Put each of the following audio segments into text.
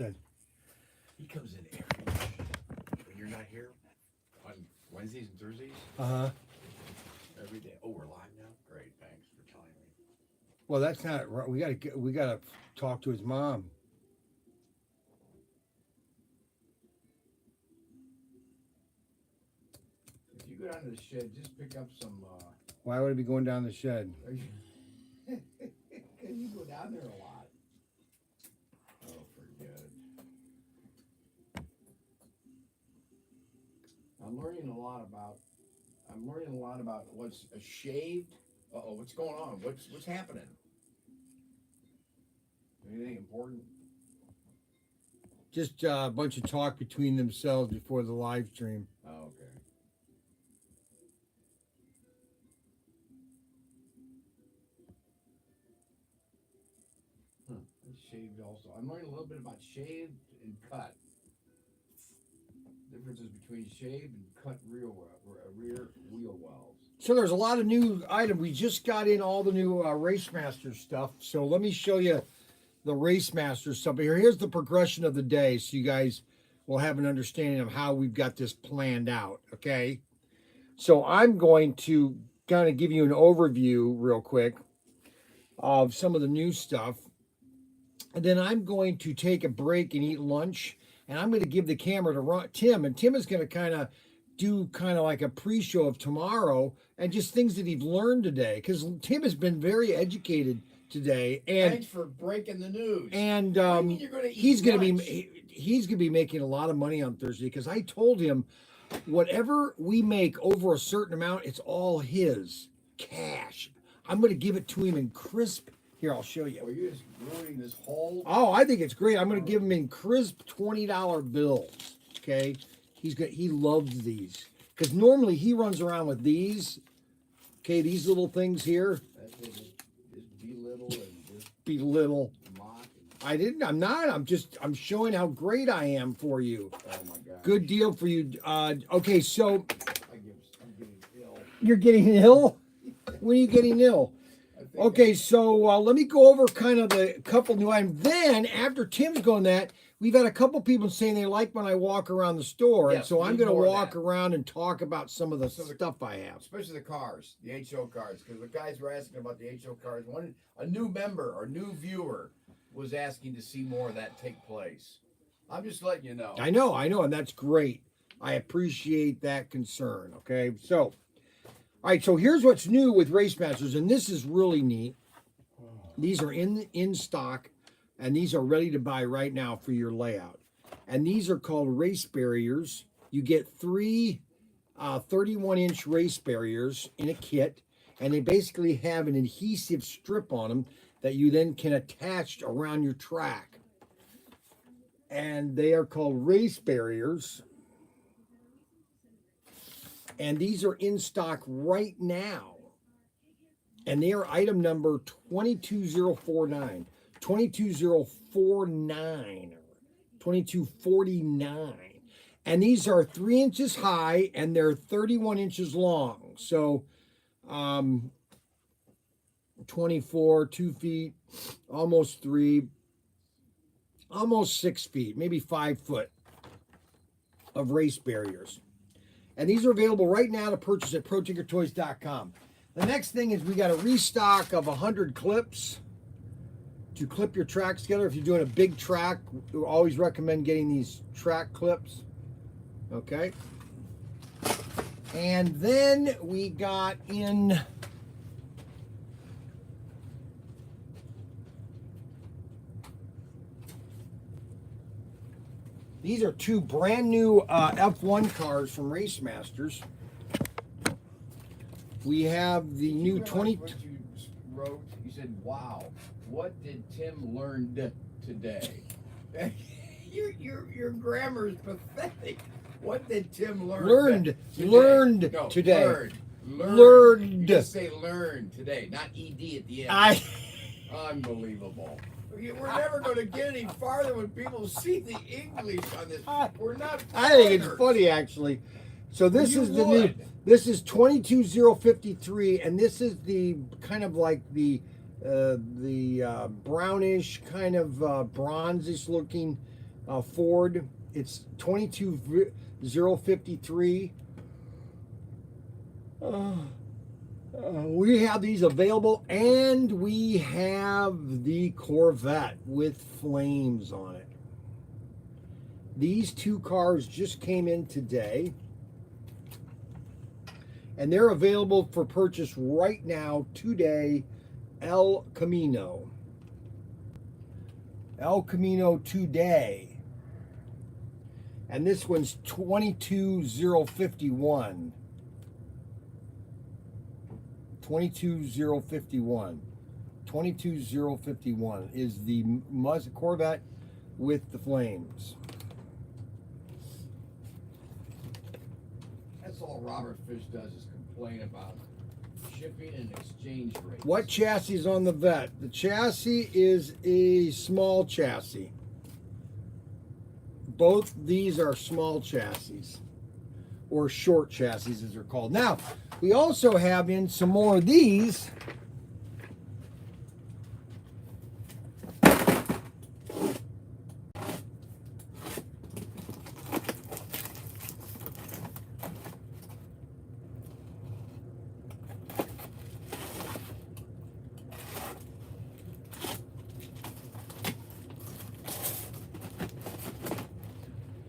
shed. He comes in every day when you're not here on Wednesdays and Thursdays. Every day. Oh, we're live now. Great, thanks for telling me. Well, that's not right. We gotta talk to his mom. If you go down to the shed, just pick up some. Why would he be going down the shed? Because you go down there a lot. Oh, for good. I'm learning a lot about what's a shaved. Uh-oh, what's going on? What's happening? Anything important? Just a bunch of talk between themselves before the live stream. Oh, okay. Shaved also. I'm learning a little bit about shaved and cut. Differences between shaved and cut rear wheel wells. So there's a lot of new items. We just got in all the new Racemaster stuff. So let me show you the Racemaster stuff. Here's the progression of the day, so you guys will have an understanding of how we've got this planned out. Okay. So I'm going to kind of give you an overview real quick of some of the new stuff. And then I'm going to take a break and eat lunch. And I'm going to give the camera to Tim. And Tim is going to do like a pre-show of tomorrow and just things that he's learned today. Because Tim has been very educated today. And thanks for breaking the news. And he's going to be making a lot of money on Thursday. Because I told him, whatever we make over a certain amount, it's all his cash. I'm going to give it to him in crisp. Here, I'll show you. Are you just ruining this whole? Oh, I think it's great. I'm going to give him in crisp $20 bills. Okay, he loves these because normally he runs around with these. Okay, these little things here. Just belittle and just belittle. Mock. I'm not. I'm showing how great I am for you. Oh my God. Good deal for you. Okay, so I'm getting ill. You're getting ill. When are you getting ill? Okay, so let me go over kind of the couple new items. Then, after Tim's going that, we've had a couple people saying they like when I walk around the store. Yes, and so I'm going to walk around and talk about some of the stuff I have. Especially the cars, the HO cars, because the guys were asking about the HO cars. A new member or new viewer was asking to see more of that take place. I'm just letting you know. I know, and that's great. I appreciate that concern, okay? So... all right, so here's what's new with Racemasters, and this is really neat. These are in stock, and these are ready to buy right now for your layout. And these are called race barriers. You get three 31-inch race barriers in a kit, and they basically have an adhesive strip on them that you then can attach around your track. And they are called race barriers. And these are in stock right now. And they are item number 22049. 22049. 2249. And these are 3 inches high and they're 31 inches long. So 24, 2 feet, almost 3, almost 6 feet, maybe 5 foot of race barriers. And these are available right now to purchase at ProTinkerToys.com. The next thing is we got a restock of 100 clips to clip your tracks together. If you're doing a big track, we always recommend getting these track clips. Okay. And then we got in... these are two brand new F1 cars from Racemasters. We have the new 20... what you wrote, you said, wow, what did Tim learn today? Your grammar is pathetic. What did Tim learn Learned today. Learned. You just say learn today, not ED at the end. Unbelievable. We're never going to get any farther when people see the English on this. We're not. I think it's funny, actually. So this is the new. This is 22053, and this is the kind of like the brownish kind of bronzish looking Ford. It's 22053. We have these available, and we have the Corvette with flames on it. These two cars just came in today, and they're available for purchase right now today. El Camino today, and this one's 22051. 22051 is the Corvette with the flames. That's all Robert Fish does is complain about shipping and exchange rates. What chassis is on the Vet? The chassis is a small chassis. Both these are small chassis, or short chassis as they're called. Now, we also have in some more of these.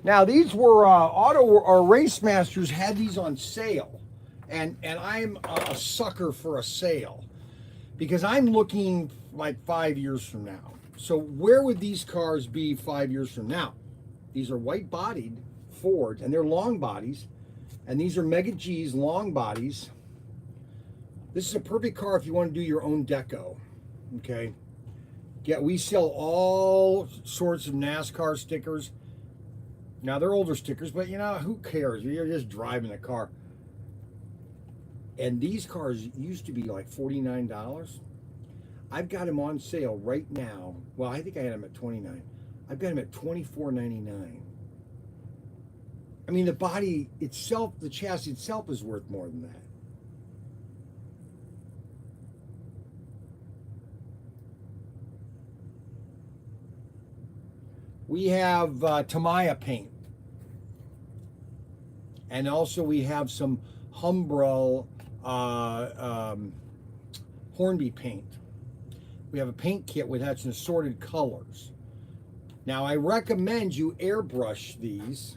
Now, these were Auto or Race Masters had these on sale, and I'm a sucker for a sale because I'm looking like 5 years from now. So where would these cars be 5 years from now? These are white-bodied Ford, and they're long bodies, and these are Mega G's long bodies. This is a perfect car if you want to do your own deco. Okay, we sell all sorts of NASCAR stickers. Now, they're older stickers, but you know, who cares? You're just driving the car. And these cars used to be like $49. I've got them on sale right now. Well, I think I had them at $29. I've got them at $24.99. I mean, the body itself, the chassis itself is worth more than that. We have Tamiya paint. And also we have some Humbrol Hornby paint. We have a paint kit with that's in assorted colors. Now, I recommend you airbrush these.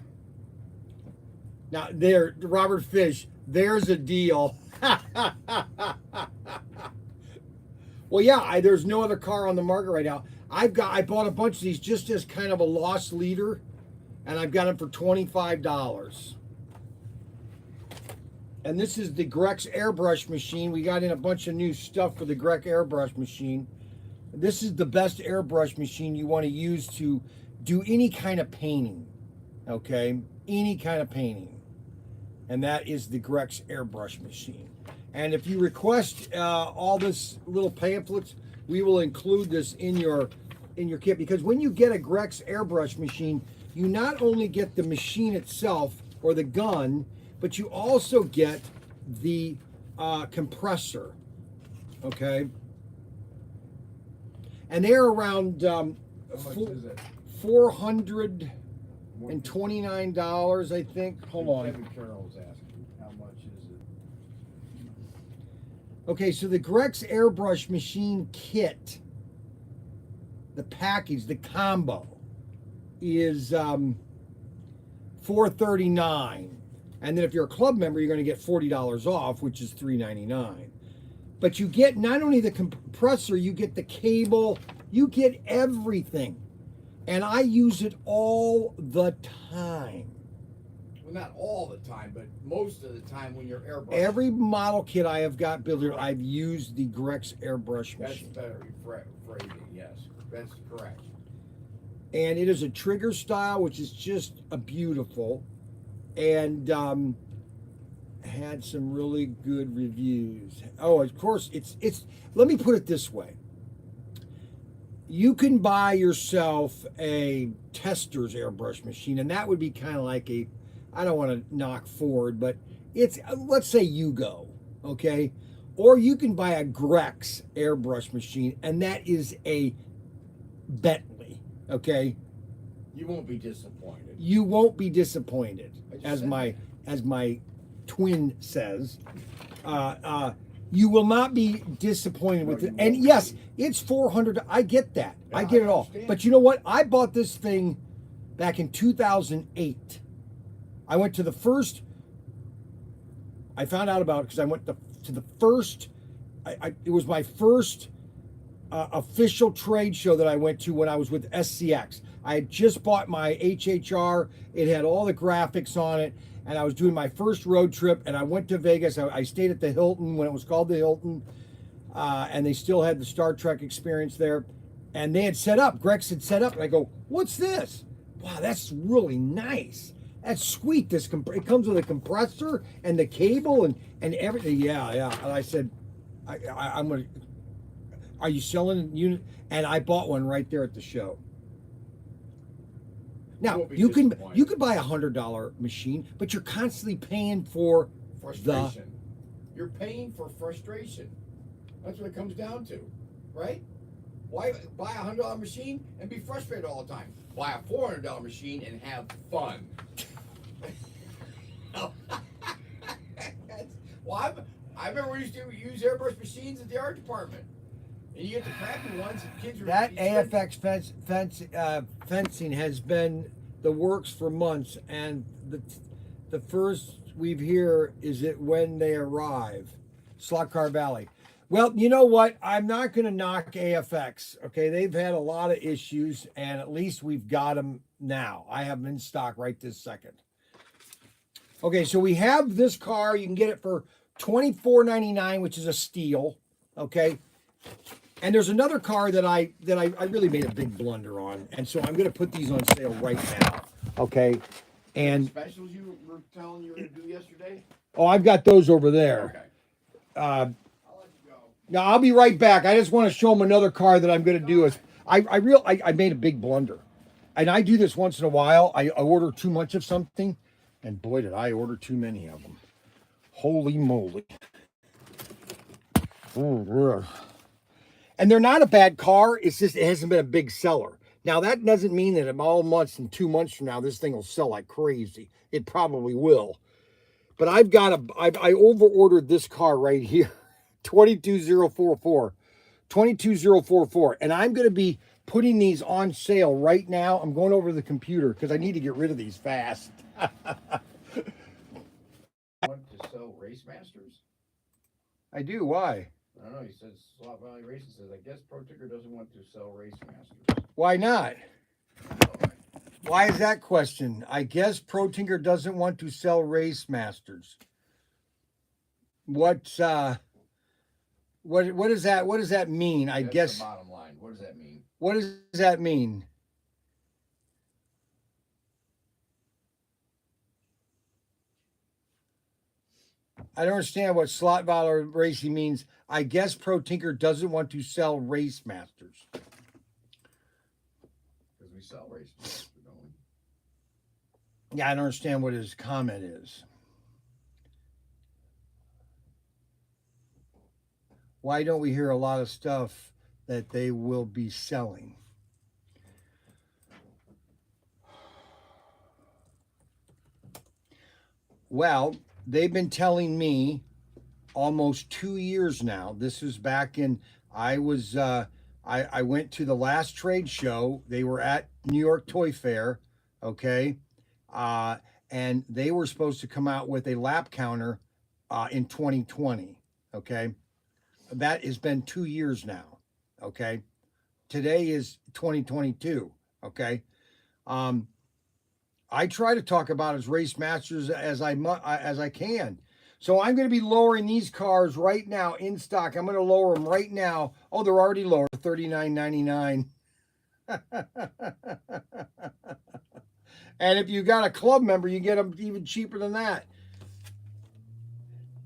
Now, there, Robert Fish, there's a deal. Well, yeah, there's no other car on the market right now. I bought a bunch of these just as kind of a lost leader, and I've got them for $25. And this is the Grex airbrush machine. We got in a bunch of new stuff for the Grex airbrush machine. This is the best airbrush machine you want to use to do any kind of painting, okay? Any kind of painting. And that is the Grex airbrush machine. And if you request all this little pamphlets, we will include this in your kit, because when you get a Grex airbrush machine, you not only get the machine itself or the gun, but you also get the compressor, okay? And they're around $429, I think. Hold on. Kevin Carroll's asking, how much is it? Okay, so the Grex airbrush machine kit, the package, the combo, is $439. And then if you're a club member, you're going to get $40 off, which is $399. But you get not only the compressor, you get the cable, you get everything. And I use it all the time. Well, not all the time, but most of the time when you're airbrushing. Every model kit I have got built, I've used the Grex airbrush machine. That's better phrasing, yes. That's correct. And it is a trigger style, which is just a beautiful. And had some really good reviews. Oh, of course, it's. Let me put it this way. You can buy yourself a tester's airbrush machine, and that would be kind of like a, I don't want to knock Ford, but it's, let's say Yugo, okay? Or you can buy a Grex airbrush machine, and that is a Bentley, okay? You won't be disappointed. You won't be disappointed, as my twin says. You will not be disappointed with it. And yes, it's $400. I get that. Yeah, I get it all. understand. But you know what? I bought this thing back in 2008. I went to the first. I found out about it because I went to the first. It was my first official trade show that I went to when I was with SCX. I had just bought my HHR. It had all the graphics on it, and I was doing my first road trip, and I went to Vegas. I stayed at the Hilton when it was called the Hilton, and they still had the Star Trek experience there. And they had set up, Grex had set up, and I go, what's this? Wow, that's really nice. That's sweet. It comes with a compressor and the cable and everything. Yeah. And I said, I'm going to, are you selling a unit? And I bought one right there at the show. Now, you can buy $100 machine, but you're constantly paying for frustration. You're paying for frustration. That's what it comes down to, right? Why buy a $100 machine and be frustrated all the time? Buy a $400 machine and have fun. Well, I remember we used to use airbrush machines at the art department. And you get the crappy ones and kids were... That AFX fencing has been the works for months, and the first we've hear is it when they arrive. Slot Car Valley. Well, you know what? I'm not going to knock AFX. Okay, they've had a lot of issues, and at least we've got them now. I have them in stock right this second. Okay, so we have this car. You can get it for $24.99, which is a steal. Okay, and there's another car that I really made a big blunder on, and so I'm going to put these on sale right now. Okay, and specials you were telling you were going to do yesterday. Oh, I've got those over there. Okay. Now I'll be right back. I just want to show them another car that I'm going to do. I made a big blunder, and I do this once in a while. I order too much of something, and boy, did I order too many of them. Holy moly! And they're not a bad car. It's just it hasn't been a big seller. Now that doesn't mean that in all months and 2 months from now this thing will sell like crazy. It probably will. But I over ordered this car right here. 22044, and I'm going to be putting these on sale right now. I'm going over to the computer because I need to get rid of these fast. Want to sell Race Masters? I do. Why? I don't know. He says Slot Valley Racing says I guess ProTinker doesn't want to sell Race Masters. Why not? Why is that question? I guess ProTinker doesn't want to sell Race Masters. What does that mean? I guess the bottom line. What does that mean? What does that mean? I don't understand what Slot Valley Racing means. I guess ProTinker doesn't want to sell Race Masters. Because we sell Race Masters, don't we? Yeah, I don't understand what his comment is. Why don't we hear a lot of stuff that they will be selling? Well, they've been telling me almost 2 years now. This was back in, I went to the last trade show. They were at New York Toy Fair, okay? And they were supposed to come out with a lap counter in 2020, okay? That has been 2 years now, okay? Today is 2022, okay? I try to talk about as Race Masters as I can. So I'm going to be lowering these cars right now in stock. I'm going to lower them right now. Oh, they're already lower, $39.99. And if you got a club member, you get them even cheaper than that.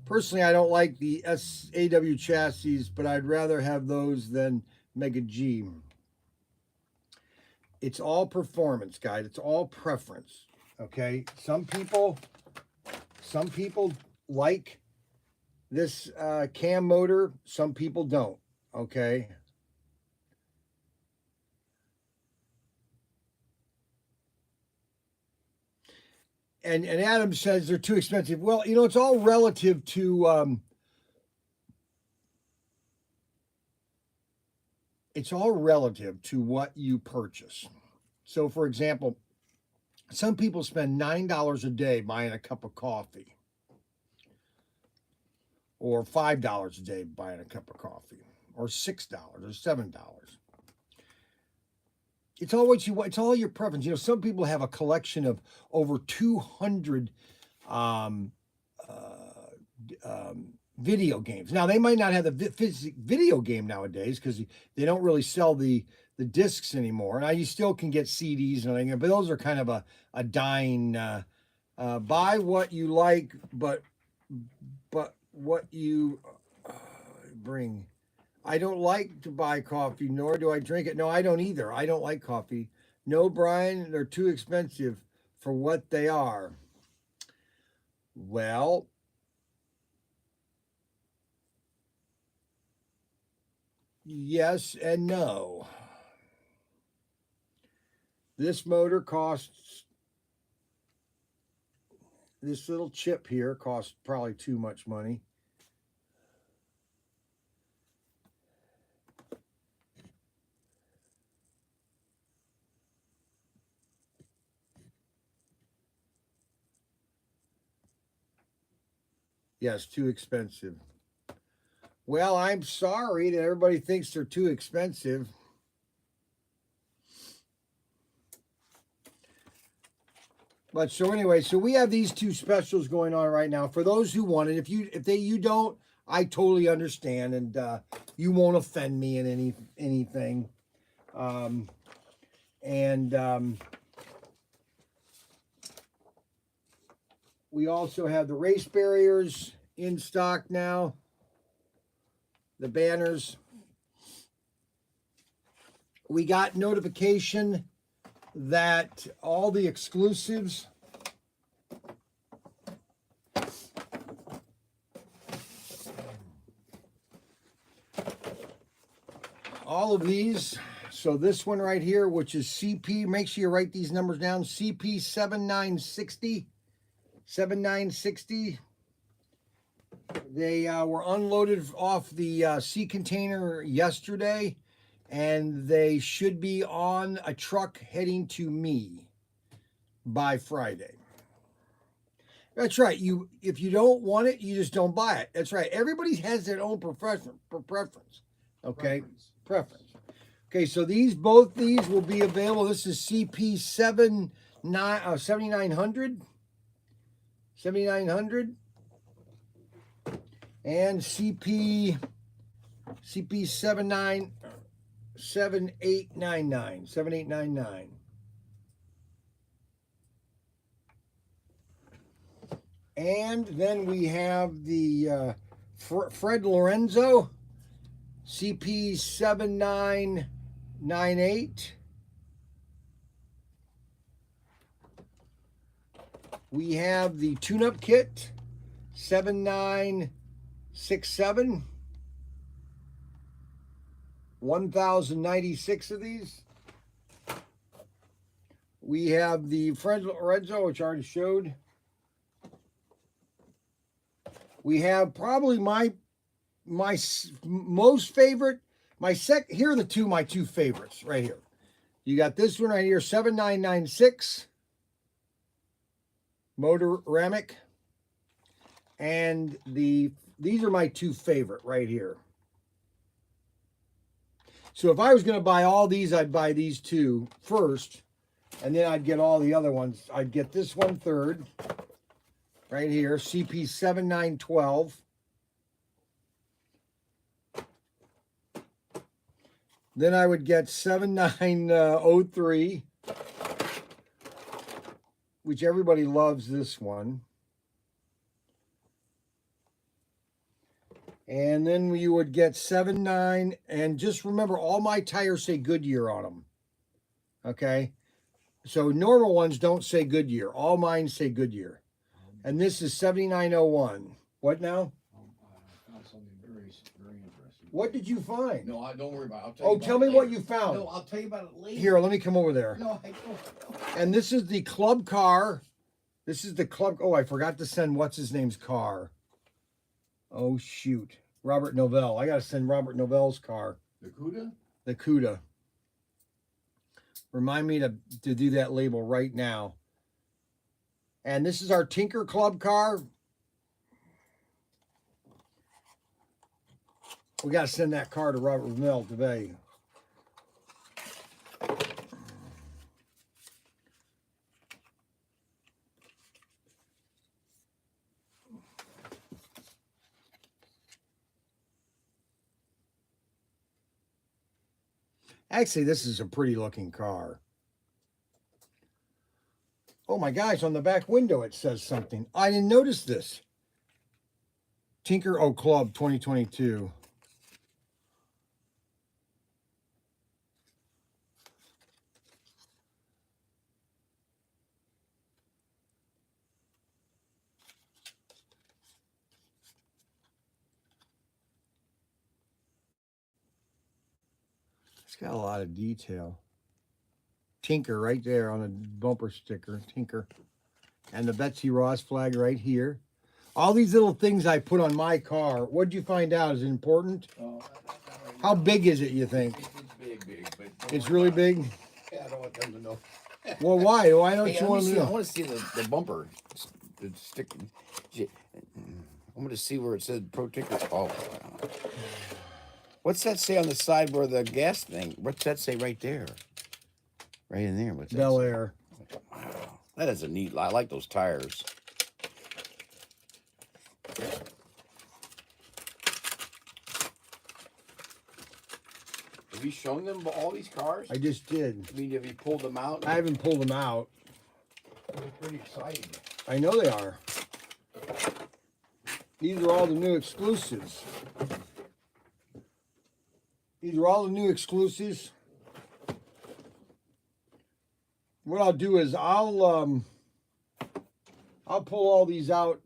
Personally, I don't like the SAW chassis, but I'd rather have those than Mega G. It's all performance, guys. It's all preference, okay? Some people like this cam motor. Some people don't, okay? and Adam says they're too expensive. Well, you know, it's all relative to what you purchase. So, for example, some people spend $9 a day buying a cup of coffee, or $5 a day buying a cup of coffee, or $6 or $7. It's all what you want. It's all your preference. You know, some people have a collection of over 200 video games. Now, they might not have the video game nowadays because they don't really sell the discs anymore. Now, you still can get CDs and everything, but those are kind of a dying. Buy what you like, but what you bring. I don't like to buy coffee, nor do I drink it. No, I don't either. I don't like coffee. No, Brian, they're too expensive for what they are. Well, yes and no. This motor costs, this little chip here costs probably too much money. Yes, too expensive. Well, I'm sorry that everybody thinks they're too expensive. But so anyway, so we have these two specials going on right now. For those who want it, if you don't, I totally understand, and you won't offend me in anything. We also have the race barriers in stock now. The banners. We got notification that all the exclusives all of these. So this one right here, which is CP, make sure you write these numbers down. CP 7960. They were unloaded off the sea container yesterday, and they should be on a truck heading to me by Friday. That's right. If you don't want it, you just don't buy it. That's right. Everybody has their own preference. Okay, preference. Okay, so both these will be available. This is CP 7900. 7900 and CP 7899. And then we have the Fred Lorenzo CP 7998. We have the tune-up kit, 7967. 1,096 of these. We have the Fred Lorenzo, which I already showed. We have probably my most favorite, here are my two favorites right here. You got this one right here, 7996. Motoramic, and these are my two favorite right here. So if I was going to buy all these, I'd buy these two first, and then I'd get all the other ones. I'd get this one third, right here, CP 7912. Then I would get 7903. Which everybody loves this one. And then you would get 79, and just remember, all my tires say Goodyear on them. Okay? So normal ones don't say Goodyear. All mine say Goodyear. And this is 7901. What now? I found something very interesting. What did you find? No, don't worry about it. Tell me what you found. No, I'll tell you about it later. Here, let me come over there. No, I don't. And this is the club car. This is the club. Oh, I forgot to send what's his name's car. Oh shoot, Robert Novell. I gotta send Robert Novell's car. The Cuda? The Cuda. Remind me to do that label right now. And this is our Tinker Club car. We got to send that car to Robert Novell today. Actually, this is a pretty looking car. Oh my gosh, on the back window it says something. I didn't notice this. Tinker Club 2022. It's got a lot of detail. Tinker right there on a bumper sticker. Tinker. And the Betsy Ross flag right here. All these little things I put on my car. What'd you find out? Is it important? Oh, right. How big is it, you think? It's big, but It's really big? Yeah, I don't want them to know. Well, why? Why don't Hey, you want to I know? want to see the bumper. The stick. I'm going to see where it says ProTinker. Oh, what's that say on the side where the gas thing? What's that say right there? Right in there. What's that? Bel say? Air. Wow, that is a neat. I like those tires. Have you shown them all these cars? I just did. I mean, have you pulled them out? I haven't pulled them out. They're pretty exciting. I know they are. These are all the new exclusives. These are all the new exclusives. What I'll do is I'll pull all these out.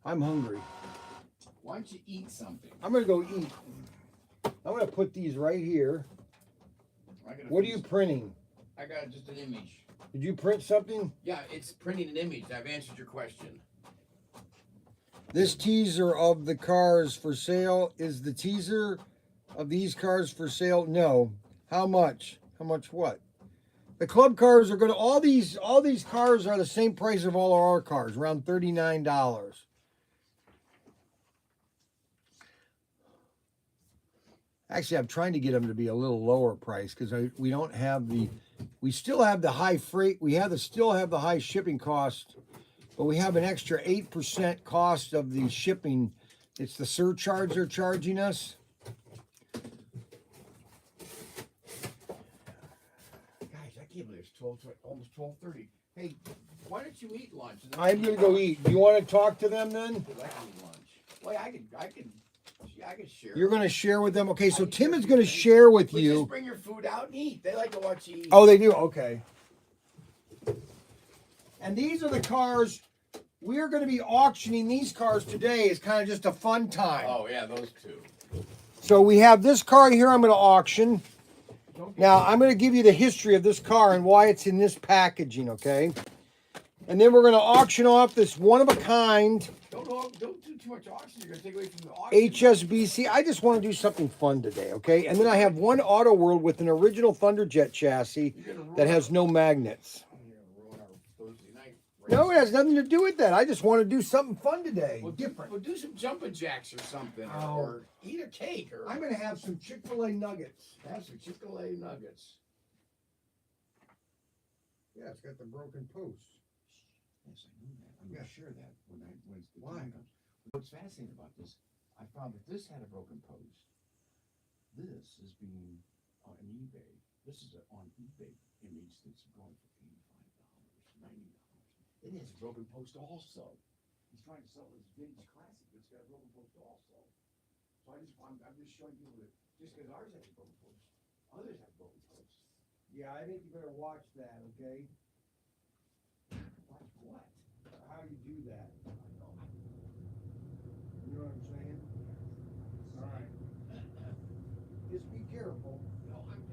I'm hungry. Why don't you eat something? I'm gonna go eat. I'm gonna put these right here. What are you printing? I got just an image. Did you print something? Yeah, it's printing an image. I've answered your question. This teaser of the cars for sale is the teaser of these cars for sale. No. How much? How much what? The club cars are gonna all these cars are the same price of all our cars, around $39. Actually, I'm trying to get them to be a little lower price because we don't have we still have the high freight. We still have the high shipping cost, but we have an extra 8% cost of the shipping. It's the surcharge they're charging us. Guys, I can't believe it's 12, almost 12:30. Hey, why don't you eat lunch? I'm gonna go eat. Do you want to talk to them then? I'd like to eat lunch. Well, I could share. You're gonna share with them. Okay, so Tim is gonna share with But you. just bring your food out and eat. They like to watch you eat. Oh, they do. Okay. And these are the cars. We are going to be auctioning these cars today. It's kind of just a fun time. Oh yeah, those two. So we have this car here I'm going to auction. Now, I'm going to give you the history of this car and why it's in this packaging, okay? And then we're going to auction off this one-of-a-kind Don't do too much auction. You're going to take away from the auction. HSBC. I just want to do something fun today, okay? And then I have one Auto World with an original Thunderjet chassis that has no magnets. No, it has nothing to do with that. I just want to do something fun today. Different. We'll do some jumping jacks or something. Oh. Or eat a cake. Or I'm going to have some Chick-fil-A nuggets. have some Chick-fil-A nuggets. Yeah, it's got the broken post. Yes, I knew that. I'm going to share that when the Why? time comes. What's fascinating about this, I found that this had a broken post. This is being on eBay. This is an on eBay image that's going for $85, $90. It has a broken post also. He's trying to sell this vintage classic, but it's got a broken post also. So I'm just showing people that just because ours has a broken post, others have broken posts. Yeah, I think you better watch that, okay? Watch what? How you do that. You know what I'm saying? All right. Just be careful. No, I'm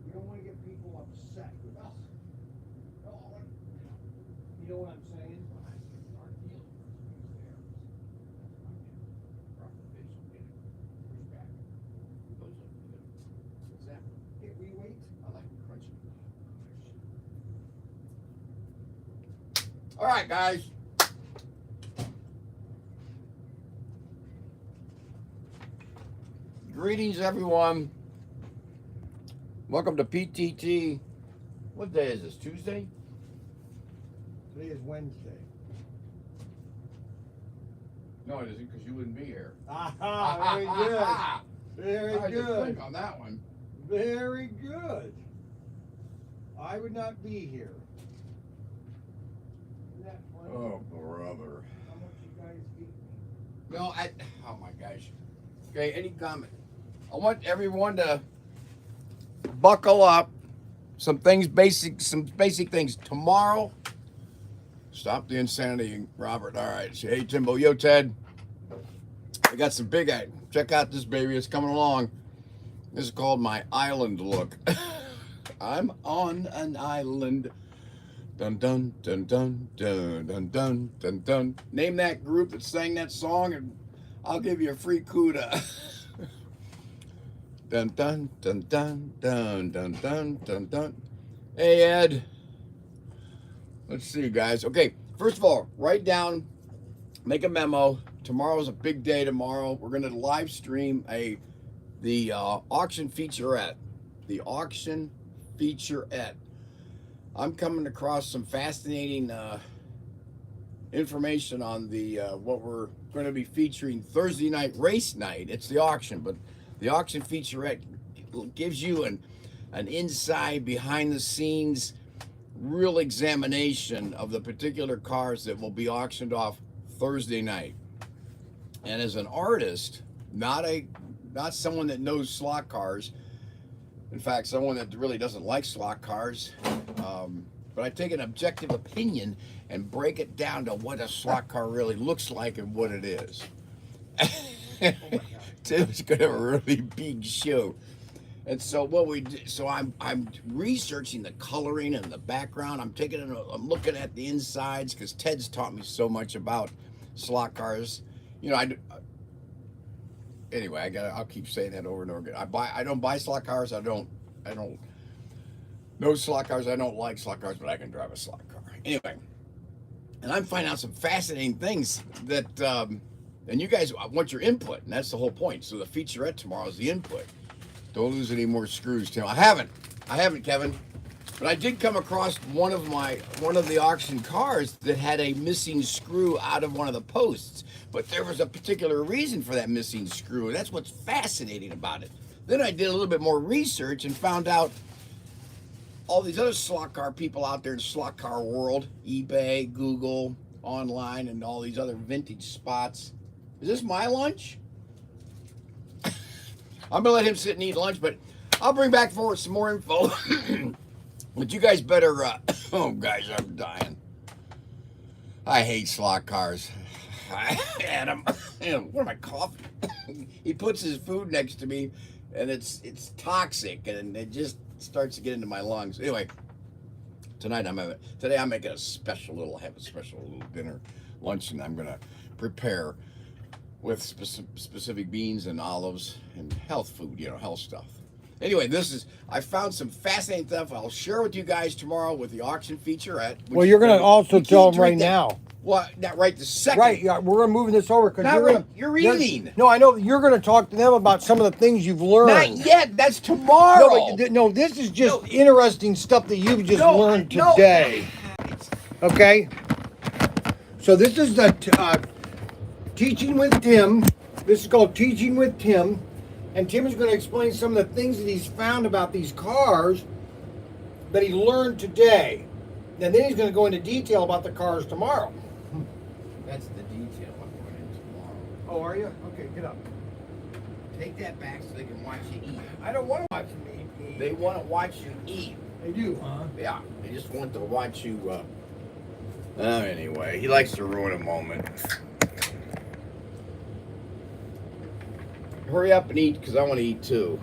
You don't want to get people upset with us. no, You You know what I'm saying? What's that? Hey, will you wait? I like crunchy. All right, guys. Greetings, everyone. Welcome to PTT. What day is this? Tuesday? Today is Wednesday. No, it isn't, because you wouldn't be here. Aha, very good. Very I just good. think on that one. Very good. I would not be here. Isn't that funny? Oh, brother. How much you guys beat me? No, oh my gosh. Okay, any comment? I want everyone to buckle up. Some basic things. Tomorrow, stop the insanity, Robert. All right. Say, hey, Timbo. Yo, Ted. I got some big items. Check out this baby. It's coming along. This is called my island look. I'm on an island. Dun dun dun dun dun dun dun dun dun. Name that group that sang that song, and I'll give you a free CUDA. Dun dun dun dun dun dun dun dun dun. Hey Ed. Let's see, guys. Okay, first of all, write down, make a memo. Tomorrow's a big day. Tomorrow we're gonna live stream the auction featurette. The auction featurette. I'm coming across some fascinating information on the what we're going to be featuring Thursday night race night. It's the auction, but the auction featurette gives you an inside, behind the scenes, real examination of the particular cars that will be auctioned off Thursday night. And as an artist, not someone that knows slot cars, in fact, someone that really doesn't like slot cars, but I take an objective opinion and break it down to what a slot car really looks like and what it is. Tim's gonna have a really big show. And so what we do, so I'm researching the coloring and the background. I'm looking at the insides, because Ted's taught me so much about slot cars. You know, anyway, I'll keep saying that over and over again. I don't buy slot cars. I don't know slot cars. I don't like slot cars, but I can drive a slot car. Anyway, and I'm finding out some fascinating things that, and you guys want your input, and that's the whole point. So the featurette tomorrow is the input. Don't lose any more screws, Tim. I haven't, Kevin. But I did come across one of the auction cars that had a missing screw out of one of the posts. But there was a particular reason for that missing screw, and that's what's fascinating about it. Then I did a little bit more research and found out all these other slot car people out there in the slot car world, eBay, Google, online, and all these other vintage spots. Is this my lunch? I'm gonna let him sit and eat lunch, but I'll bring back forward some more info. But you guys better, oh guys, I'm dying. I hate slot cars. Adam, what am I coughing? He puts his food next to me, and it's toxic, and it just starts to get into my lungs. Anyway, today I'm making a special little dinner, lunch, and I'm gonna prepare with specific beans and olives and health food, health stuff. Anyway, I found some fascinating stuff I'll share with you guys tomorrow with the auction featurette. Well, you're going to also tell them right now. Well, not right this second. Right, yeah, we're going to move this over because you're eating. No, I know you're going to talk to them about some of the things you've learned. Not yet. That's tomorrow. No, this is just interesting stuff that you've just learned today. Okay? So this is the Teaching with Tim. This is called Teaching with Tim. And Tim is going to explain some of the things that he's found about these cars that he learned today. And then he's going to go into detail about the cars tomorrow. That's the detail I'm going into tomorrow. Oh, are you? Okay, get up. Take that back so they can watch you eat. I don't want to watch them eat. They want to watch you eat. They do, huh? Yeah, they just want to watch you. Anyway, he likes to ruin a moment. Hurry up and eat, because I want to eat too.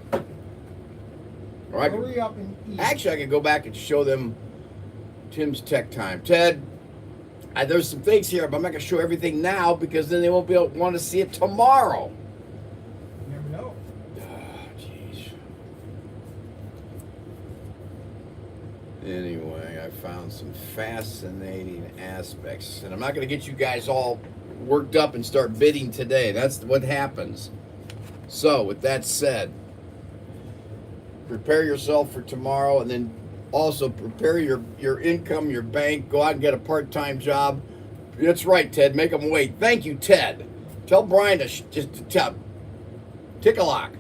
Or Hurry up and eat. Actually, I could go back and show them Tim's tech time. Ted, there's some things here, but I'm not going to show everything now because then they won't be able to want to see it tomorrow. You never know. Jeez. Anyway, I found some fascinating aspects, and I'm not going to get you guys all worked up and start bidding today. That's what happens. So, with that said, prepare yourself for tomorrow, and then also prepare your income, your bank. Go out and get a part-time job. That's right, Ted. Make them wait. Thank you, Ted. Tell Brian to just tick a lock.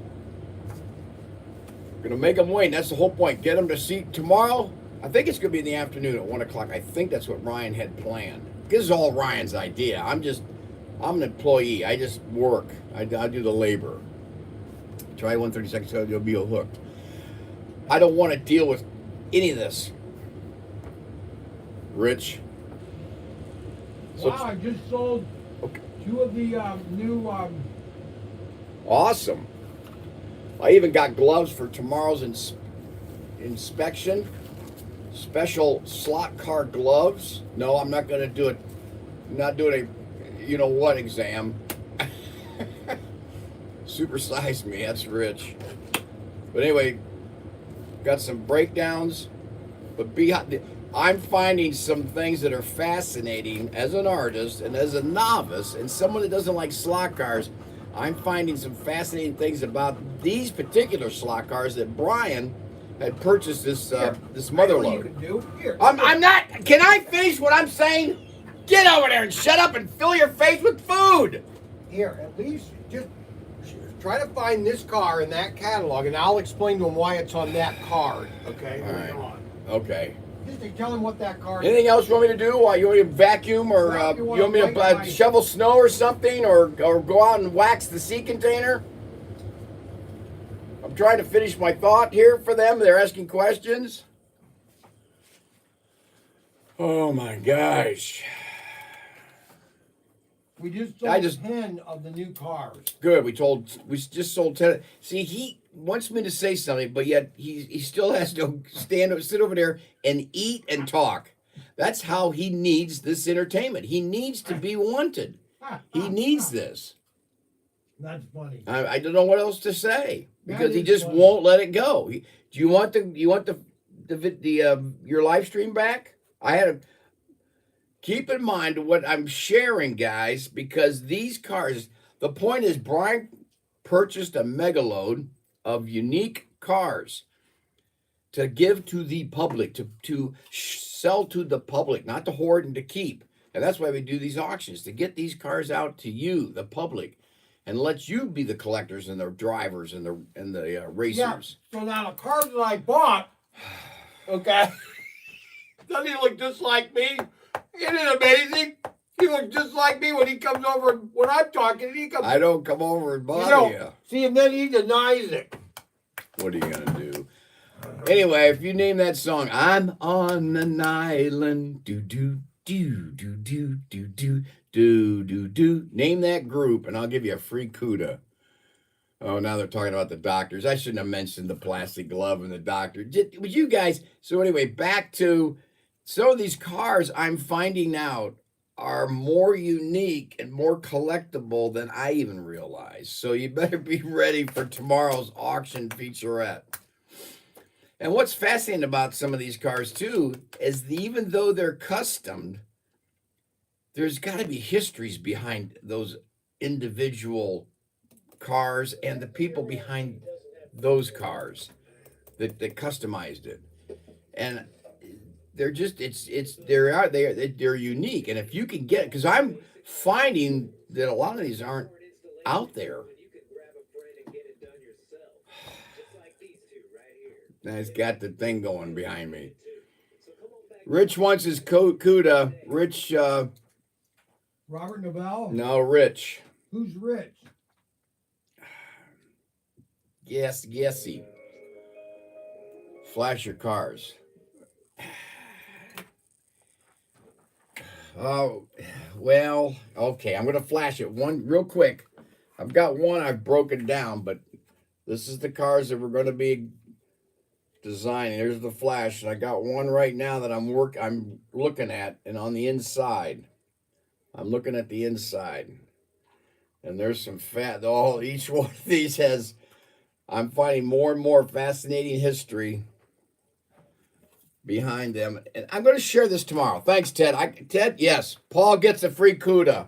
Gonna make them wait. That's the whole point. Get them to see tomorrow. I think it's gonna be in the afternoon at 1 o'clock. I think that's what Ryan had planned. This is all Ryan's idea. I'm an employee. I just work. I do the labor. Try 130 seconds, so you'll be hooked. I don't want to deal with any of this. Rich. So wow, I just sold two of the new... Awesome. I even got gloves for tomorrow's inspection. Special slot car gloves. No, I'm not going to do it. I'm not doing a you-know-what exam. Supersize me. That's Rich. But anyway, got some breakdowns. But I'm finding some things that are fascinating as an artist and as a novice and someone that doesn't like slot cars. I'm finding some fascinating things about these particular slot cars that Brian had purchased this mother load. I'm not. Can I finish what I'm saying? Get over there and shut up and fill your face with food. Here, at least just try to find this car in that catalog, and I'll explain to him why it's on that card. Okay. All right. Okay. Just to tell him what that card is. Anything else you want me to do? You want me to vacuum, or you want me to shovel snow or something, or go out and wax the sea container? I'm trying to finish my thought here for them. They're asking questions. Oh my gosh. We just sold 10 of the new cars. Good. We just sold 10. See, he wants me to say something, but yet he still has to sit over there and eat and talk. That's how he needs this entertainment. He needs to be wanted. He needs this. That's funny. I don't know what else to say because he just won't let it go. Do you want your live stream back? Keep in mind what I'm sharing, guys, because these cars, the point is Brian purchased a mega load of unique cars to give to the public, to sell to the public, not to hoard and to keep. And that's why we do these auctions, to get these cars out to you, the public, and let you be the collectors and the drivers and the racers. Yeah, so now the cars that I bought, okay, doesn't he look just like me? Isn't it amazing? He looks just like me when he comes over. When I'm talking, he comes. I don't come over and bother you. See, and then he denies it. What are you gonna do? Anyway, if you name that song, I'm on an island. Do do do do do do do do do do. Name that group, and I'll give you a free CUDA. Oh, now they're talking about the doctors. I shouldn't have mentioned the plastic glove and the doctor. Would you guys? So anyway, back to. Some of these cars I'm finding out are more unique and more collectible than I even realized. So you better be ready for tomorrow's auction featurette. And what's fascinating about some of these cars too is even though they're custom, there's got to be histories behind those individual cars and the people behind those cars that customized it. And they're just they're unique, and if you can get it, because I'm finding that a lot of these aren't out there. That's got the thing going behind me. Rich wants his CUDA. Rich. Robert Novell? No, Rich. Who's Rich? Yes, yesy. Flash your cars. Oh, well, okay. I'm going to flash it one real quick. I've got one I've broken down, but this is the cars that we're going to be design. There's the flash, and I got one right now that I'm looking at, and on the inside, I'm looking at the inside, and there's some fat. Each one of these has. I'm finding more and more fascinating history behind them, and I'm going to share this tomorrow. Thanks, Ted. Ted, yes, Paul gets a free CUDA.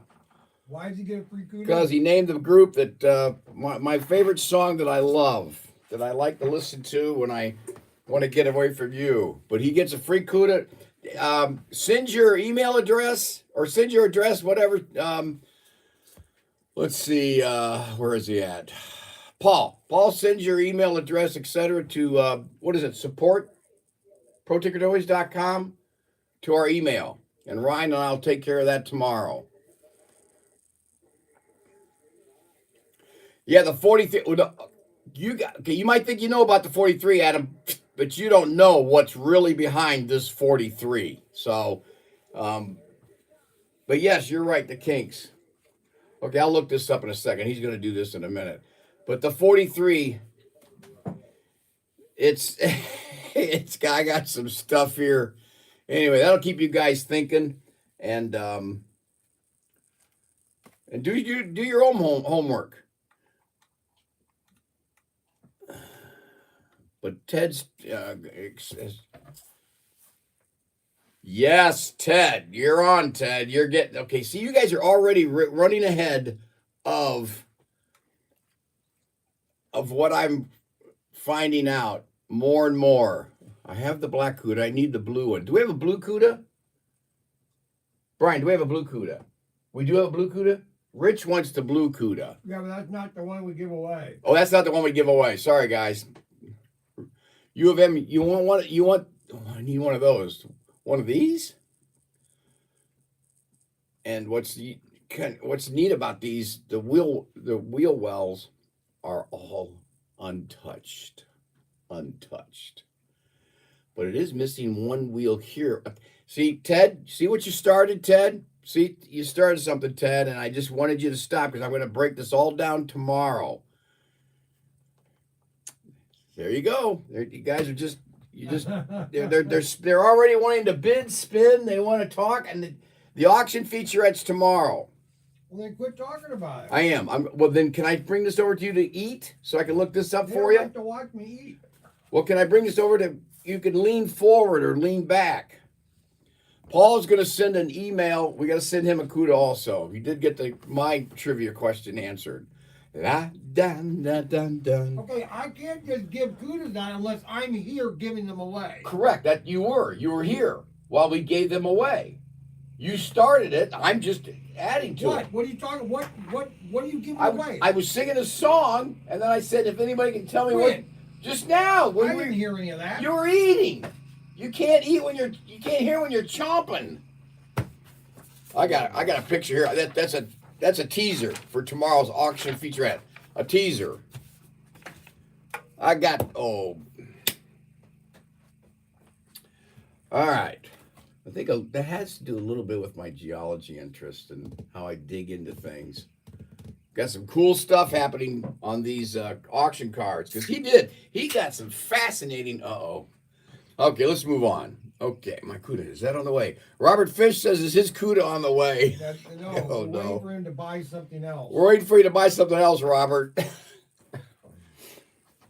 Why does he get a free CUDA? Because he named the group that my favorite song that I love, that I like to listen to when I want to get away from you. But he gets a free CUDA. Send your email address or send your address, whatever. Let's see, where is he at? Paul sends your email address, etc. to, what is it, support, ProTinkerToys.com, to our email. And Ryan and I'll take care of that tomorrow. Yeah, the 43. You might think you know about the 43, Adam, but you don't know what's really behind this 43. So, but yes, you're right. The kinks. Okay, I'll look this up in a second. He's going to do this in a minute. But the 43, I got some stuff here. Anyway, that'll keep you guys thinking, and do your own homework. But Ted's yes, Ted, you're on, Ted. You're getting okay. See, you guys are already running ahead of what I'm finding out more and more. I have the black CUDA. I need the blue one. Do we have a blue CUDA? Brian, do we have a blue CUDA? We do have a blue CUDA? Rich wants the blue CUDA. Yeah, but that's not the one we give away. Oh, that's not the one we give away. Sorry, guys. U of M, you want one? I need one of those. One of these? And what's neat about these, the wheel wells are all untouched. But it is missing one wheel here. See, Ted, see what you started, Ted? See, you started something, Ted, and I just wanted you to stop because I'm going to break this all down tomorrow. There you go. You guys are they're already wanting to bid, spin. They want to talk, and the auction featurettes tomorrow. Well, then quit talking about it. I am. Well, then can I bring this over to you to eat so I can look this up for you? You have to watch me eat. Well, can I bring this over to you? Can lean forward or lean back. Paul's going to send an email. We got to send him a CUDA also. He did get my trivia question answered. Okay, I can't just give CUDAs out unless I'm here giving them away. Correct. That you were here while we gave them away. You started it. I'm just adding to it. What are you talking? What are you giving away? I was singing a song, and then I said, if anybody can tell me what. Just now. I didn't hear any of that. You were eating. You can't eat you can't hear when you're chomping. I got a picture here. That's a teaser for tomorrow's auction featurette. A teaser. All right. I think that has to do a little bit with my geology interest and how I dig into things. Got some cool stuff happening on these auction cards because he got some fascinating. Okay, let's move on. Okay, my CUDA, is that on the way? Robert Fish says, is his CUDA on the way? No, we're waiting for him to buy something else. We're waiting for you to buy something else, Robert.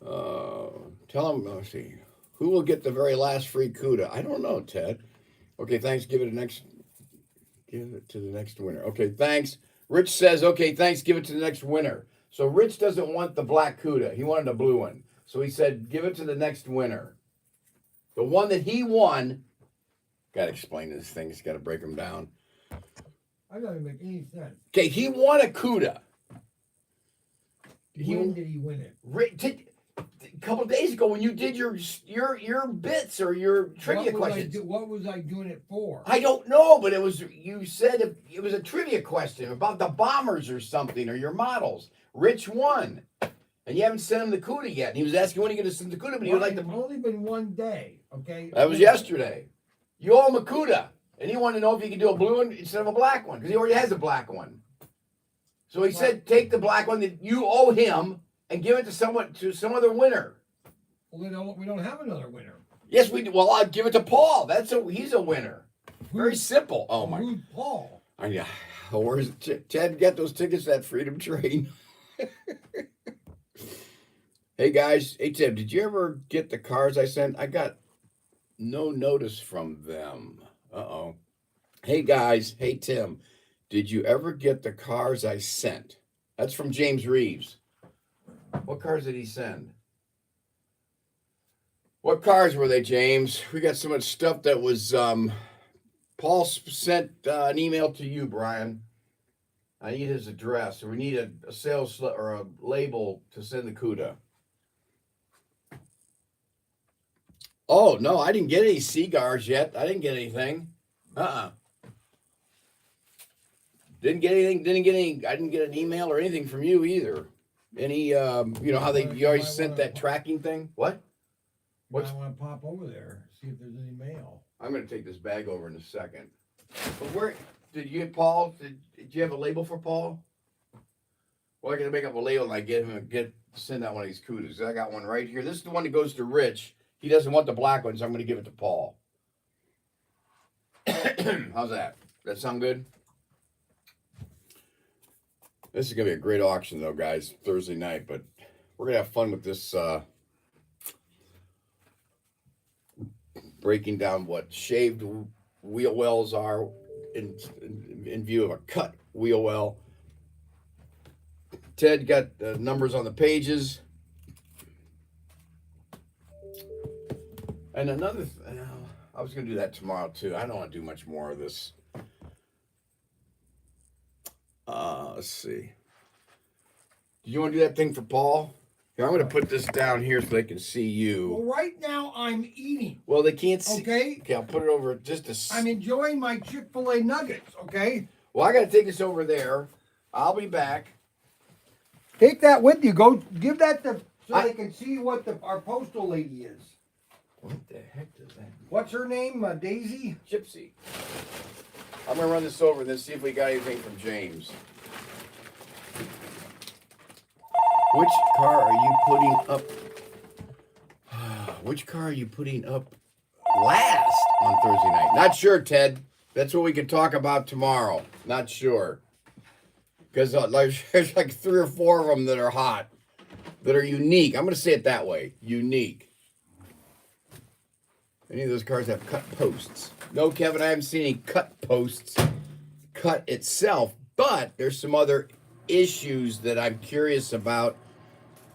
Tell him, let's see. Who will get the very last free CUDA? I don't know, Ted. Okay, thanks. Give it to the next winner. Okay, thanks. Rich says, okay, thanks. Give it to the next winner. So Rich doesn't want the black CUDA. He wanted a blue one. So he said, give it to the next winner. The one that he won. Got to explain this thing. Got to break them down. I don't make any sense. Okay, he won a CUDA. When did he win it? A couple of days ago when you did your bits or your trivia questions. What was I doing it for? I don't know, but you said it was a trivia question about the bombers or something or your models. Rich won. And you haven't sent him the CUDA yet. And he was asking when are you going to send the CUDA, but he would like to. It's only been one day, okay? That was yesterday. You owe him a CUDA. And he wanted to know if you could do a blue one instead of a black one, because he already has a black one. So he said take the black one that you owe him and give it to some other winner. Well, we don't have another winner. Yes, we do. Well, I'll give it to Paul. He's a winner. Very simple. Oh my. Who's Paul? Yeah. Where's Ted? Get those tickets to that Freedom Train. Hey guys. Hey Tim, did you ever get the cards I sent? I got no notice from them. Uh-oh. Hey guys. Hey Tim, did you ever get the cards I sent? That's from James Reeves. What cards did he send? What cards were they, James? We got so much stuff that was, Paul sent an email to you, Brian. I need his address. So we need a sales or a label to send the CUDA. Oh, no, I didn't get any cigars yet. I didn't get anything. Didn't get anything. I didn't get an email or anything from you either. Any, you know how you always sent that tracking thing? What? I want to pop over there, see if there's any mail. I'm going to take this bag over in a second. But where did you get Paul? Did you have a label for Paul? Well, I got to make up a label and I send out one of these CUDAs. I got one right here. This is the one that goes to Rich. He doesn't want the black one, so I'm going to give it to Paul. How's that? That sound good? This is going to be a great auction, though, guys, Thursday night. But we're going to have fun with this, breaking down what shaved wheel wells are in view of a cut wheel well. Ted got the numbers on the pages. And another I was going to do that tomorrow, too. I don't want to do much more of this. Let's see. Do you want to do that thing for Paul? Here, I'm going to put this down here so they can see you. Well, right now I'm eating. Well, they can't see. Okay. Okay, I'll put it over just a... I'm enjoying my Chick-fil-A nuggets, okay? Well, I got to take this over there. I'll be back. Take that with you. Go give that to so they can see what our postal lady is. What the heck does that mean? What's her name? Daisy? Gypsy. I'm going to run this over and then see if we got anything from James. Which car are you putting up? Which car are you putting up last on Thursday night? Not sure, Ted. That's what we can talk about tomorrow. Not sure. Because there's like 3 or 4 of them that are hot, that are unique. I'm going to say it that way. Unique. Any of those cars have cut posts? No, Kevin, I haven't seen any cut posts, cut itself, but there's some other issues that I'm curious about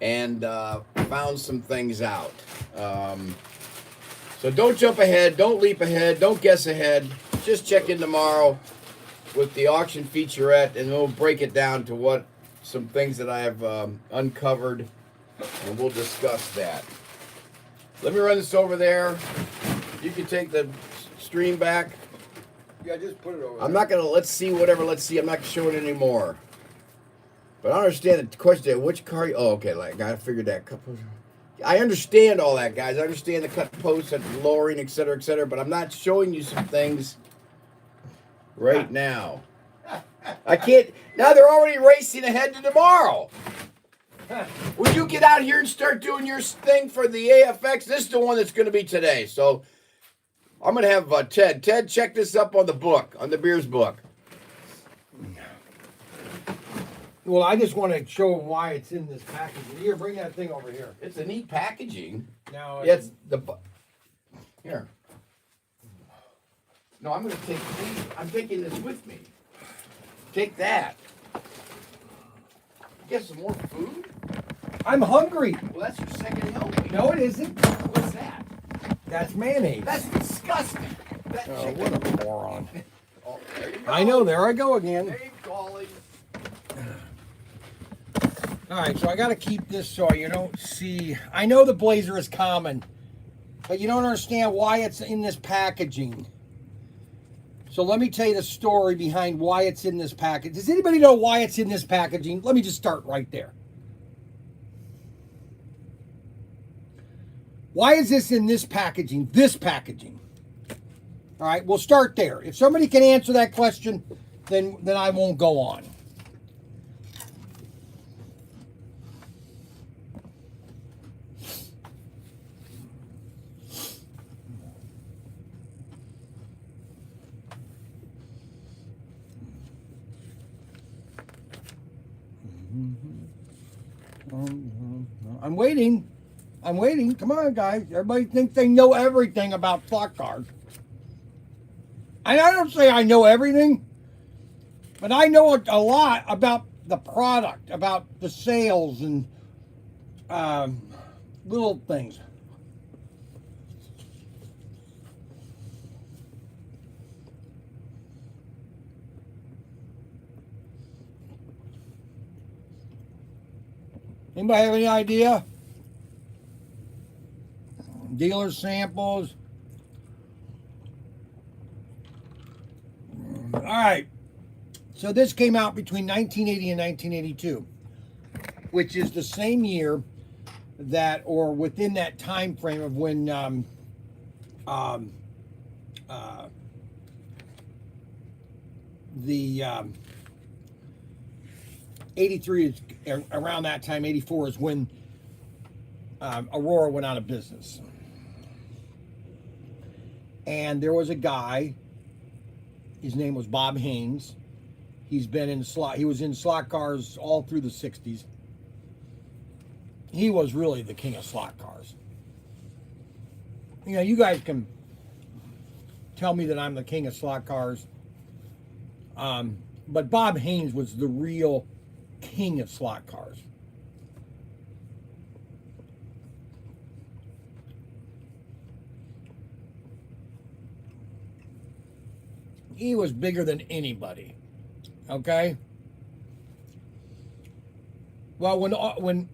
and found some things out. So don't jump ahead, don't leap ahead, don't guess ahead. Just check in tomorrow with the auction featurette and we'll break it down to what some things that I have uncovered and we'll discuss that. Let me run this over there. You can take the stream back. Yeah, just put it over I'm not going to let's see. I'm not showing it anymore. But I understand the question, which car, okay, like I figured that. I understand all that, guys. I understand the cut posts and lowering, et cetera, but I'm not showing you some things right now. I can't, now they're already racing ahead to tomorrow. Will you get out here and start doing your thing for the AFX? This is the one that's going to be today. So I'm going to have Ted. Ted, check this up on the book, on the Beers book. Well, I just want to show them why it's in this package. Here, bring that thing over here. It's a neat packaging. Now, it's here. No, I'm going to take these. I'm taking this with me. Take that. Get some more food? I'm hungry. Well, that's your second helping. No, it isn't. What's that? That's mayonnaise. That's disgusting. That chicken. What a moron. Oh, there you go. I know. There I go again. Name calling. All right, so I got to keep this so you don't see. I know the blazer is common, but you don't understand why it's in this packaging. So let me tell you the story behind why it's in this package. Does anybody know why it's in this packaging? Let me just start right there. Why is this in this packaging? This packaging. All right, we'll start there. If somebody can answer that question, then I won't go on. I'm waiting. I'm waiting. Come on, guys. Everybody thinks they know everything about slot cars. And I don't say I know everything, but I know a lot about the product, about the sales and little things. Anybody have any idea? Dealer samples. All right. So this came out between 1980 and 1982, which is the same year that, or within that time frame of when the 83 is around that time. 84 is when Aurora went out of business. And there was a guy, his name was Bob Haynes. He was in slot cars all through the 60s. He was really the king of slot cars. You know, you guys can tell me that I'm the king of slot cars. But Bob Haynes was the real king of slot cars. He was bigger than anybody. Okay? Well, when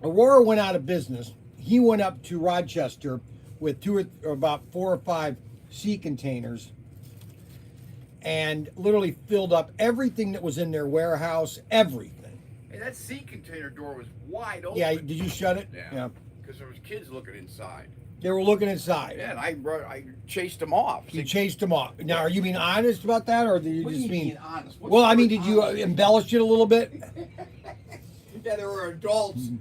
Aurora went out of business, he went up to Rochester with about 4 or 5 sea containers and literally filled up everything that was in their warehouse, everything. Hey, that sea container door was wide open. Yeah, did you shut it? Yeah. Because there was kids looking inside. They were looking inside. Yeah, and I chased them off. You chased them off. Now, are you being honest about that, or did you What just do you mean mean honest? What's well, I mean, the did you honest? embellish it a little bit? Yeah, there were adults.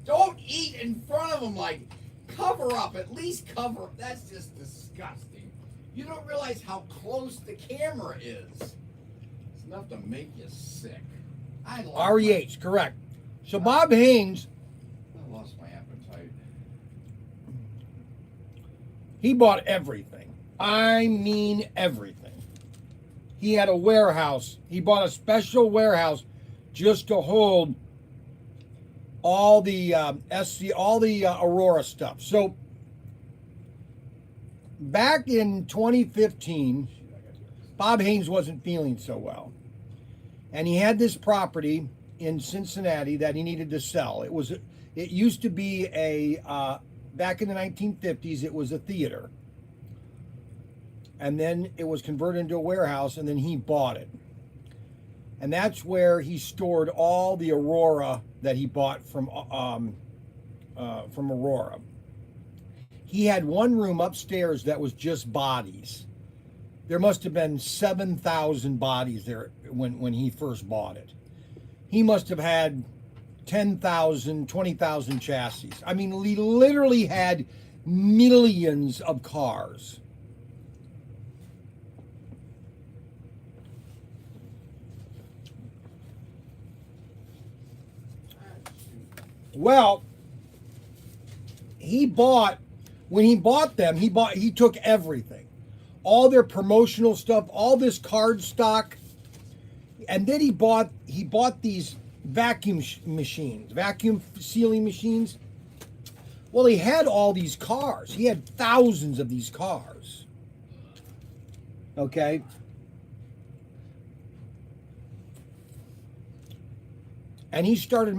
Don't eat in front of them. Like, cover up. At least cover up. That's just disgusting. You don't realize how close the camera is. It's enough to make you sick. REH, correct. So Bob Haynes, I lost my appetite. he bought everything. I mean everything. He had a warehouse. He bought a special warehouse just to hold all the Aurora stuff. So back in 2015, Bob Haynes wasn't feeling so well. And he had this property in Cincinnati that he needed to sell. It used to be back in the 1950s, it was a theater. And then it was converted into a warehouse, and then he bought it. And that's where he stored all the Aurora that he bought from Aurora. He had one room upstairs that was just bodies. There must have been 7,000 bodies there when he first bought it. He must have had 10,000, 20,000 chassis. I mean, he literally had millions of cars. Well, when he bought them, he took everything. All their promotional stuff, all this card stock, and then he bought these vacuum machines, vacuum sealing machines. Well, he had all these cars. He had thousands of these cars. Okay? And he started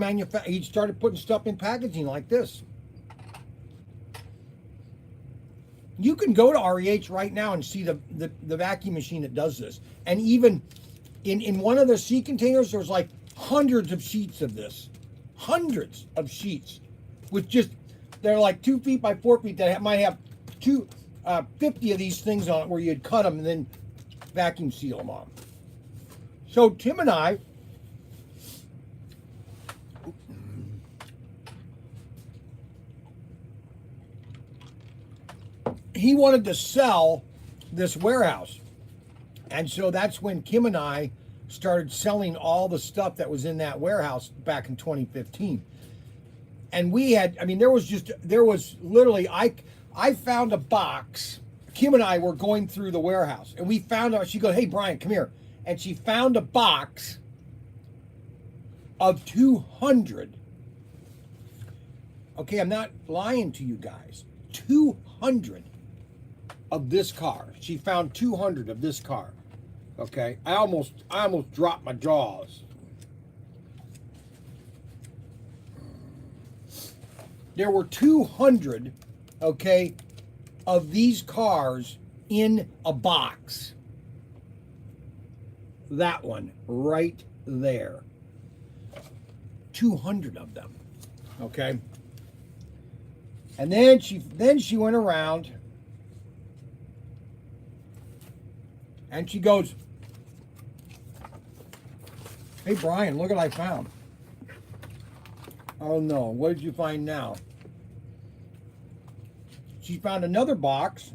putting stuff in packaging like this. You can go to REH right now and see the vacuum machine that does this. And even in one of the sea containers, there's like hundreds of sheets of this. Hundreds of sheets. With they're like 2 feet by 4 feet that might have 50 of these things on it where you'd cut them and then vacuum seal them on. So Tim and I, he wanted to sell this warehouse. And so that's when Kim and I started selling all the stuff that was in that warehouse back in 2015. And we had, I mean, there was literally, I found a box. Kim and I were going through the warehouse, and we found out, she goes, hey, Brian, come here. And she found a box of 200. Okay, I'm not lying to you guys. 200 of this car. She found 200 of this car. Okay, I almost dropped my jaws. There were 200, okay, of these cars in a box. That one right there. 200 of them. Okay. And then she went around and she goes, hey Brian, look what I found. Oh no, what did you find now? She found another box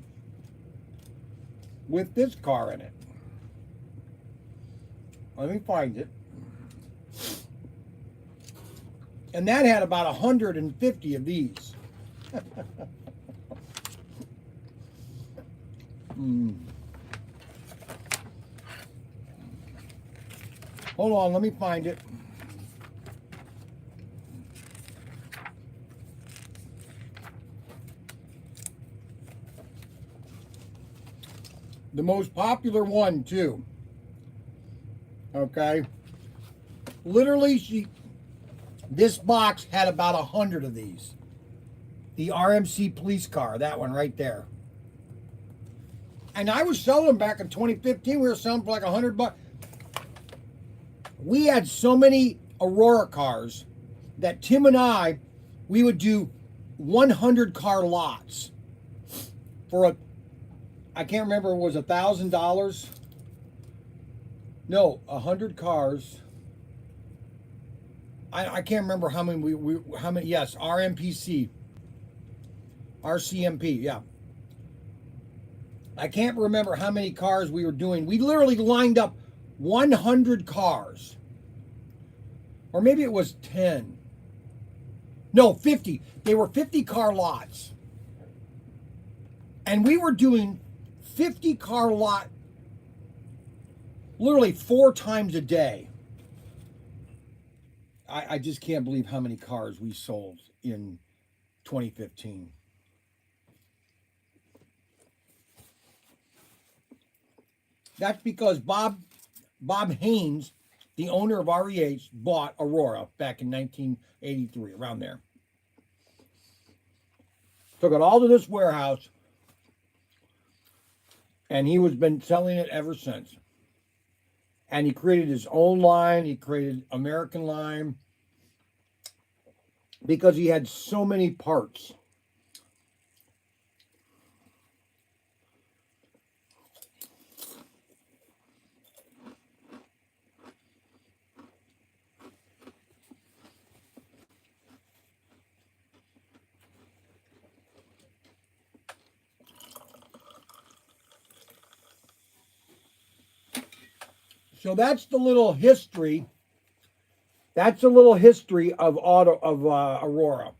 with this car in it. Let me find it. And that had about 150 of these. Hold on, let me find it. The most popular one, too. Okay. Literally, this box had about 100 of these. The RMC police car, that one right there. And I was selling them back in 2015. We were selling for like $100. We had so many Aurora cars that Tim and we would do 100 car lots for I can't remember, it was $1,000. No, 100 cars. I can't remember how many how many. Yes, RCMP, yeah. I can't remember how many cars we were doing. We literally lined up 100 cars. Or maybe it was 10. No, 50. They were 50 car lots. And we were doing 50 car lot literally 4 times a day. I just can't believe how many cars we sold in 2015. That's because Bob Haynes, the owner of REH, bought Aurora back in 1983, around there. Took it all to this warehouse, and he has been selling it ever since. And he created his own line. He created American line because he had so many parts. So that's the little history. That's a little history of Aurora.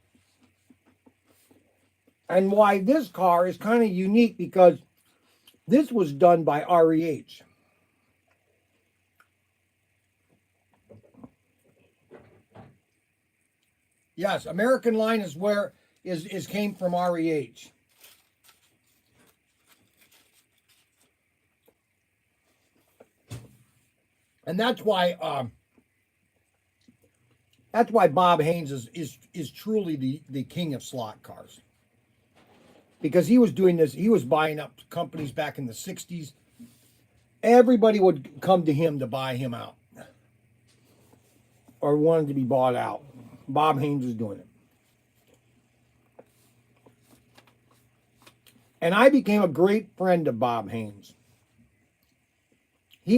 And why this car is kind of unique, because this was done by REH. Yes, American line is where is came from REH. And that's why Bob Haynes is truly the king of slot cars. Because he was doing this, he was buying up companies back in the 60s. Everybody would come to him to buy him out. Or wanted to be bought out. Bob Haynes was doing it. And I became a great friend of Bob Haynes.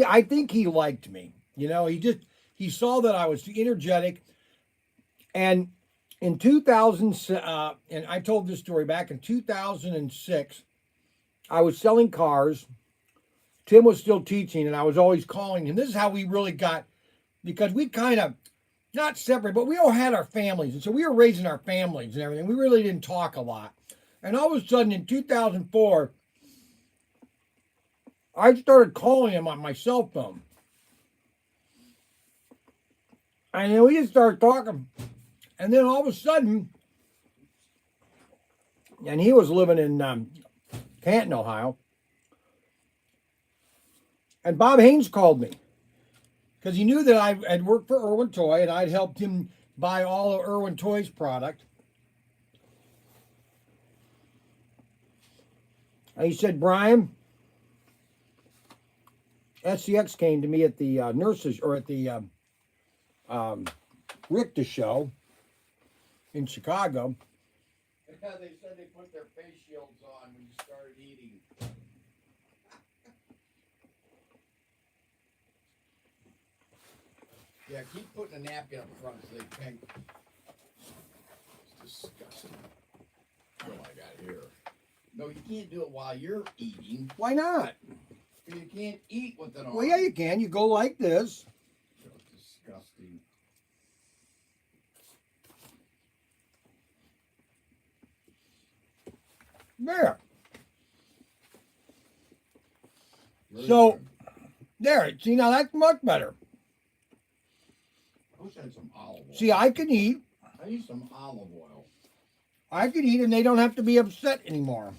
I think he liked me. You know, he saw that I was energetic. And in 2000, and I told this story back in 2006, I was selling cars Tim was still teaching, and I was always calling him. This is how we really got, because we kind of, not separate, but we all had our families. And so we were raising our families and everything. We really didn't talk a lot. And all of a sudden in 2004, I started calling him on my cell phone. And then we just started talking. And then all of a sudden, and he was living in Canton, Ohio. And Bob Haynes called me because he knew that I had worked for Irwin Toy and I'd helped him buy all of Irwin Toy's product. And he said, Brian, SCX came to me at the nurses, or at the Richter show in Chicago. Yeah, they said they put their face shields on when you started eating. Yeah, keep putting a napkin up front so they can't. It's disgusting. What do I got here? No, you can't do it while you're eating. Why not? You can't eat with it on. Well, yeah, you can. You go like this. So disgusting. There. Really So, good. there. See, now that's much better. I wish I had some olive oil. See, I can eat. I need some olive oil. I can eat, and they don't have to be upset anymore.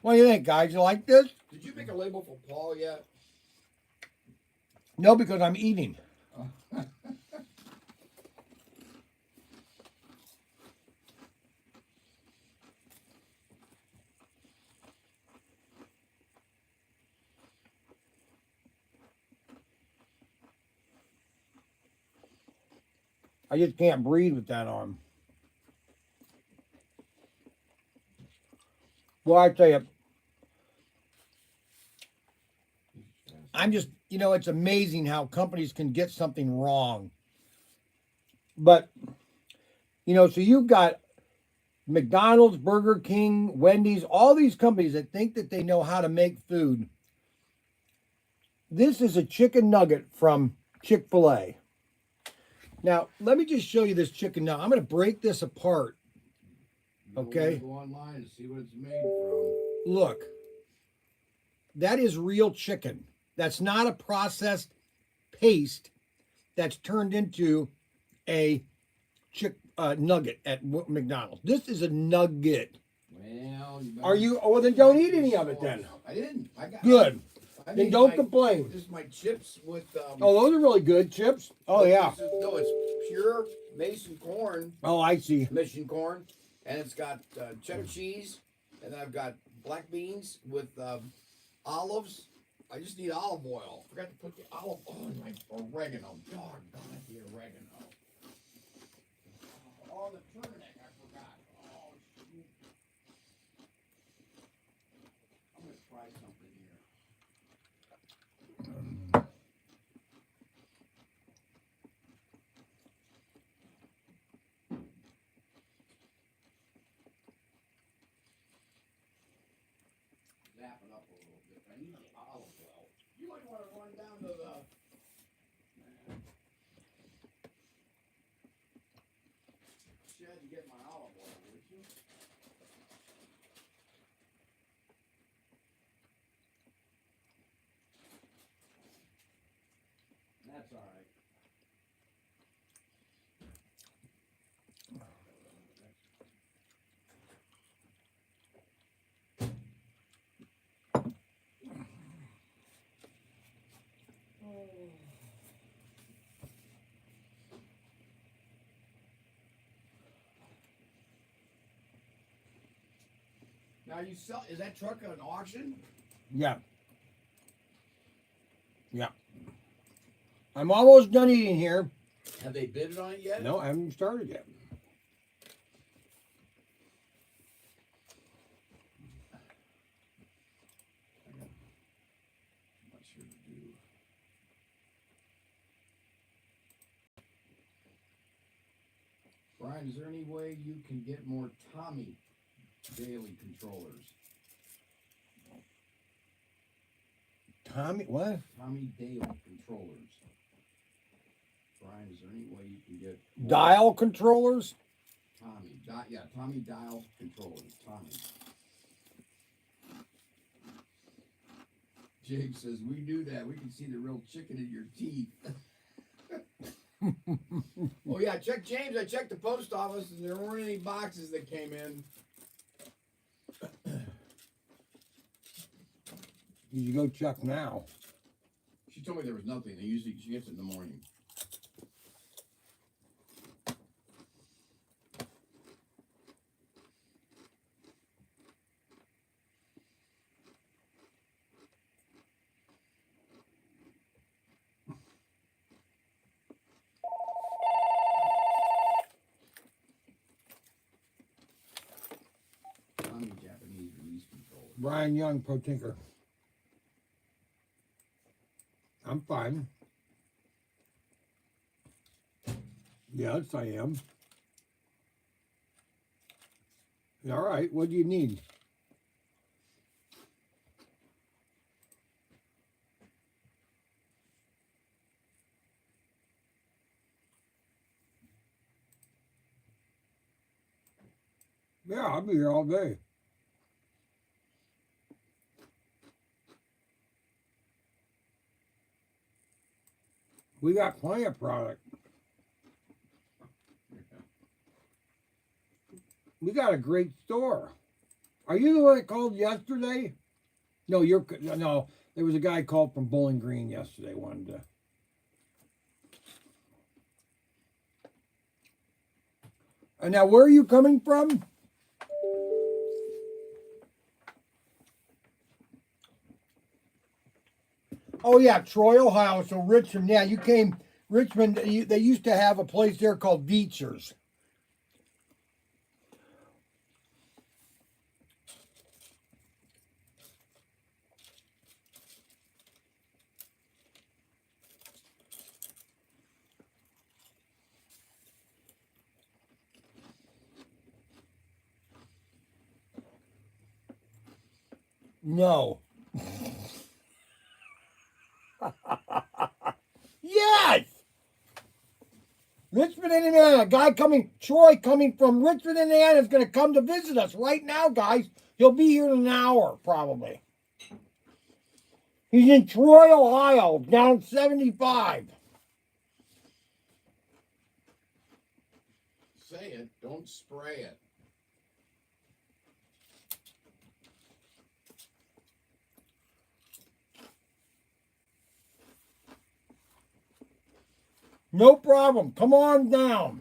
What do you think, guys? You like this? Did you make a label for Paul yet? No, because I'm eating. I just can't breathe with that on. Well, I tell you, I'm just, it's amazing how companies can get something wrong. But, so you've got McDonald's, Burger King, Wendy's, all these companies that think that they know how to make food. This is a chicken nugget from Chick-fil-A. Now, let me just show you this chicken nugget. I'm going to break this apart. Okay. Go online and see what it's made from. Look, that is real chicken. That's not a processed paste that's turned into a nugget at McDonald's. This is a nugget. Well, Are you? Oh, well, then don't eat any of it then. I didn't. I got good. I Then made don't complain. This is my chips with. Oh, those are really good chips. Oh yeah. No, it's pure Mason corn. Oh, I see. Mission corn, and it's got cheddar cheese, and then I've got black beans with olives. I just need olive oil. Forgot to put the olive oil in my oregano. Doggone the oregano. Oh, the turmeric, I forgot. Oh, shoot. I'm going to try something here. Zap it up a little bit. I need the olive oil. You might want to run down to the shed and get my olive oil, would you? That's all right. Now you sell? Is that truck at an auction? Yeah. Yeah. I'm almost done eating here. Have they bid on it yet? No, I haven't started yet. Not sure to do. Brian, is there any way you can get more Tommy daily controllers? Tommy, what? Tommy Dale controllers. Brian, is there any way you can get more? Dial controllers? Tommy, yeah, Tommy Dial controllers. Tommy. Jake says, we do that. We can see the real chicken in your teeth. Oh, yeah, check James. I checked the post office, and there weren't any boxes that came in. You go check now. She told me there was nothing. They usually, she gets it in the morning. Tommy Japanese release controller. Brian Young, Pro Tinker. I'm fine. Yes, I am. All right, what do you need? Yeah, I'll be here all day. We got plenty of product. We got a great store. Are you the one that called yesterday? No, no. There was a guy called from Bowling Green yesterday. Wanted to. And now, where are you coming from? Oh yeah, Troy, Ohio. So Richmond. Yeah, you came. Richmond. They used to have a place there called Beechers. No. Yes. Richmond, Indiana. Guy coming, Troy coming from Richmond, Indiana is going to come to visit us right now, guys. He'll be here in an hour, probably. He's in Troy, Ohio, down 75. Say it, don't spray it. No problem. Come on down.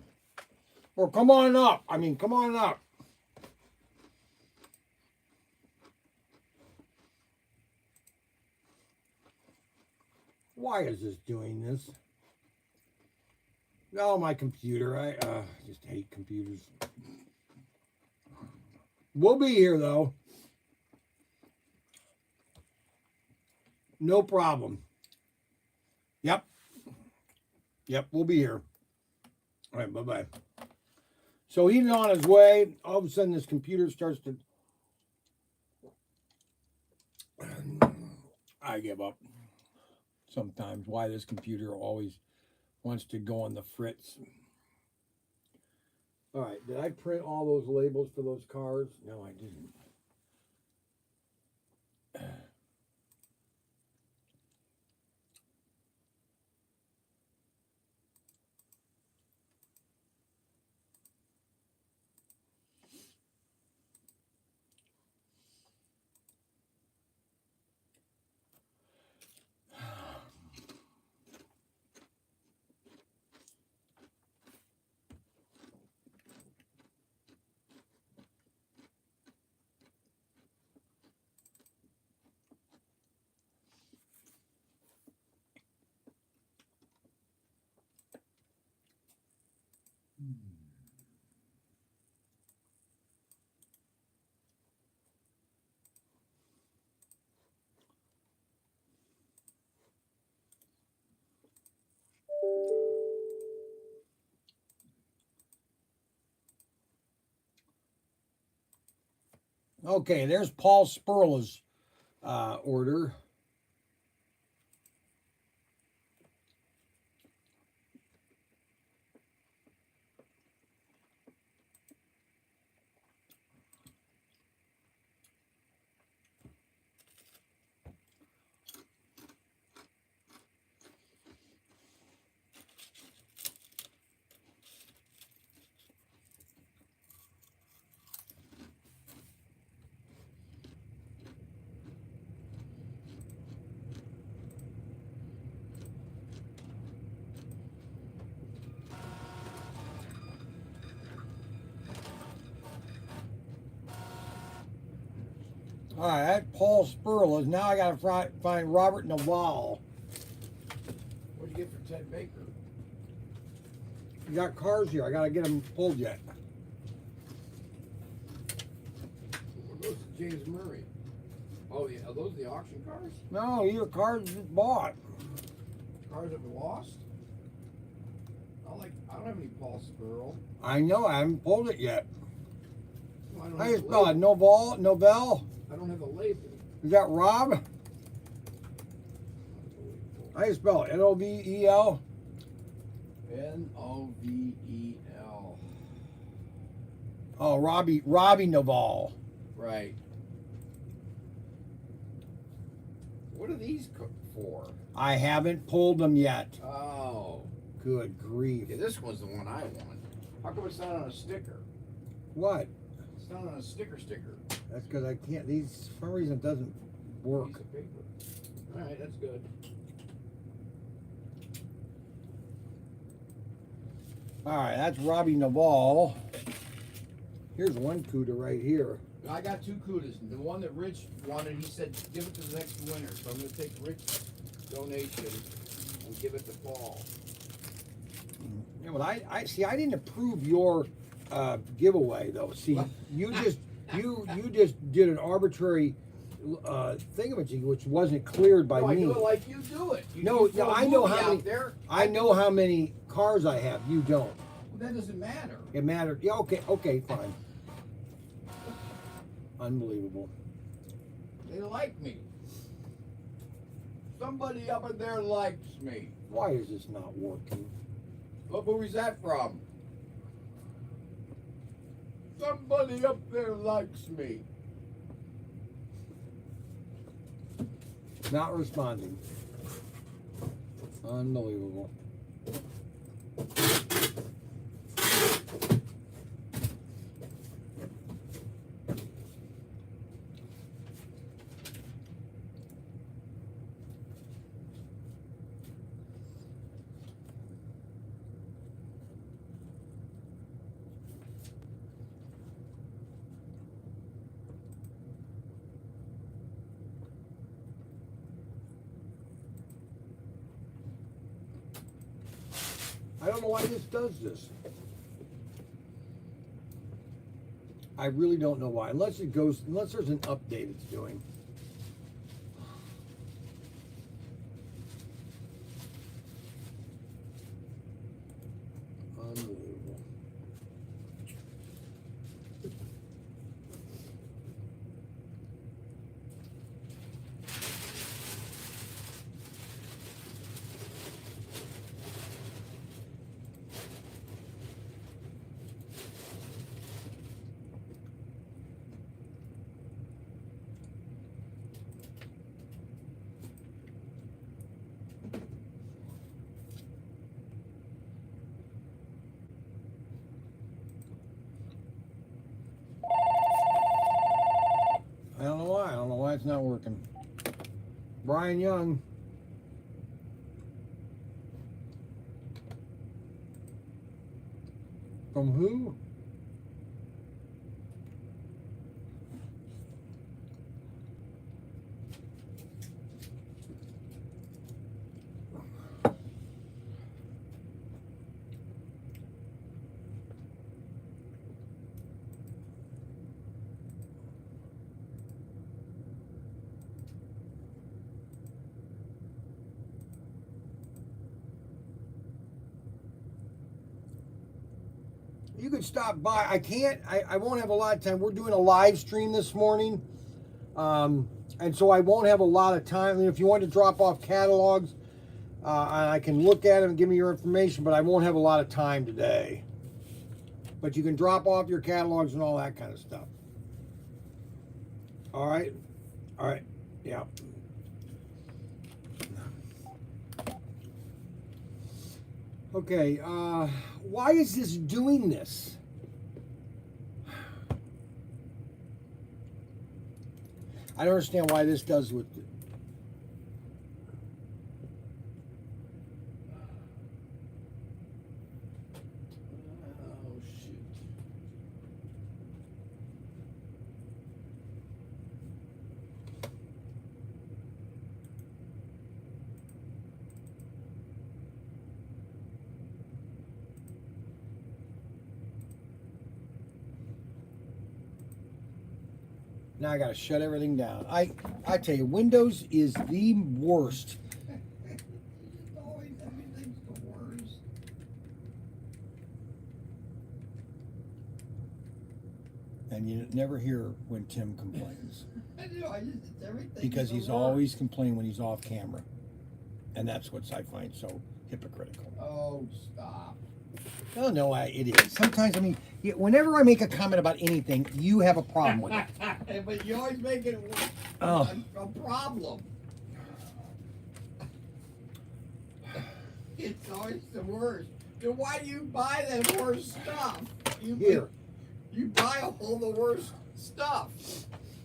Or come on up. I mean, come on up. Why is this doing this? Oh, my computer. I just hate computers. We'll be here, though. No problem. Yep. Yep, we'll be here. All right, bye-bye. So he's on his way. All of a sudden, this computer starts to... I give up. Sometimes why this computer always wants to go on the fritz. All right, did I print all those labels for those cars? No, I didn't. Okay, there's Paul Spurla's order. All right, that's Paul Spurlos. Now I got to find Robert Naval. What'd you get for Ted Baker? You got cars here. I got to get them pulled yet. What are those? James Murray. Oh, yeah. Are those the auction cars? No, these are cars just bought. Cars that were lost? I don't have any Paul Spurl. I know. I haven't pulled it yet. No, I don't How have you the spell it? label. Novell? I don't have the label. Is that Rob? How you spell it? Novel? Novel. Oh, Robbie Naval. Right. What are these for? I haven't pulled them yet. Oh. Good grief. Yeah, this one's the one I want. How come it's not on a sticker? What? It's not on a sticker. That's because I can't. These, for some reason, it doesn't work. Piece of paper. All right, that's good. All right, that's Robbie Naval. Here's one CUDA right here. I got two CUDAs. The one that Rich wanted, he said, give it to the next winner. So I'm going to take Rich's donation and give it to Paul. Yeah, but I see. I didn't approve your giveaway though. See, you just did an arbitrary thingamajig, which wasn't cleared by No, me. I do it like you do it. No, throw a I know movie how out many. there. I know how many cars I have. You don't. Well, that doesn't matter. It mattered. Yeah. Okay. Fine. Unbelievable. They like me. Somebody up in there likes me. Why is this not working? What movie's that from? Somebody up there likes me. Not responding. Unbelievable. I don't know why this does this. I really don't know why. Unless there's an update it's doing. Unbelievable. I don't know why. I don't know why it's not working. Brian Young. From who? You could stop by. I can't. I won't have a lot of time. We're doing a live stream this morning. And so I won't have a lot of time. I mean, if you want to drop off catalogs, I can look at them and give me your information, but I won't have a lot of time today. But you can drop off your catalogs and all that kind of stuff. All right? All right. Yeah. Okay, why is this doing this? I don't understand why this does with it. Oh, shoot. Now I gotta shut everything down. I tell you, Windows is the worst. Always everything's the worst. And you never hear when Tim complains. I know, it's everything. Because he's always complaining when he's off camera. And that's what I find so hypocritical. Oh, stop. Oh, no, it is. Sometimes, I mean, whenever I make a comment about anything, you have a problem with it. But you always make it Oh. a problem. It's always the worst. Then why do you buy the worst stuff? Here. You buy all the worst stuff.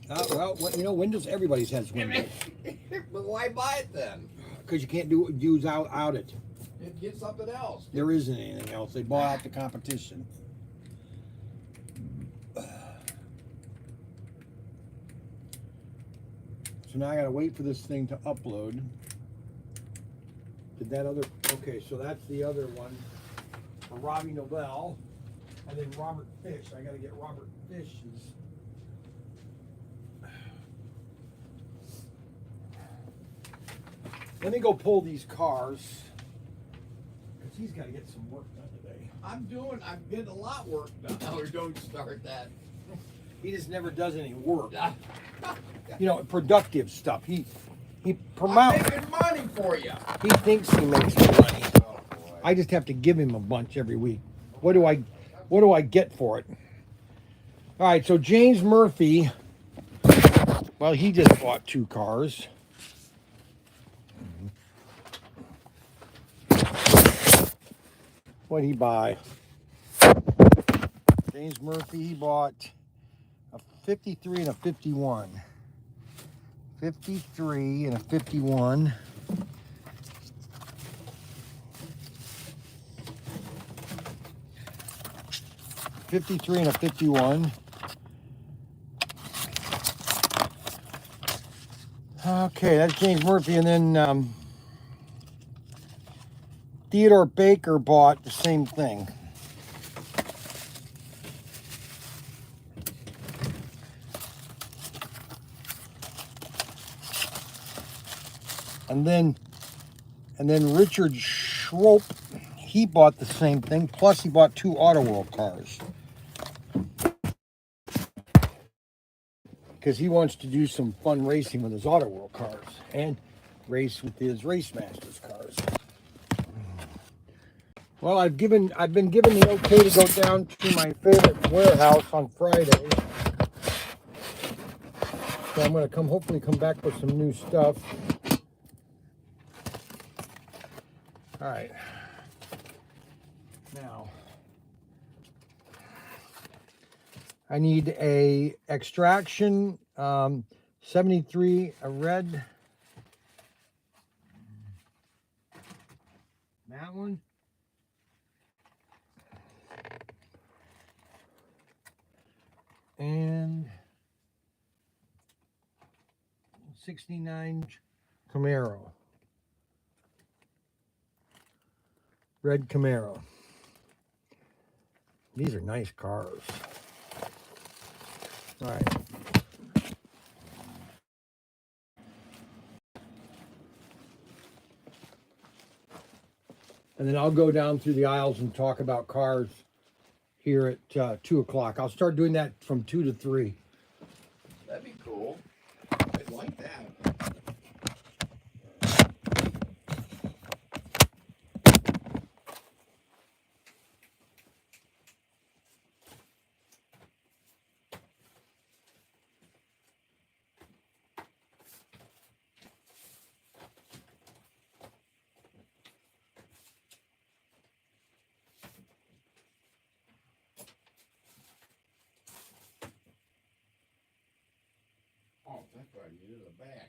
Well, you know, Windows, everybody's has Windows. But why buy it then? Because you can't use out it. Get something else. There isn't anything else. They bought out the competition. So now I gotta wait for this thing to upload. Did that other, okay, so that's the other one for Robbie Novell. And then Robert Fish. I gotta get Robert Fish's. Let me go pull these cars. Because he's got to get some work done today. I'm getting a lot of work done. Or don't start that. He just never does any work. You know, productive stuff. He promotes. I'm making money for you. He thinks he makes money. Oh, boy. I just have to give him a bunch every week. What do I get for it? All right, so James Murphy, well, he just bought 2 cars. What'd he buy? James Murphy, he bought a 53 and a 51. 53 and a 51. '53 and a 51. Okay, that's James Murphy, and then Theodore Baker bought the same thing. And then Richard Schroep, he bought the same thing, plus he bought 2 Auto World cars. Because he wants to do some fun racing with his Auto World cars and race with his Race Masters cars. Well, I've been given the okay to go down to my favorite warehouse on Friday. So I'm going to hopefully come back with some new stuff. All right. Now, I need a extraction 73, a red. That one. And 69 Camaro. Red Camaro. These are nice cars. All right. And then I'll go down through the aisles and talk about cars here at 2 o'clock. I'll start doing that from 2 to 3. That'd be cool. I'd like that. Oh, that's right. You needed a bag.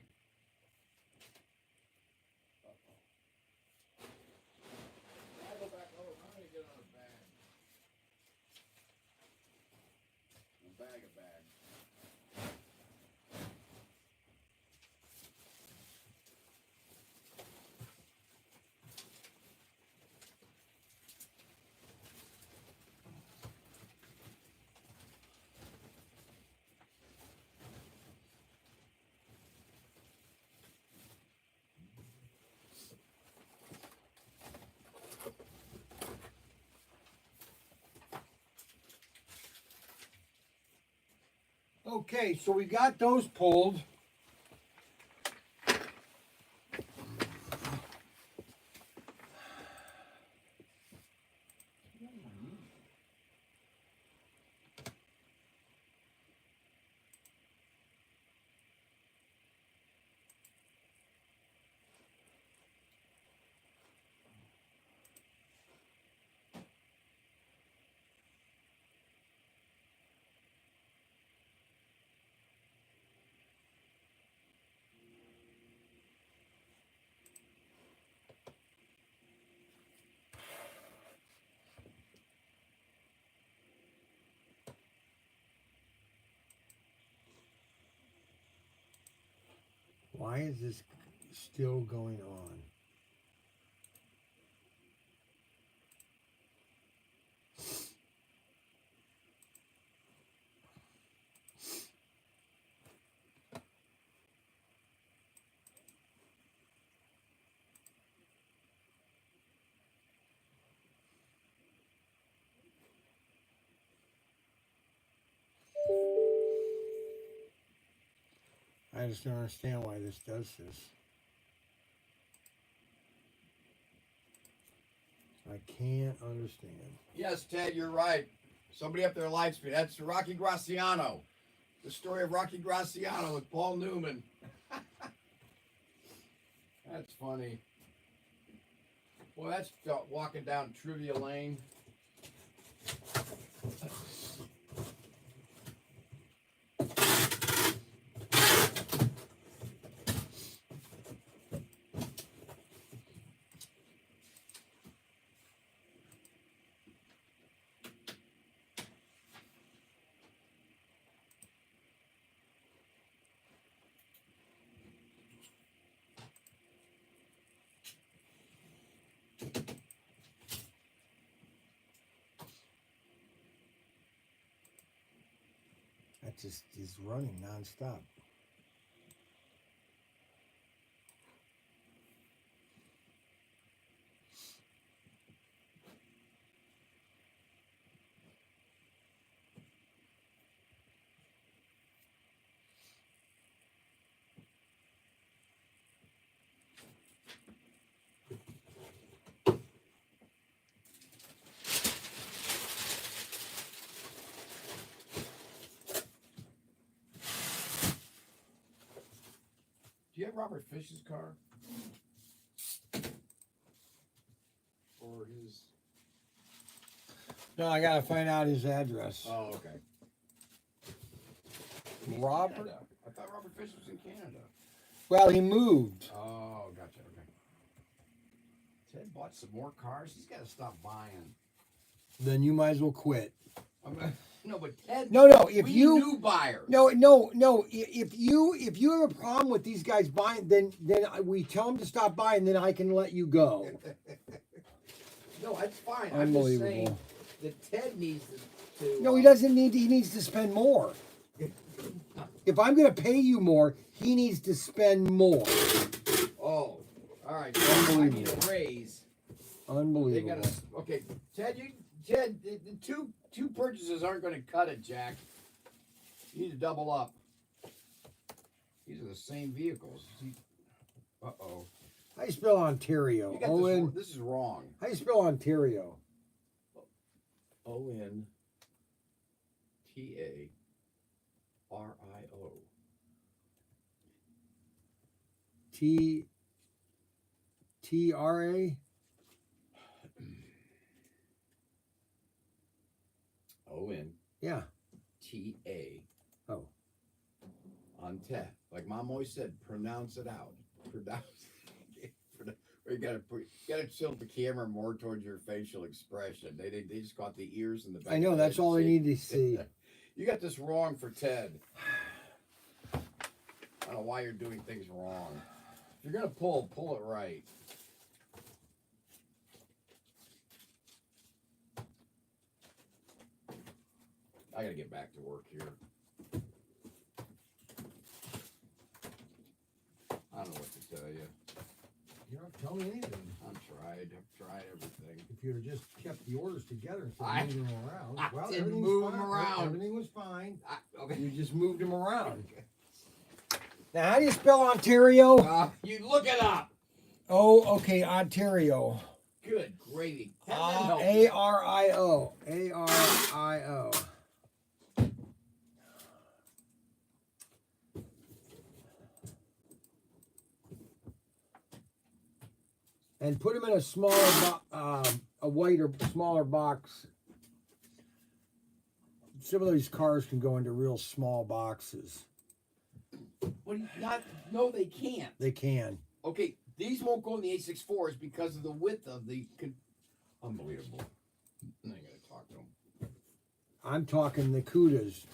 I'll go back over. I'm going to get on a bag. A bag of bags. Okay, so we got those pulled. Why is this still going on? I just don't understand why this does this. I can't understand. Yes, Ted, you're right. Somebody up there live stream. That's Rocky Graciano. The story of Rocky Graciano with Paul Newman. That's funny. Well, that's walking down Trivia Lane. That just is running nonstop. Do you have Robert Fish's car? Or his... No, I gotta find out his address. Oh, okay. Robert? Canada. I thought Robert Fish was in Canada. Well, he moved. Oh, gotcha. Okay. Ted bought some more cars. He's got to stop buying. Then you might as well quit. No, but Ted. No. If we you new buyers. No. If you have a problem with these guys buying, then we tell them to stop buying. Then I can let you go. No, that's fine. Unbelievable. I'm just saying that Ted needs to. No, he doesn't need. He needs to spend more. If I'm going to pay you more, he needs to spend more. Oh, all right. So I need a raise. Unbelievable. They got okay, Ted. Ted, the two purchases aren't going to cut it, Jack. You need to double up. These are the same vehicles. Uh-oh. How you spell Ontario? You got Owen. this is wrong. How you spell Ontario? Ontario. TRA? Yeah. ONTA. Oh. Onte. Like Mom always said, pronounce it out. Pronounce it. You gotta tilt the camera more towards your facial expression. They just got the ears and the back. I know, that's all I need to see. You got this wrong for Ted. I don't know why you're doing things wrong. If you're gonna pull it right. I gotta get back to work here. I don't know what to tell you. You don't tell me anything. I'm trying. tried everything. If you'd have just kept the orders together instead I- of moving them around. I Well, didn't everything's move fine. them around. Everything was fine. Okay. You just moved them around. Now, how do you spell Ontario? You look it up. Oh, okay, Ontario. Good gravy. Have them help you. A-R-I-O. A-R-I-O. And put them in a smaller, a whiter, smaller box. Some of these cars can go into real small boxes. What do you not? No, they can't. They can. Okay, these won't go in the A64s because of the width of the. Unbelievable. I ain't gonna talk to them. I'm talking the Cudas.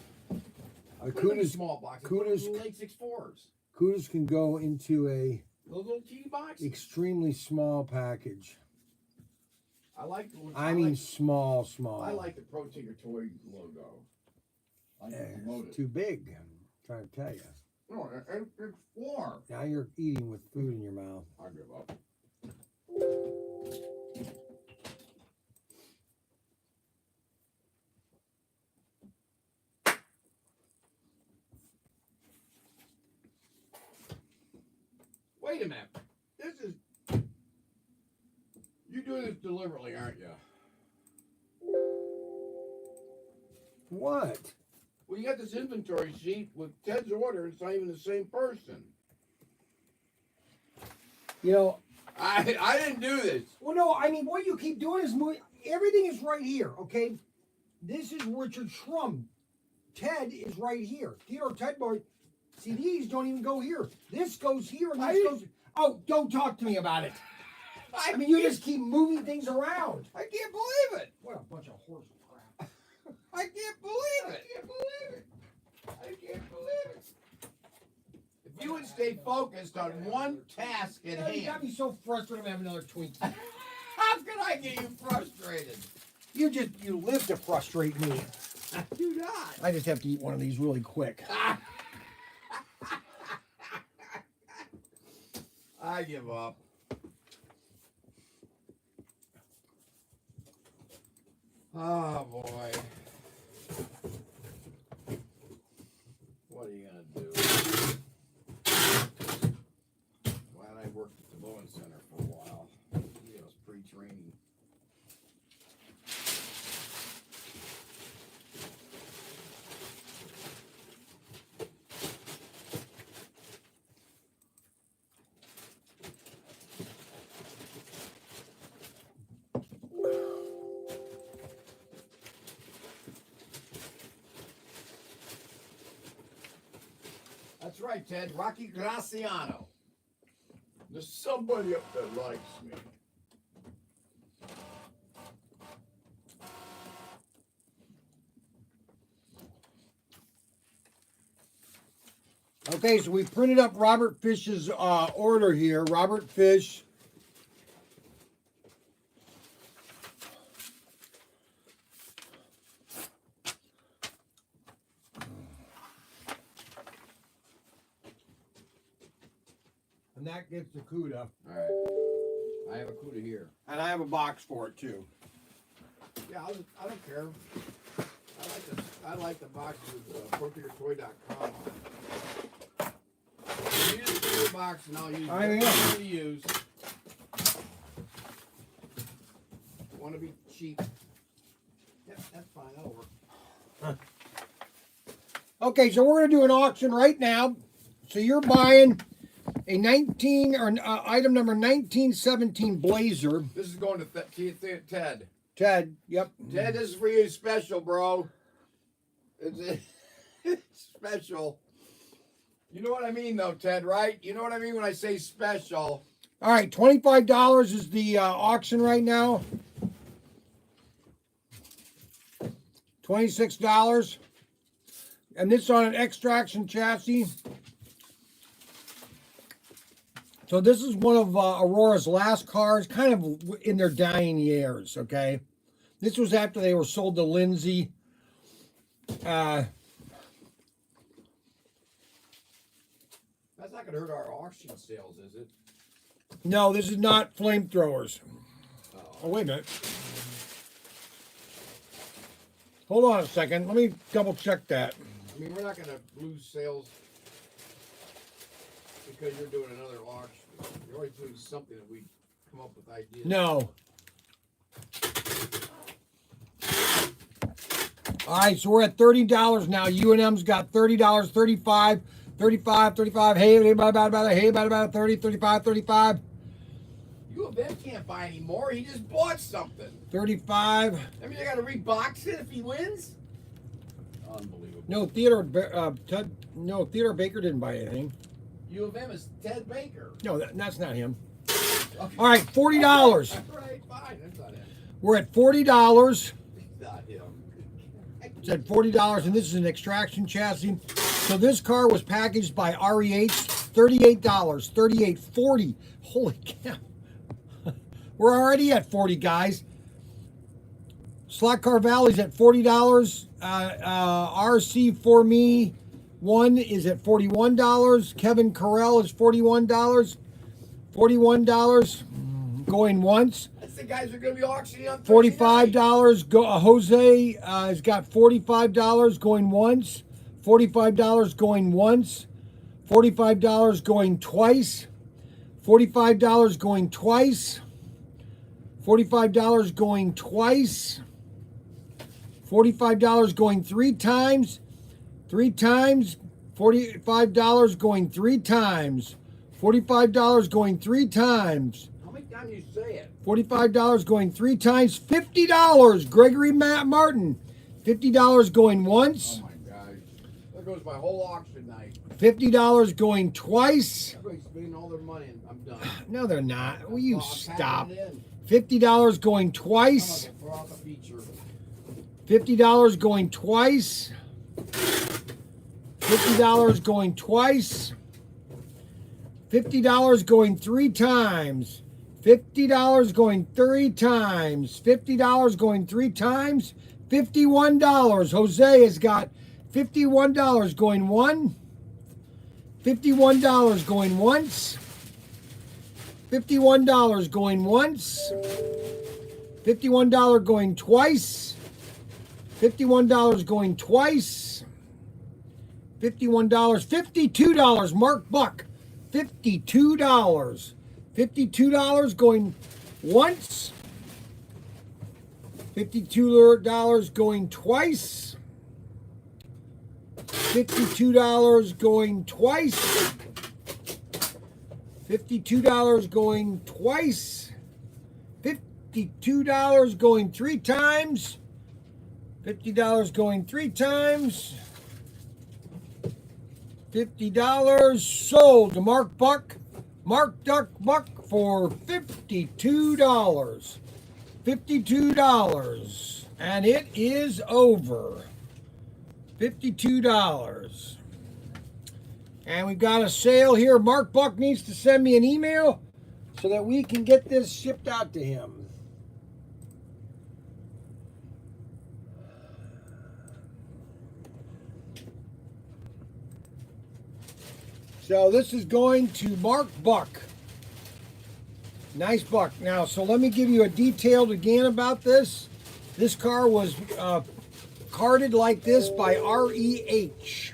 The Cudas, small boxes. Cudas, Little A64s. Cudas can go into a Little teeny box. extremely small package. I like the. I mean, small. I like the ProTinkerToy logo. I can promote It's it. too big. I'm trying to tell you. No, it's 4. Now you're eating with food in your mouth. I give up. Wait a minute. This is. You're doing this deliberately, aren't you? What? Well, you got this inventory sheet with Ted's order. It's not even the same person. You know. I didn't do this. Well, no. I mean, what you keep doing is moving. Everything is right here. Okay. This is Richard Schrum. Ted is right here. Theodore Ted Boy. See, these don't even go here. This goes here and this goes. Oh, don't talk to me about it. I mean, you just keep moving things around. I can't believe it. What a bunch of horse crap. I can't believe it. I can't believe it. I can't believe it. If you would stay focused on one task at You got hand, me so frustrated. I'm having another Twinkie. how can I get you frustrated? You live to frustrate me. Do not. I just have to eat one of these really quick. I give up. Oh boy. What are you gonna do? Glad I worked at the Bowen Center for a while. It was pre-training. That's right, Ted. Rocky Graciano. There's somebody up there likes me. Okay, so we printed up Robert Fish's order here. Robert Fish. And that gets the CUDA. All right. I have a CUDA here. And I have a box for it too. Yeah, I don't care. I like the box with ProTinkerToy.com. You just do your box and I'll use I what am. you want to use. Want to be cheap? Yep, that's fine. That'll work. Okay, so we're gonna do an auction right now. So you're buying a item number 1917 Blazer. This is going to Ted. Ted, yep. Ted, this is for you special, bro. It's special. You know what I mean, though, Ted, right? You know what I mean when I say special. All right, $25 is the auction right now. $26. And this is on an extraction chassis. So this is one of Aurora's last cars, kind of in their dying years, okay? This was after they were sold to Lindsay. That's not going to hurt our auction sales, is it? No, this is not flamethrowers. Oh, wait a minute. Hold on a second. Let me double check that. I mean, we're not going to lose sales because you're doing another auction. You're always doing something that we come up with ideas. No. All right, so we're at $30 now. UNM's got $30, 35, 35, 35. Hey, about 30, 35, 35. U of M can't buy anymore. He just bought something. 35. I mean, they got to rebox it if he wins. Unbelievable. No, Theodore Baker didn't buy anything. U of M is Ted Baker. No, that's not him. Okay. All right, $40. Right, fine. That's not him. We're at $40. It's not him. It's at $40, and this is an extraction chassis. So this car was packaged by REH, $38, $38.40. Holy cow. We're already at 40, guys. Slot Car Valley's at $40. RC for Me 1 is at $41. Kevin Carell is $41. $41 going once. That's the guys who are going to be auctioning on $45. Jose has got $45 going once. $45 going once. $45 going twice. $45 going twice. $45 going twice. $45 going three times. Three times. $45 going three times. $45 going three times. How many times you say it? $45 going three times. $50. Gregory Martin. $50 going once. Oh my gosh. There goes my whole auction night. $50 going twice. Everybody's spending all their money and I'm done. No, they're not. Will you I'm stop? packing it in. $50 going I'm twice. gonna throw out the feature. $50 going twice. $50 going twice. $50 going three times. $50 going three times. $50 going three times. $51. Jose has got $51 going one. $51 going once. $51 going once. $51 going twice. $51 going twice. $51. $52. Mark Buck. $52. $52 going once. $52 going twice. $52 going twice. $52 going twice. $52 going three times. $50 going three times. $50 sold to Mark Buck. Mark Duck Buck for $52. $52. And it is over. $52. And we've got a sale here. Mark Buck needs to send me an email so that we can get this shipped out to him. So this is going to Mark Buck. Nice buck. Now, so let me give you a detailed again about this. This car was carded like this by REH.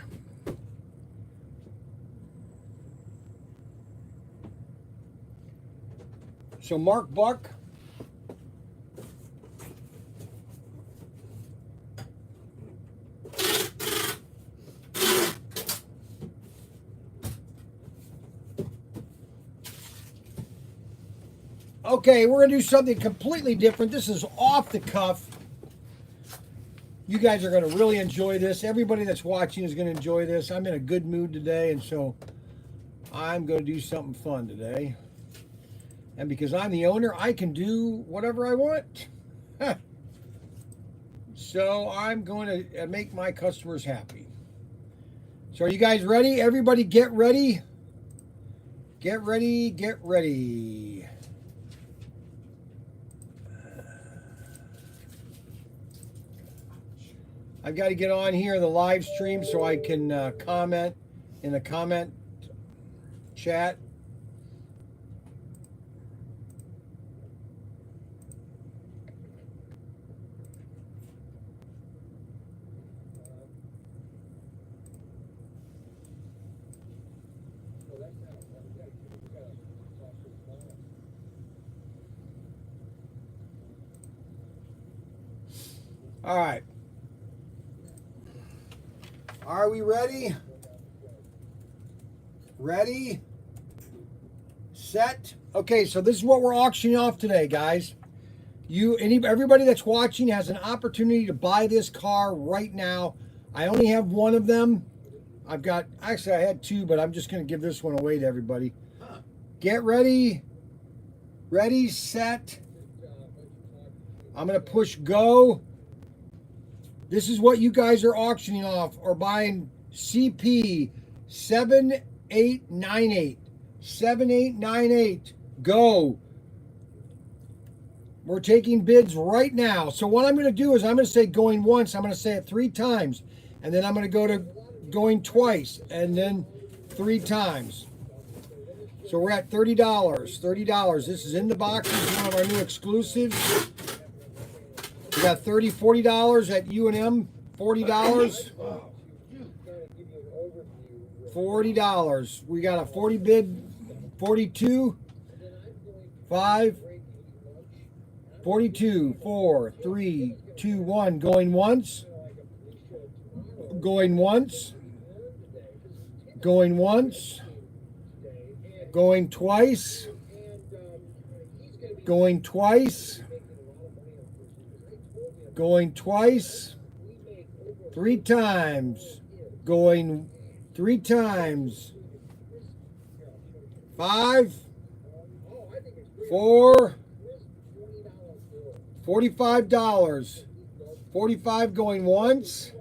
So Mark Buck. Okay, we're going to do something completely different. This is off the cuff. You guys are going to really enjoy this. Everybody that's watching is going to enjoy this. I'm in a good mood today, and so I'm going to do something fun today. And because I'm the owner, I can do whatever I want. So I'm going to make my customers happy. So are you guys ready? Everybody get ready. Get ready, get ready. I've got to get on here the live stream so I can comment in the comment chat. All right. Are we ready? Ready? Set. Okay, so this is what we're auctioning off today, guys. Everybody that's watching has an opportunity to buy this car right now. I only have one of them. Actually I had two, but I'm just going to give this one away to everybody. Get ready. Ready, set. I'm going to push go. This is what you guys are auctioning off or buying. CP 7898. 7898. Go. We're taking bids right now. So what I'm going to do is I'm going to say going once. I'm going to say it 3 times. And then I'm going to go to going twice. And then 3 times. So we're at $30. $30. This is in the box. This is one of our new exclusives. We got $30, $40 at U&M. $40. $40. We got a 40 bid. 42. 5. 42. 4, 3, 2, 1. Going once. Going once. Going once. Going twice. Going twice. Going twice. 3 times. Going 3 times. 5. 4. $45. 45 going once.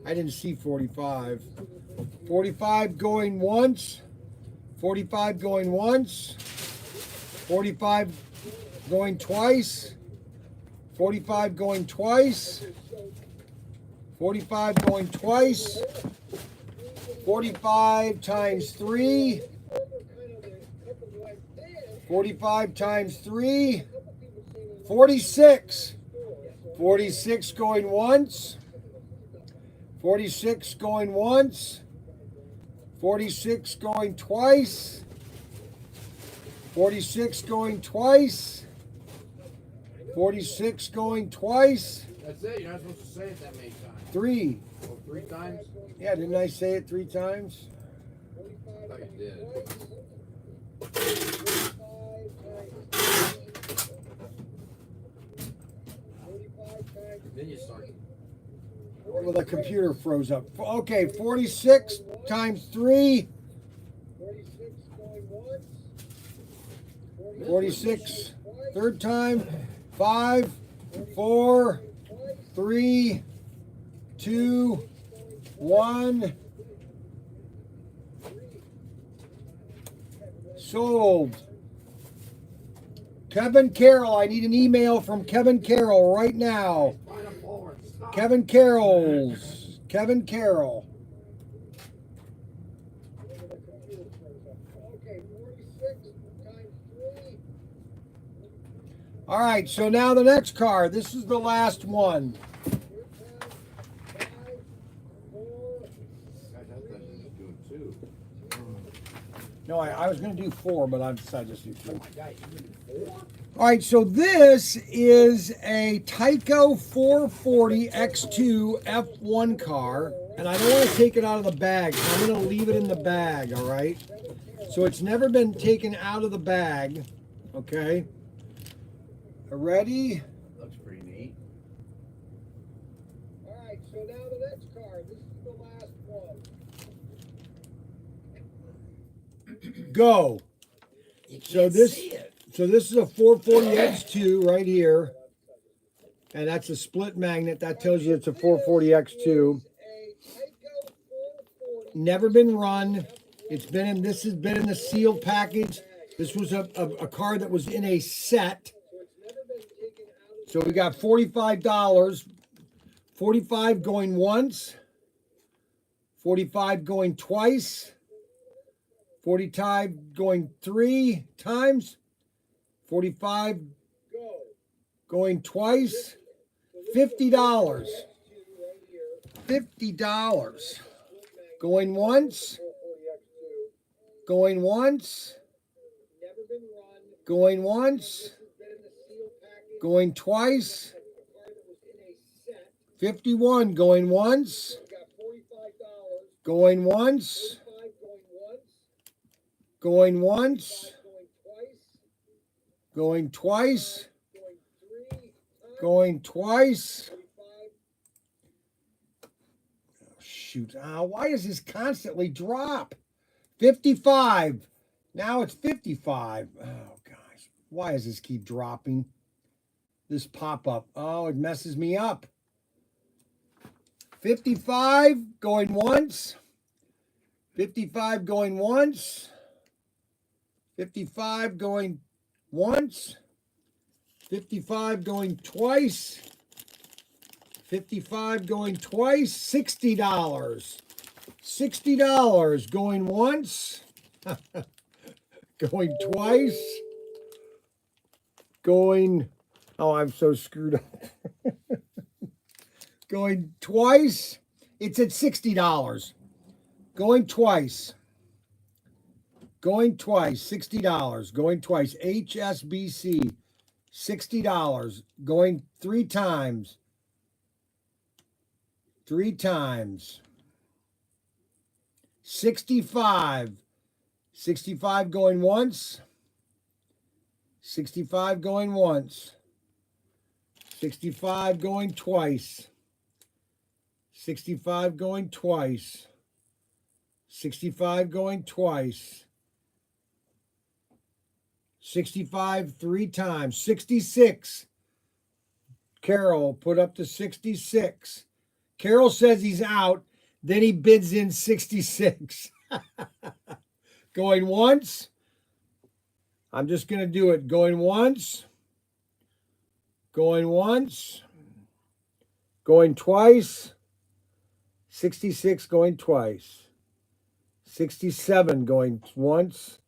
I didn't see 45. 45 going once. 45 going once. 45 going twice. 45 going twice. 45 going twice. 45 times 3. 45 times 3. 46. 46 going once. 46 going once. 46 going twice. 46 going twice. 46 going twice. That's it. You're not supposed to say it that many times. 3. Oh, 3 times? Yeah, didn't I say it 3 times? I thought you did. Then you start. Well, the computer froze up. Okay, 46 times 3. 46. Third time. 5, 4, 3, 2, 1. Sold. Kevin Carroll. I need an email from Kevin Carroll right now. Kevin Carroll's. Kevin Carroll. All right, so now the next car. This is the last one. No, I was going to do 4, but I decided to do 2. All right, so this is a Tyco 440 X2 F1 car, and I don't want to take it out of the bag, so I'm going to leave it in the bag, all right? So it's never been taken out of the bag, okay? Ready? Looks pretty neat. All right, so now the next car. This is the last one. Go. So this is a 440 X2 right here. And that's a split magnet. That tells you it's a 440 X2. Never been run. This has been in the sealed package. This was a car that was in a set. So we got $45. 45 going once. 45 going twice. 45 going 3 times. 45 going twice. $50. $50. Going once. Going once. Going once. Going twice. 51 going once. Going once. Going once. Going twice. Going twice. Oh, shoot. Why does this constantly drop? 55. Now it's 55. Oh, gosh. Why does this keep dropping? This pop-up. Oh, it messes me up. 55 going once. 55 going once. 55 going once. 55 going twice. 55 going twice. $60. $60 going once. Going twice. Going, oh, I'm so screwed up. Going twice. It's at $60. Going twice. Going twice. $60. Going twice. HSBC. $60. Going three times. Three times. 65. 65 going once. 65 going once. 65 going twice. 65 going twice. 65 going twice. 65 three times. 66. Carol put up to 66. Carol says he's out. Then he bids in 66. Going once. I'm just going to do it. Going once. Going once. Going twice. 66 going twice. 67 going once.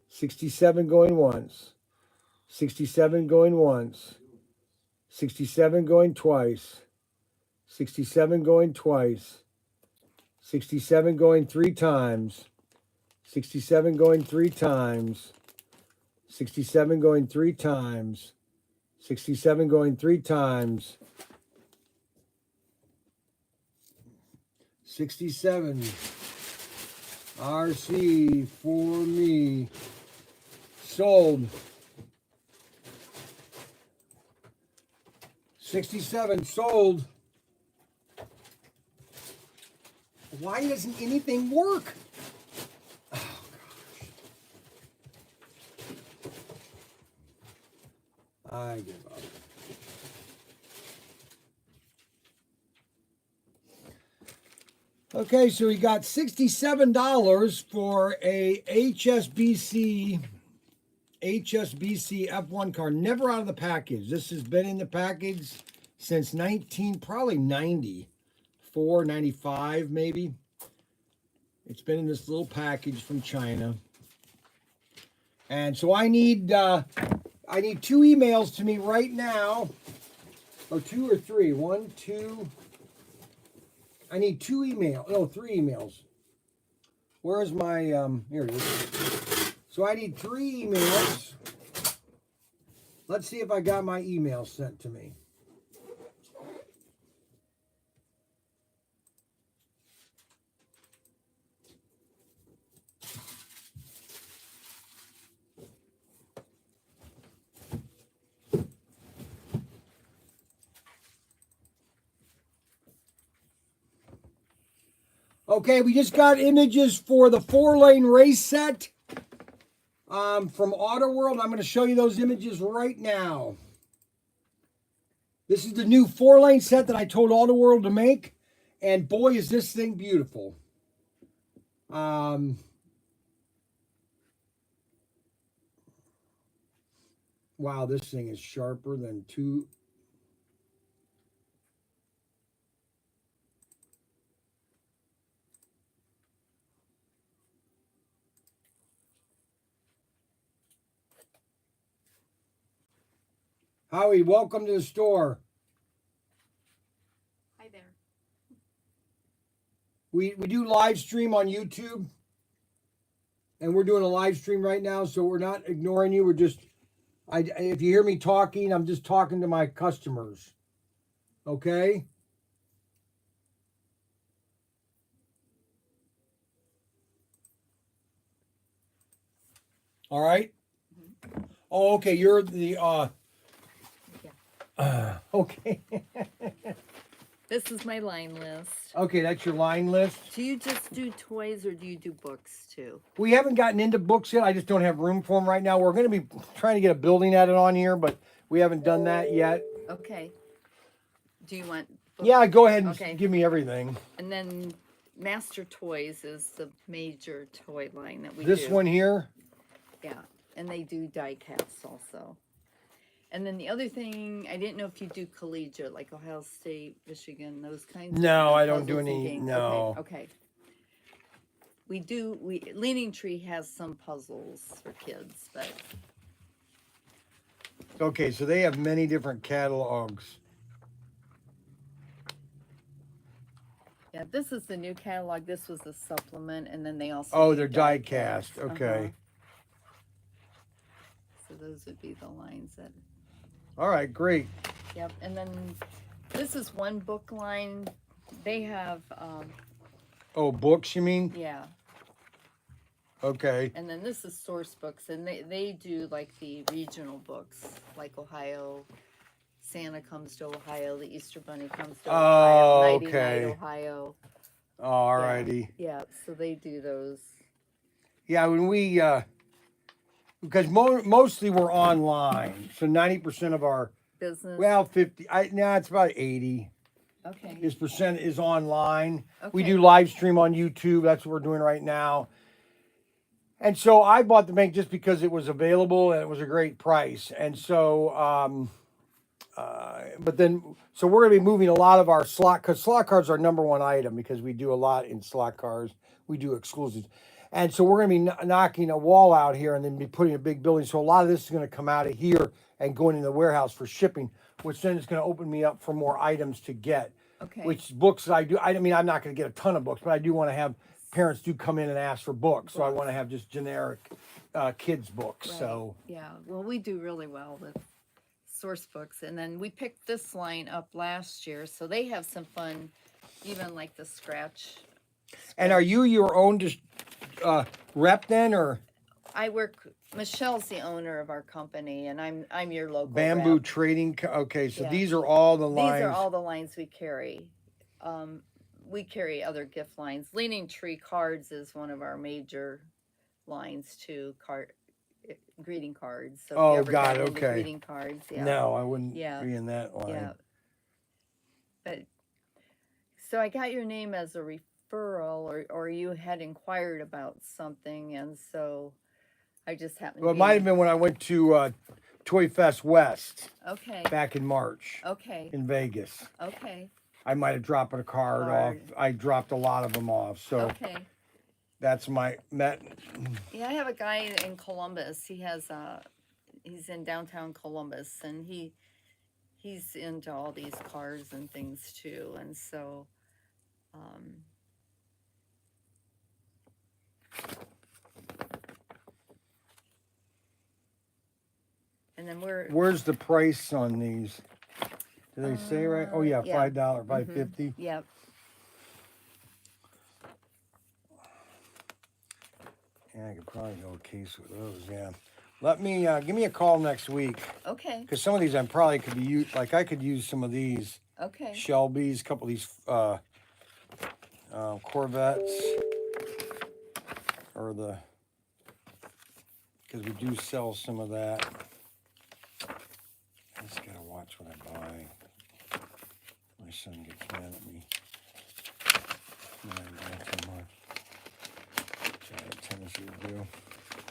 67 going once. 67 going once. 67 going twice. 67 going twice. 67 going three times. 67 going three times. 67 going three times. 67 going three times. 67. RC for me. Sold. 67 sold. Why doesn't anything work? Oh, gosh. I give up. Okay, so we got $67 for a HSBC F1 car. Never out of the package. This has been in the package since probably 94, 95 maybe. It's been in this little package from China. And so I need 2 emails to me right now. Or 2 or 3. 1, 2. I need 2 emails. No, 3 emails. Where's my, here it is. So I need 3 emails. Let's see if I got my email sent to me. Okay, we just got images for the 4-lane race set from Auto World. I'm going to show you those images right now. This is the new 4-lane set that I told Auto World to make. And boy, is this thing beautiful. Wow, this thing is sharper than 2... Howie, welcome to the store. Hi there. We do live stream on YouTube. And we're doing a live stream right now, so we're not ignoring you. We're just, if you hear me talking, I'm just talking to my customers. Okay? All right. Oh, okay. You're the okay. This is my line list. Okay, that's your line list. Do you just do toys or do you do books too? We haven't gotten into books yet. I just don't have room for them right now. We're going to be trying to get a building added on here, but we haven't done that yet. Okay. Do you want books? Yeah, go ahead and Okay. give me everything. And then Master Toys is the major toy line that we This do. one here. Yeah. And they do die casts also. And then the other thing, I didn't know if you do collegiate, like Ohio State, Michigan, those kinds. No, of I don't do puzzles and any. games. No. Okay. We do. Leaning Tree has some puzzles for kids, but Okay, so they have many different catalogs. yeah, this is the new catalog. This was the supplement, and then they also. Oh, do they're die cast. Okay. So those would be the lines that. All right, great. Yep, and then this is one book line. They have, Oh, books, you mean? yeah, Okay. and then this is source books, and they do like the regional books, like Ohio. Santa comes to Ohio. The Easter Bunny comes to Ohio. Nighty okay. Night, Ohio. All righty. Yeah, so they do those. Yeah, when we because mostly we're online, so 90% of our Business. 50. It's about 80. Okay. Is percent is online. We Okay. do live stream on YouTube. That's what we're doing right now. And so I bought the bank just because it was available and it was a great price. And so, but then, so we're going to be moving a lot of our because slot cards are our number one item because we do a lot in slot cards. We do exclusives. And so we're going to be knocking a wall out here and then be putting a big building. So a lot of this is going to come out of here and going in the warehouse for shipping, which then is going to open me up for more items to get. Okay. Which books I do. I mean, I'm not going to get a ton of books, but I do want to have parents do come in and ask for books. So I want to have just generic kids books. Right. So yeah, well, we do really well with source books, and then we picked this line up last year, so they have some fun, even like the scratch. And are you your own rep then, or I work. Michelle's the owner of our company, and I'm your local Bamboo rep. Trading? Okay, so Yeah. these are all the lines. These are all the lines we carry. We carry other gift lines. Leaning Tree Cards is one of our major lines too. Greeting cards. So if Oh, you ever God, got into okay. Greeting cards. Yeah. No, I wouldn't Yeah. be in that line. Yeah. But so I got your name as a referral, or you had inquired about something, and so I just happened. Well, to it might have been when I went to Toy Fest West Okay. back in March Okay. in Vegas. Okay. I might have dropped a card off. I dropped a lot of them off. So Okay. that's my met. Yeah, I have a guy in Columbus. He has he's in downtown Columbus, and he's into all these cars and things too, and so and then Where's the price on these? Do they say right? Oh yeah, yeah. $5, $5.50. Yep. Yeah, I could probably go a case with those. Yeah, let me give me a call next week Okay. because some of these I probably could be used. Like I could use some of these Okay. Shelby's, a couple of these Corvettes, or because we do sell some of that. I just gotta watch what I buy. My son gets mad at me. I buy too much. Which I have a tendency to do.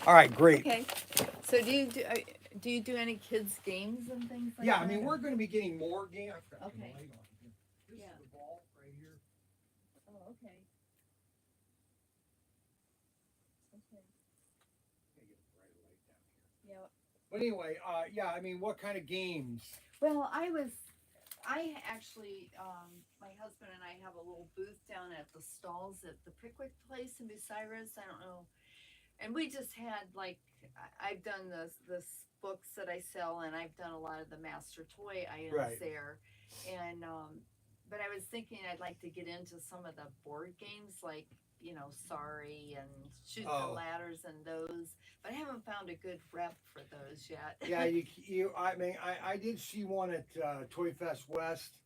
All right, great. Okay. So do you do any kids games and things like Yeah, that? I mean we're going to be getting more games. Okay. This Yeah. is the ball right here. Oh, okay. Okay. Yeah. But anyway, yeah, I mean, what kind of games? Well, I actually, my husband and I have a little booth down at the stalls at the Pickwick Place in Bucyrus. I don't know. And we just had I've done this books that I sell, and I've done a lot of the master toy items there. And, but I was thinking I'd like to get into some of the board games, like, sorry and shoot Oh. the ladders and those, but I haven't found a good rep for those yet. Yeah, I mean, I did see one at Toy Fest West,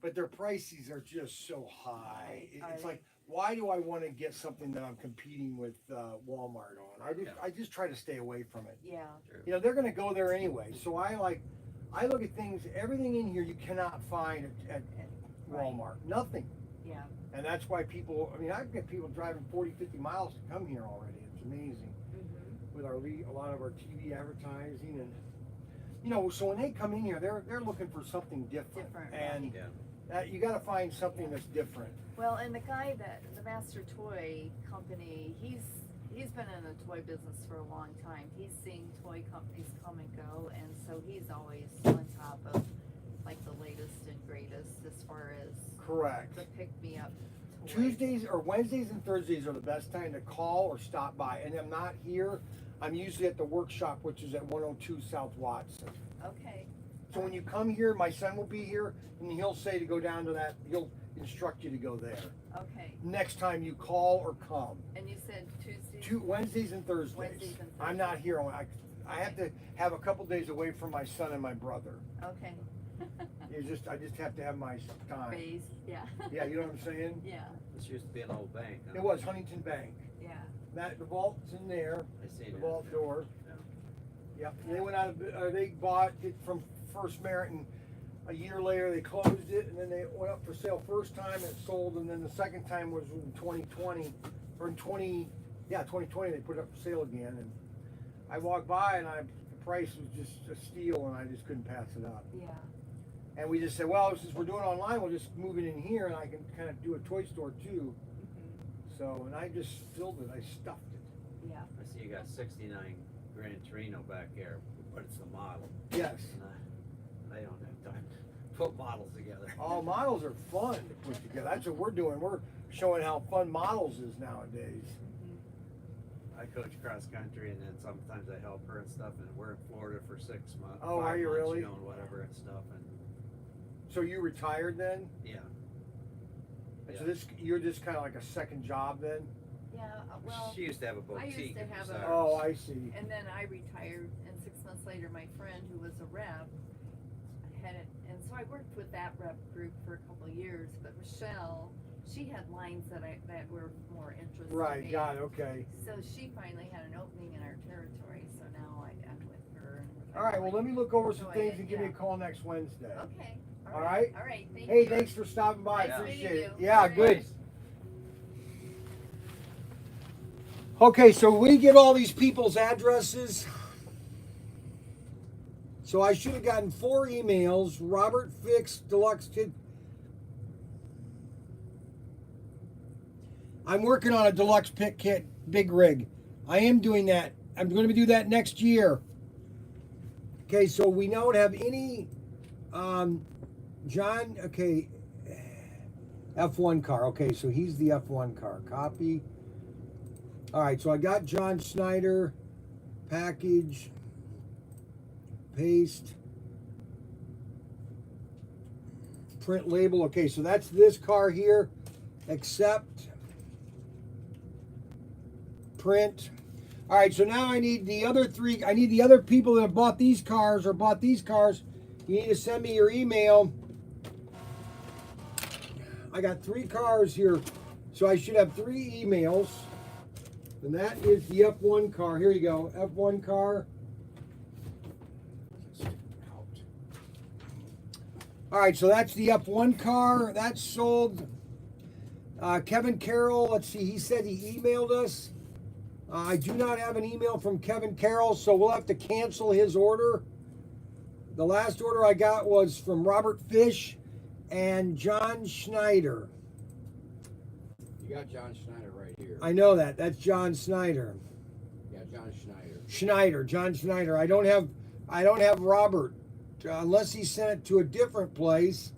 but their prices are just so high. It's like, why do I want to get something that I'm competing with Walmart on? I just try to stay away from it. Yeah. They're going to go there anyway. So I look at things, everything in here you cannot find at Walmart. Nothing. Yeah. And that's why people, I mean, I've got people driving 40, 50 miles to come here already. It's amazing. With a lot of our TV advertising and, so when they come in here, they're looking for something different. And you got to find something that's different. Well, and the guy the Master Toy Company, he's been in the toy business for a long time. He's seen toy companies come and go, and so he's always on top of like the latest and greatest as far as Correct. the pick me up. Tuesdays or Wednesdays and Thursdays are the best time to call or stop by. And I'm not here. I'm usually at the workshop, which is at 102 South Watson. Okay. So when you come here, my son will be here, and he'll say to go down to that. He'll instruct you to go there. Okay. Next time you call or come. And you said Tuesdays? Wednesdays and Thursdays. Wednesdays and Thursdays. I'm not here. I have to have a couple days away from my son and my brother. Okay. I just have to have my time. Base, yeah. Yeah, you know what I'm saying? Yeah. This used to be an old bank. Huh? It was Huntington Bank. Yeah. The vault's in there. I seen The it. vault door. Yeah. Yep. And they went out of, they bought it from First Merit, and a year later they closed it, and then they went up for sale first time, it sold, and then the second time was in 2020, or in 2020 they put it up for sale again, and I walked by and the price was just a steal, and I just couldn't pass it up. Yeah. And we just said, well, since we're doing online, we'll just move it in here, and I can kind of do a toy store too. So, and I just filled it, I stuffed it. Yeah. I see you got 69 Gran Torino back here, but it's the model. Yes. And I don't have time to put models together. Oh, models are fun to put together. That's what we're doing. We're showing how fun models is nowadays. I coach cross country, and then sometimes I help her and stuff, and we're in Florida for 6 months. Oh, 5 are you months, really? and whatever and stuff, and So you retired then? yeah. And so you're just kind of like a second job then? Yeah, well, She used to have a I used boutique. to in have a- Bucyrus. Oh, I see. and then I retired, and 6 months later, my friend who was a rep had it, and so I worked with that rep group for a couple of years. But Michelle, she had lines that were more interesting. Right, got it, okay. So she finally had an opening in our territory, so now I'm with her. And All right, well, let me look over some enjoy things it, and give me a yeah. call next Wednesday. Okay. All right? All right. Thank Hey, you. thanks for stopping by. Nice Appreciate meeting it. you. Yeah, All right. good. Okay, so we get all these people's addresses. So I should have gotten 4 emails. Robert Fix Deluxe Kid. I'm working on a deluxe pit kit big rig. I am doing that. I'm going to do that next year. Okay, so we don't have any John, okay, F1 car. Okay, so he's the F1 car. Copy. All right, so I got John Schneider, package, paste, print label. Okay, so that's this car here. Accept, print. All right, so now I need the other 3. I need the other people that have bought these cars or bought these cars. You need to send me your email. I got 3 cars here, so I should have 3 emails. And that is the F1 car. Here you go, F1 car. All right, so that's the F1 car. That's sold. Kevin Carroll, let's see, he said he emailed us. I do not have an email from Kevin Carroll, so we'll have to cancel his order. The last order I got was from Robert Fish and John Schneider. You got John Schneider right here. I know that. That's John Schneider. Yeah, John Schneider, Schneider. John Schneider. I don't have Robert unless he sent it to a different place.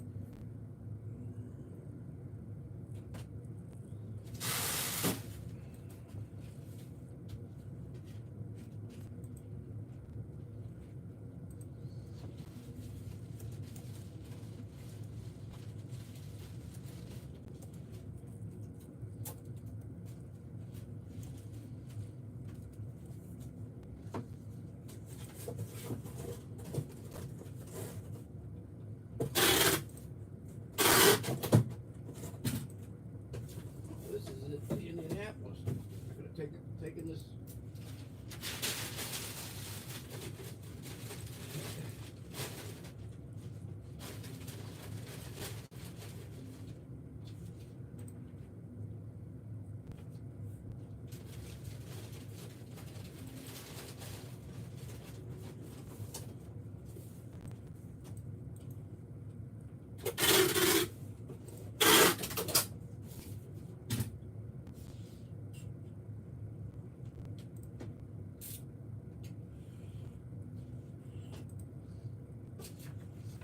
This is it, Indianapolis. I'm gonna taking this.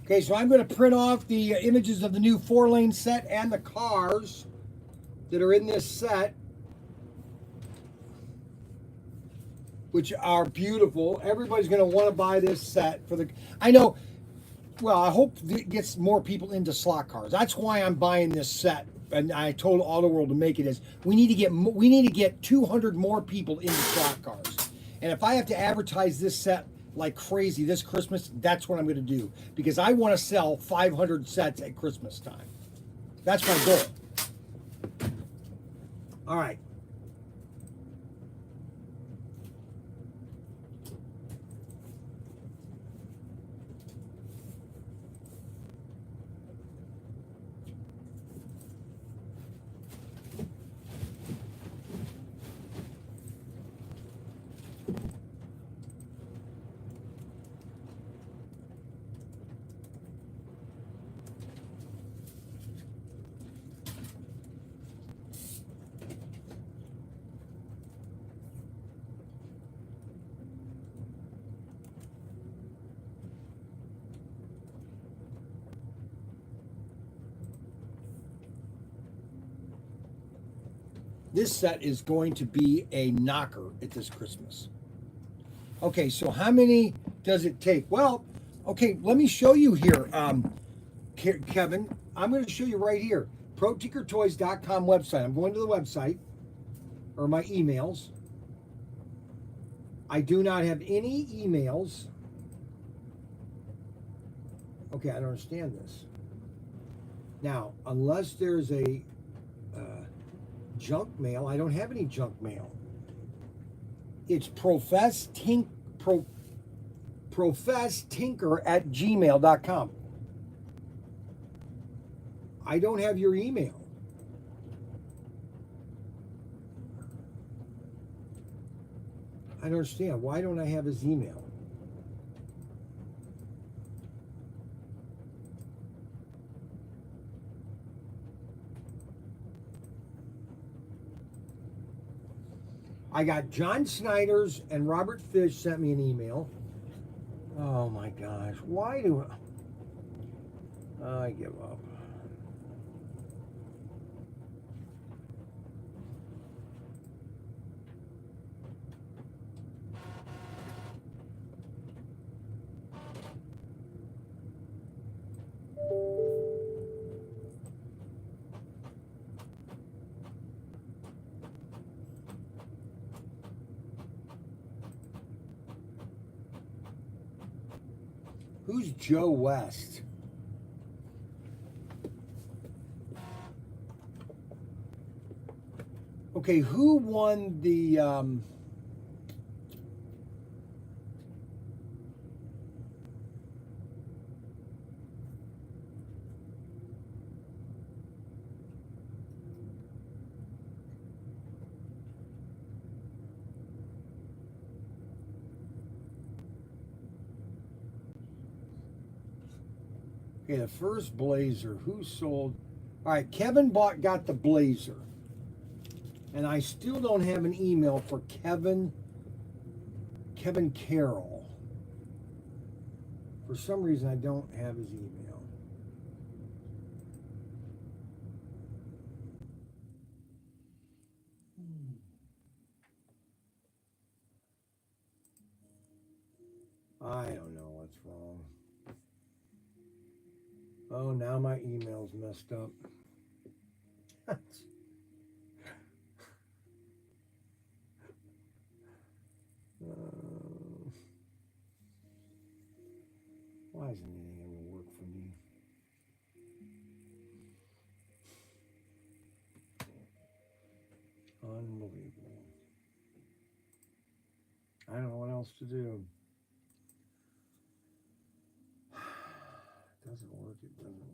Okay, so I'm going to print off the images of the new 4-lane set and the cars that are in this set, which are beautiful. Everybody's going to want to buy this set for the. I know. Well, I hope it gets more people into slot cars. That's why I'm buying this set. And I told Auto World to make it is we need to get 200 more people into slot cars. And if I have to advertise this set like crazy this Christmas, that's what I'm going to do, because I want to sell 500 sets at Christmas time. That's my goal. All right. This set is going to be a knocker at this Christmas. Okay, so how many does it take? Well, okay, let me show you here, Kevin. I'm going to show you right here. ProTinkerToys.com website. I'm going to the website, or my emails. I do not have any emails. Okay, I don't understand this. Now, unless there's a junk mail, I don't have any junk mail. It's professtinker at gmail.com. I don't have your email. I don't understand. Why don't I have his email? I got John Snyder's and Robert Fish sent me an email. Oh my gosh. Why do I give up? Who's Joe West? Okay, who won the okay, the first Blazer? Who sold? All right, Kevin got the Blazer. And I still don't have an email for Kevin Carroll. For some reason, I don't have his email. I don't know what's wrong. Oh, now my email's messed up. Why isn't anything ever work for me? Unbelievable. I don't know what else to do. It doesn't work, it doesn't work.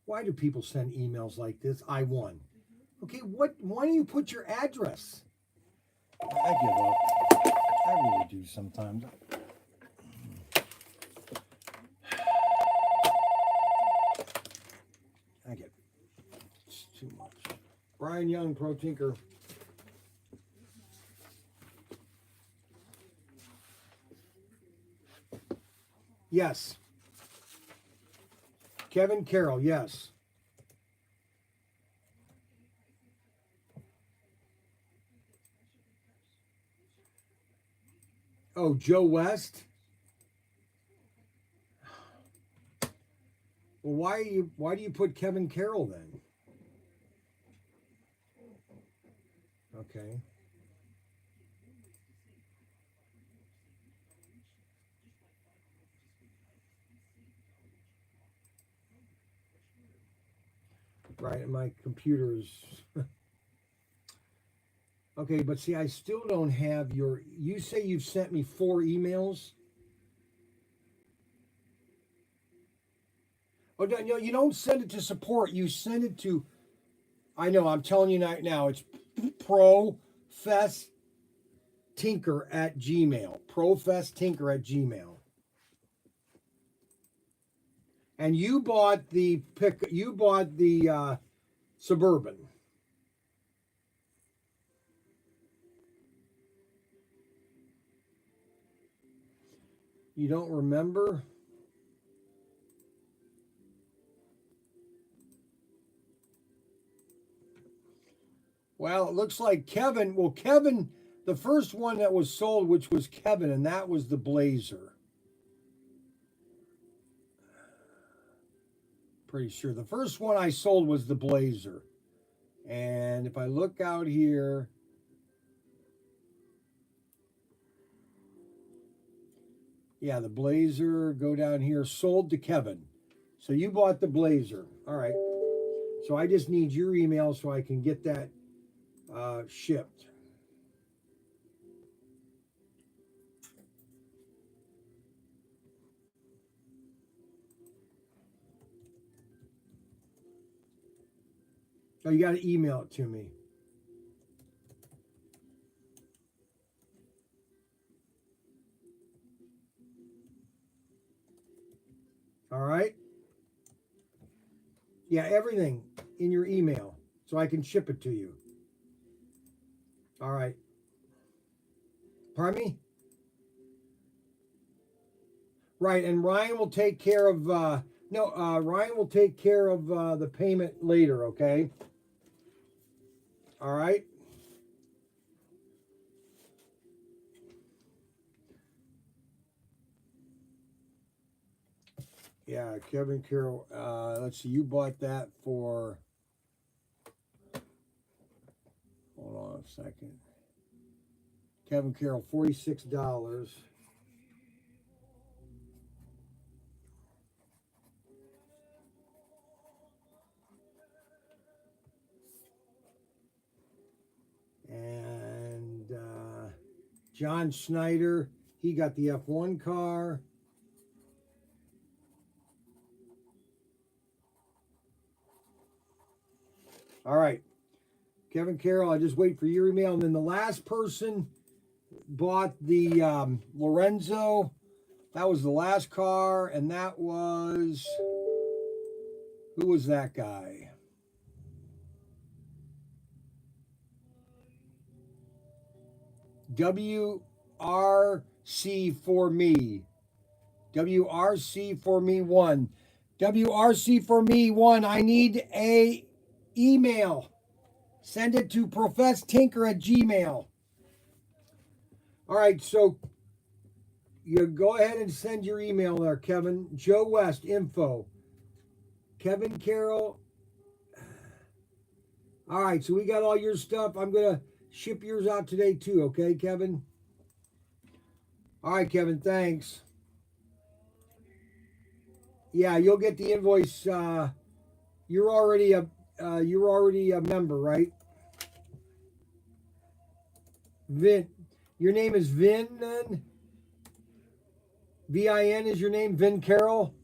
Why do people send emails like this? I won. Okay, what? Why don't you put your address? I give up. I really do sometimes. I get it's too much. Brian Young, Pro Tinker. Yes. Kevin Carroll, yes. Oh, Joe West? Well, why do you put Kevin Carroll then? Okay. Right, my computer's okay, but see, I still don't have your. You say you've sent me 4 emails. Oh no, you don't send it to support. You send it to. I know. I'm telling you right now. It's professtinker@gmail. Professtinker@gmail. And you bought the Suburban. You don't remember? Well, it looks like Kevin. Well, Kevin, the first one that was sold, which was Kevin, and that was the Blazer. Pretty sure the first one I sold was the Blazer. And if I look out here, yeah, the Blazer, go down here, sold to Kevin. So you bought the Blazer. All right. So I just need your email so I can get that shipped. Oh, you got to email it to me. All right. Yeah, everything in your email so I can ship it to you. All right. Pardon me? Right, and Ryan will take care of Ryan will take care of the payment later, okay? All right. Yeah, Kevin Carroll. Let's see, you bought that for. Hold on a second. Kevin Carroll, $46. And John Schneider, he got the F1 car. All right. Kevin Carroll, I just wait for your email. And then the last person bought the Lorenzo. That was the last car. And that was, who was that guy? WRC for me. WRC for me 1. WRC for me 1. I need a email. Send it to professtinker@gmail. All right, so you go ahead and send your email there, Kevin. Joe West info. Kevin Carroll. All right, so we got all your stuff. I'm gonna ship yours out today too, okay, Kevin? All right, Kevin, thanks. Yeah, you'll get the invoice. You're already a member, right? Vin, your name is Vin then? VIN is your name, Vin Carroll?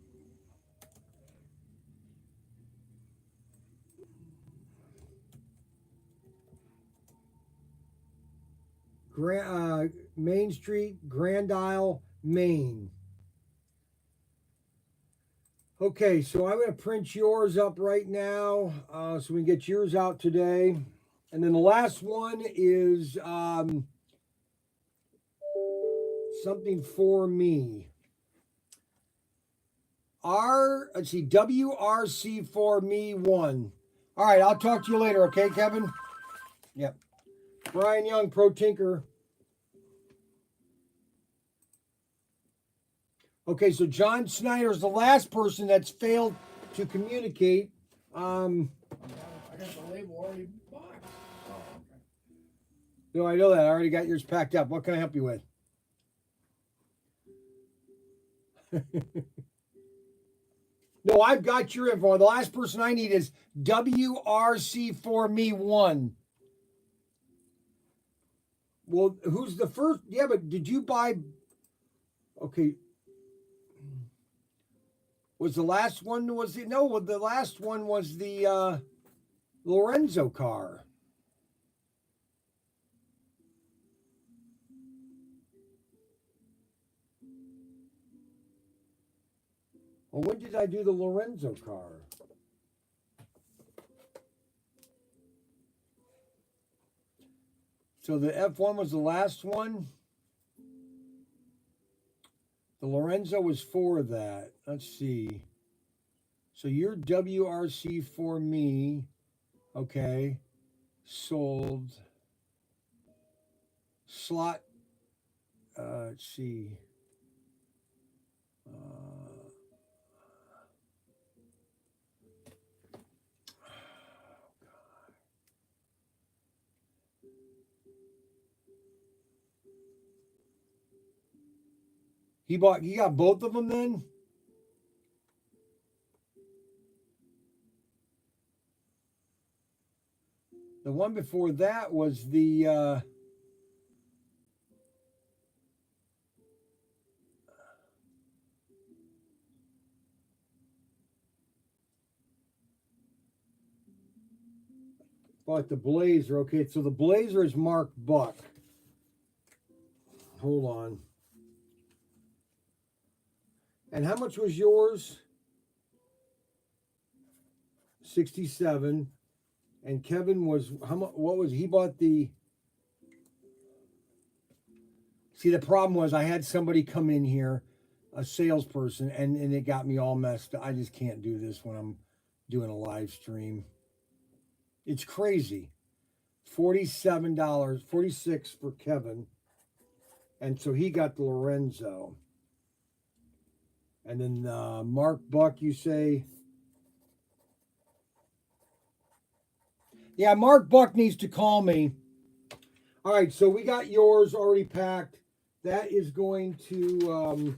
Main Street, Grand Isle, Maine. Okay, so I'm going to print yours up right now so we can get yours out today. And then the last one is something for me. Let's see, WRC for me 1. All right, I'll talk to you later, okay, Kevin? Yep. Brian Young, Pro Tinker. Okay, so John Snyder is the last person that's failed to communicate. I got the label already boxed. Oh, okay. No, I know that. I already got yours packed up. What can I help you with? No, I've got your info. The last person I need is WRC for me 1. Well, who's the first? Yeah, but did you buy? Okay. Was the last one? Was it? No, the last one was the Lorenzo car. Well, when did I do the Lorenzo car? So the F1 was the last one. The Lorenzo was for that. Let's see. So your WRC for me, okay, sold. Slot, let's see. He got both of them then? The one before that was the bought the Blazer. Okay, so the Blazer is Mark Buck. Hold on. And how much was yours? 67. And Kevin was how much? What was he bought the? See, the problem was I had somebody come in here, a salesperson, and it got me all messed up. I just can't do this when I'm doing a live stream. It's crazy. $47, 46 for Kevin. And so he got the Lorenzo. And then Mark Buck, you say? Yeah, Mark Buck needs to call me. All right, so we got yours already packed. That is going to, all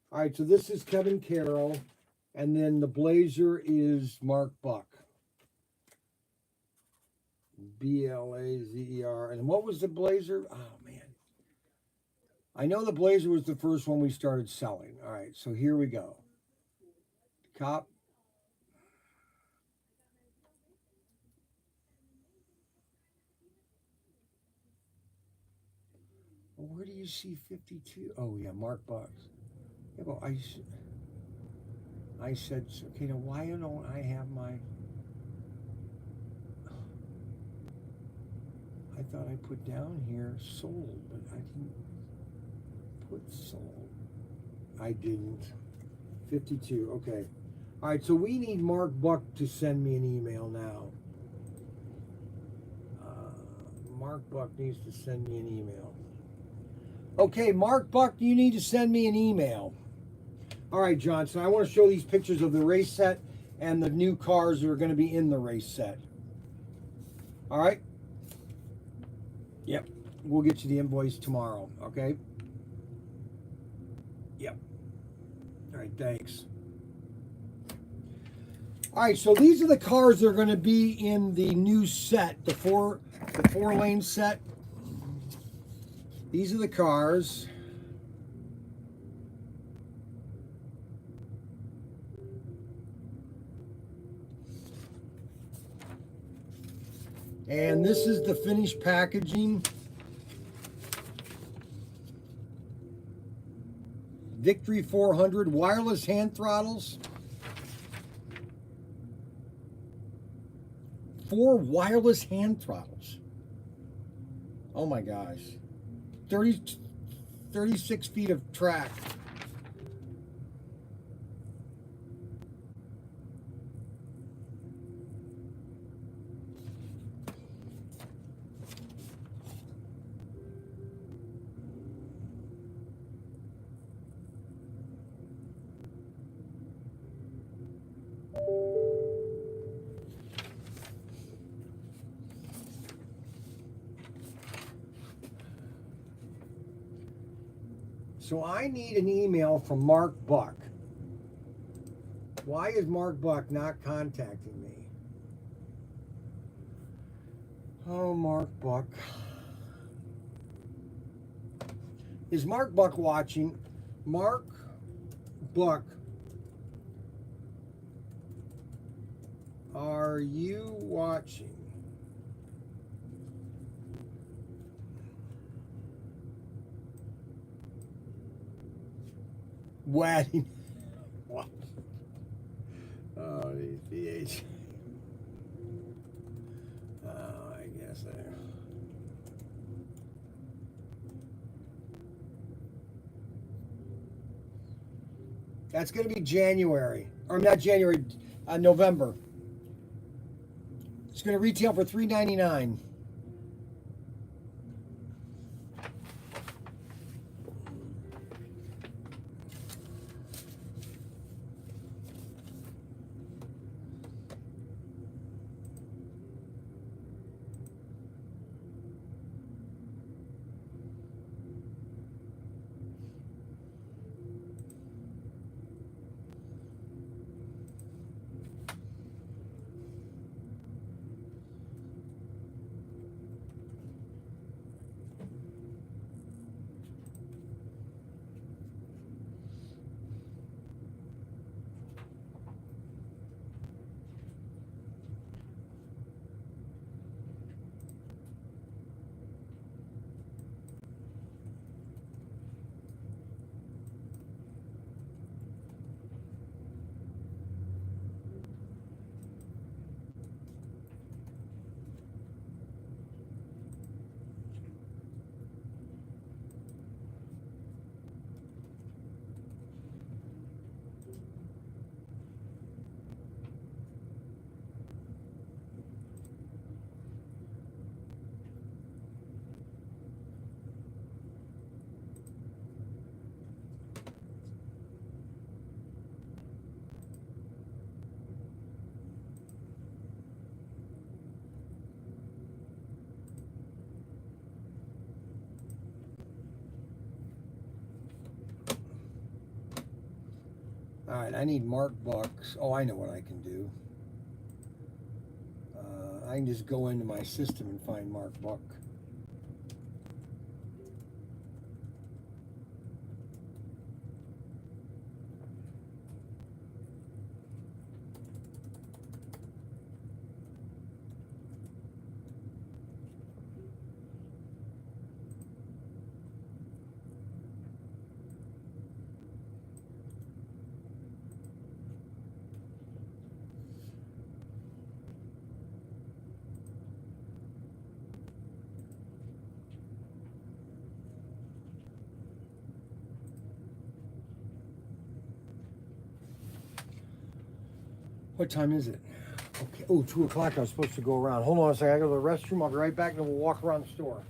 right, so this is Kevin Carroll. And then the Blazer is Mark Buck. Blazer. And what was the Blazer? Oh, man. I know the Blazer was the first one we started selling. All right, so here we go. Cop. Well, where do you see 52? Oh, yeah, Mark Bucks. Yeah, well, I said, okay, now why don't I have my... I thought I put down here sold, but I didn't put sold. I didn't. 52, okay. All right, so we need Mark Buck to send me an email now. Mark Buck needs to send me an email. Okay, Mark Buck, you need to send me an email. All right, Johnson, I want to show these pictures of the race set and the new cars that are going to be in the race set. All right? Yep. We'll get you the invoice tomorrow, okay? Yep. All right, thanks. All right, so these are the cars that are going to be in the new set, the four-lane set. These are the cars. And this is the finished packaging. Victory 400 wireless hand throttles. 4 wireless hand throttles. Oh my gosh. 36 feet of track. So I need an email from Mark Buck. Why is Mark Buck not contacting me? Oh, Mark Buck. Is Mark Buck watching? Mark Buck, are you watching? Wedding. What? Oh, these PH. Oh, I guess there. That's going to be January, or not January, November. It's going to retail for $3.99. All right, I need Mark Bucks. Oh, I know what I can do. I can just go into my system and find Mark Buck. What time is it? Okay. Oh, 2 o'clock. I was supposed to go around. Hold on a second. I go to the restroom. I'll be right back, and we'll walk around the store.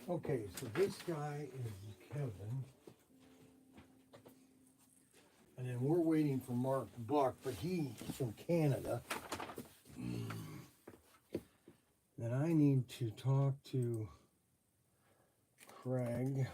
Okay, so this guy is Kevin. And then we're waiting for Mark Buck, but he's from Canada. Then I need to talk to Craig.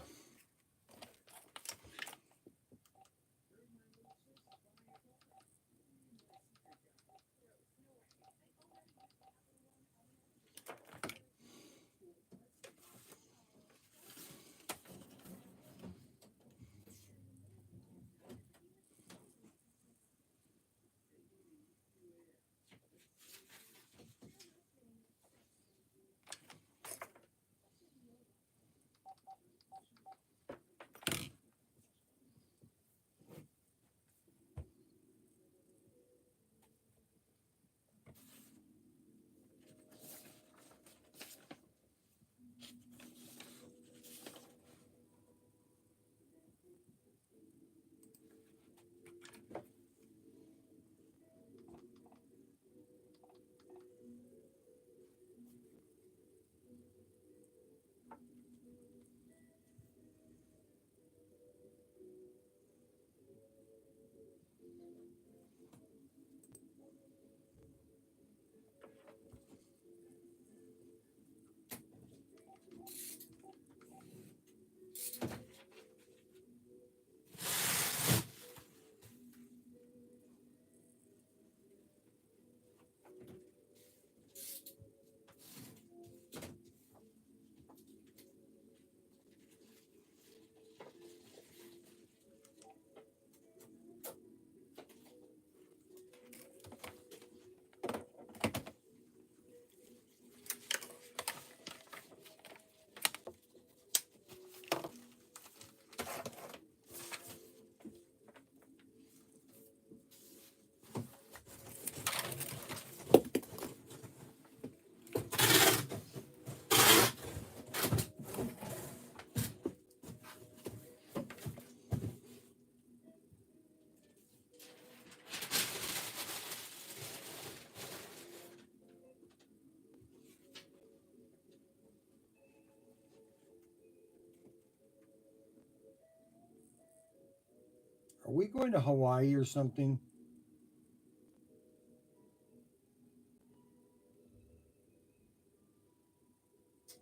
Are we going to Hawaii or something?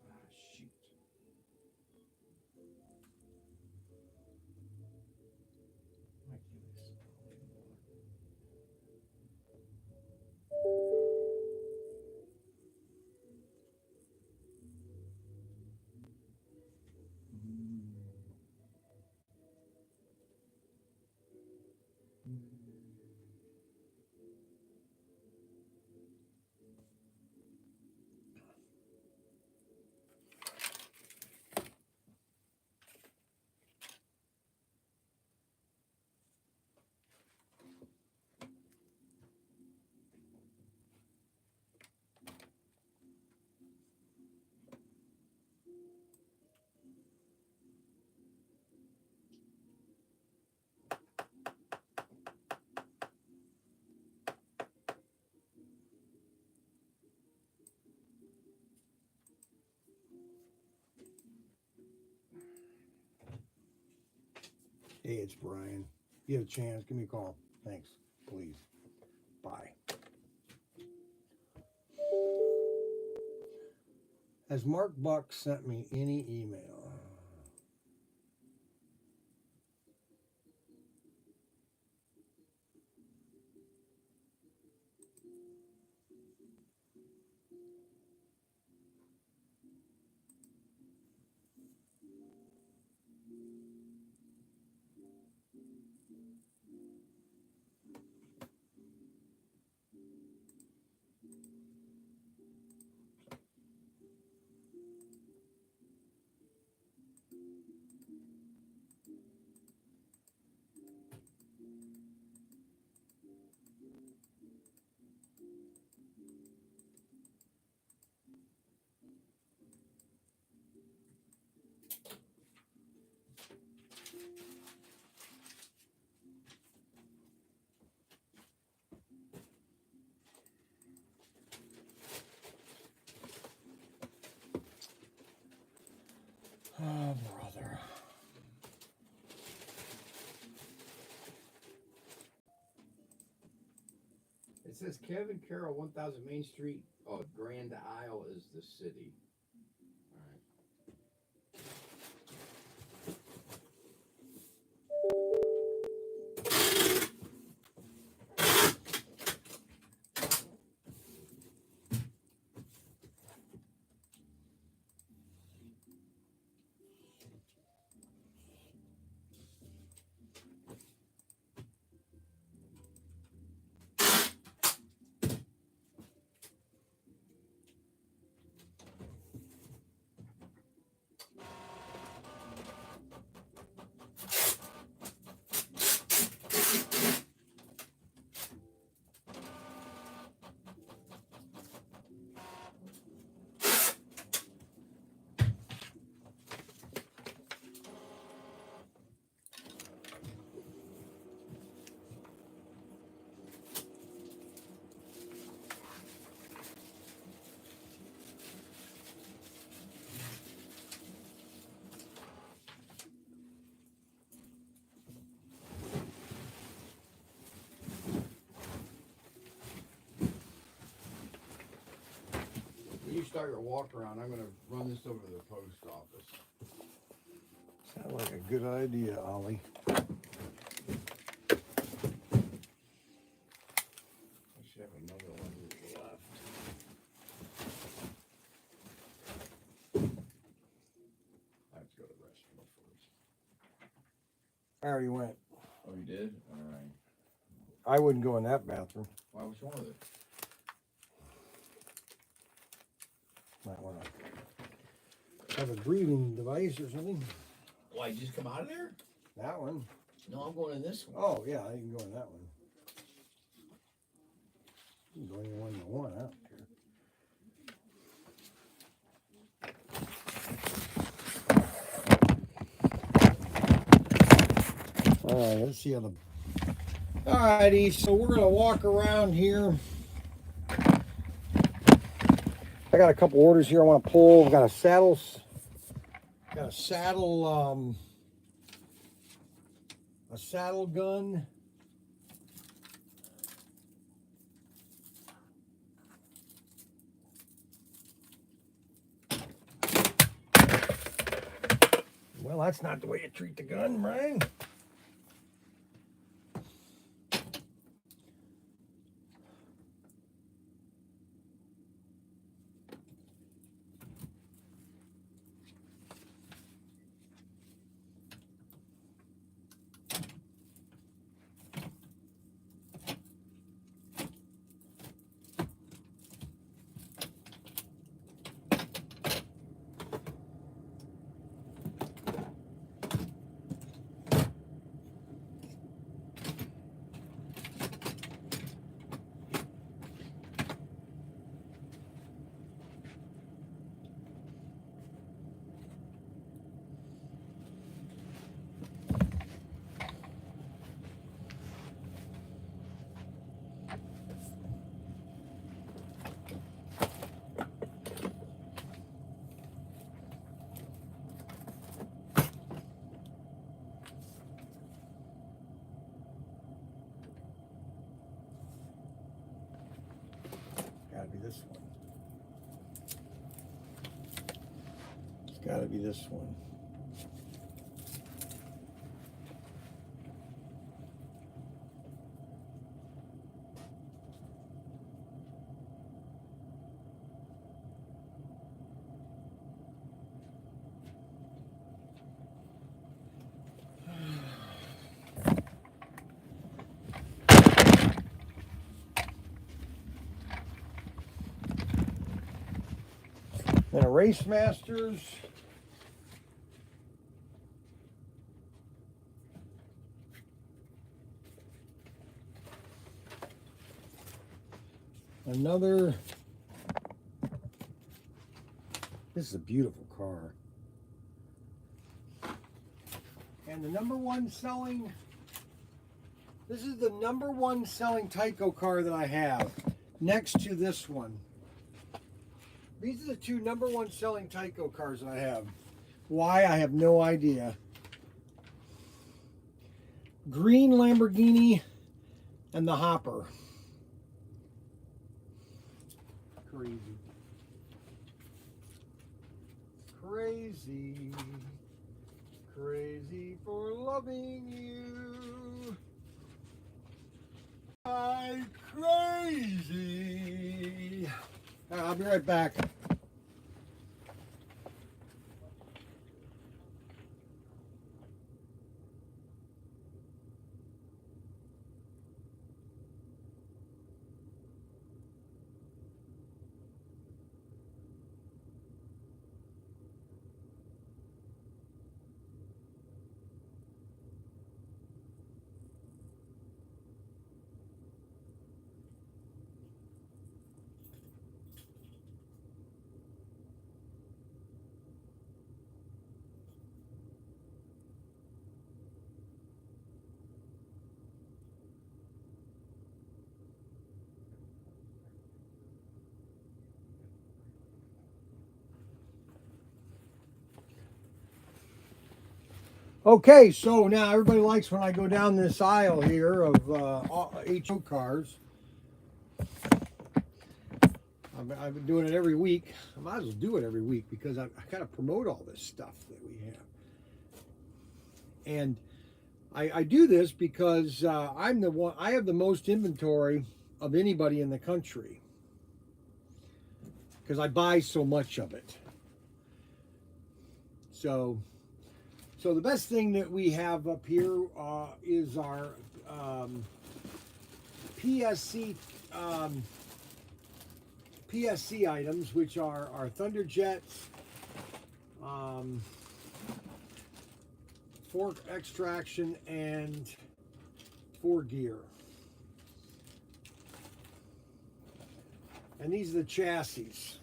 Ah, shoot. Why can't I spell anymore? Hey, it's Brian. If you have a chance, give me a call. Thanks. Please. Bye. Has Mark Buck sent me any email? Oh, brother. It says Kevin Carroll, 1000 Main Street. Oh, Grand Isle is the city. All right. When you start your walk around, I'm going to run this over to the post office. Sounds like a good idea, Ollie. I should have another one left. I have to go to the restroom first. I already went. Oh, you did? All right. I wouldn't go in that bathroom. Why? What's wrong with it? Might want to have a breathing device or something. Why, you just come out of there? That one. No, I'm going in this one. Oh, yeah, you can go in that one. You can go in the one you want. I don't care. All right, let's see how the... All righty, so we're going to walk around here. I got a couple orders here I want to pull. I've got a saddle a saddle gun. Well, that's not the way you treat the gun, Brian. Gotta be this one. It's gotta be this one. Then a Race Masters. Another. This is a beautiful car. And the number one selling. This is the number one selling Tyco car that I have, next to this one. These are the two number one selling Tyco cars that I have. Why, I have no idea. Green Lamborghini and the Hopper. Crazy. Crazy. Crazy for loving you. I'm crazy. I'll be right back. Okay, so now everybody likes when I go down this aisle here of HO cars. I've been doing it every week. I might as well do it every week because I kind of promote all this stuff that we have. And I do this because I'm the one. I have the most inventory of anybody in the country because I buy so much of it. So the best thing that we have up here is our PSC items, which are our Thunderjets, fork extraction, and 4-gear. And these are the chassis.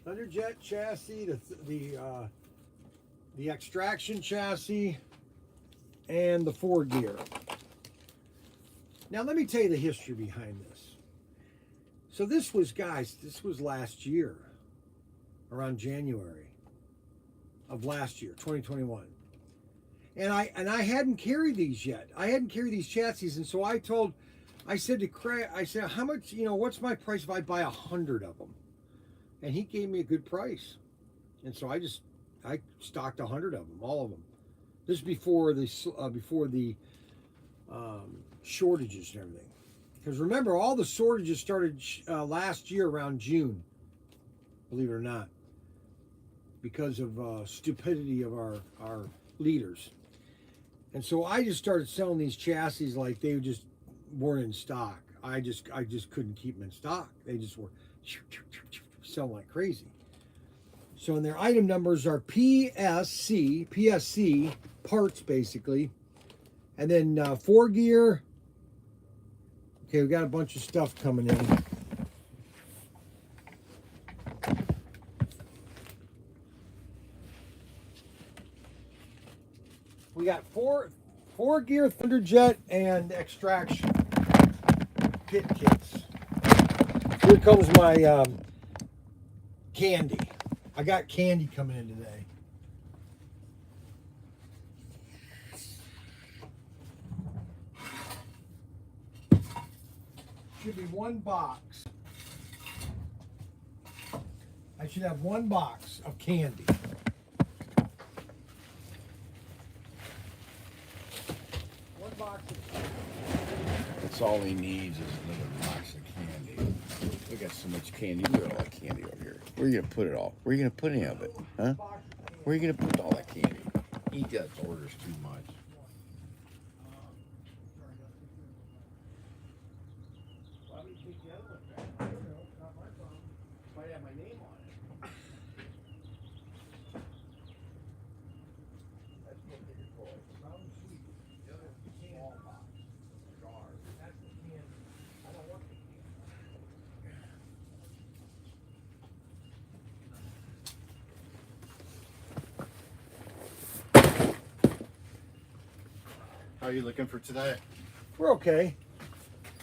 Thunderjet chassis, the extraction chassis, and the 4-gear. Now let me tell you the history behind this. So this was, guys, this was last year, around January of last year, 2021. And I hadn't carried these yet. I hadn't carried these chassis, and so I said to Craig, I said, how much, what's my price if I buy 100 of them? And he gave me a good price. And so I stocked 100 of them, all of them. This is before the shortages and everything. Because remember, all the shortages started last year around June, believe it or not, because of stupidity of our leaders. And so I just started selling these chassis like they just weren't in stock. I just couldn't keep them in stock. They just were selling like crazy. So and their item numbers are PSC parts basically, and then 4 gear. Okay, we got a bunch of stuff coming in. We got four gear Thunderjet and extraction pit kits. Here comes my candy. I got candy coming in today. Should be one box. I should have one box of candy. One box of candy. That's all he needs is another box of candy. We got so much candy. Look at all that candy over here. Where are you gonna put it all? Where are you gonna put any of it? Huh? Where are you gonna put all that candy? He does orders too much. Why would you take the other one back? I don't know. Not my problem. Might have my name on it. That's ProTinkerToys. Brown sweet. The other small box. Jar. That's the candy. I don't want the candy. How are you looking for today? We're okay.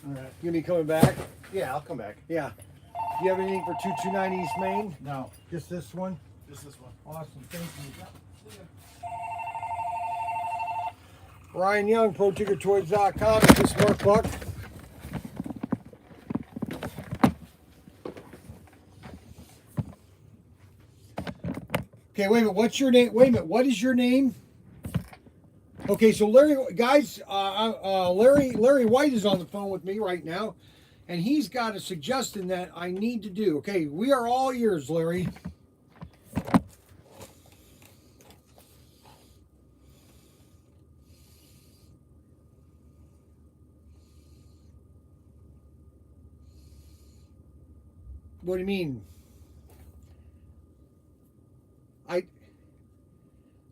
All right. You gonna be coming back? Yeah, I'll come back. Yeah. Do you have anything for 229 East Main? No, Just this one? just this one. Awesome. Thank you. Ryan Young, ProTinkerToys.com. It's the Smart Buck. Okay, wait a minute. What's your name? Wait a minute. What is your name? Okay, so Larry, guys, Larry White is on the phone with me right now, and he's got a suggestion that I need to do. Okay, we are all ears, Larry. What do you mean?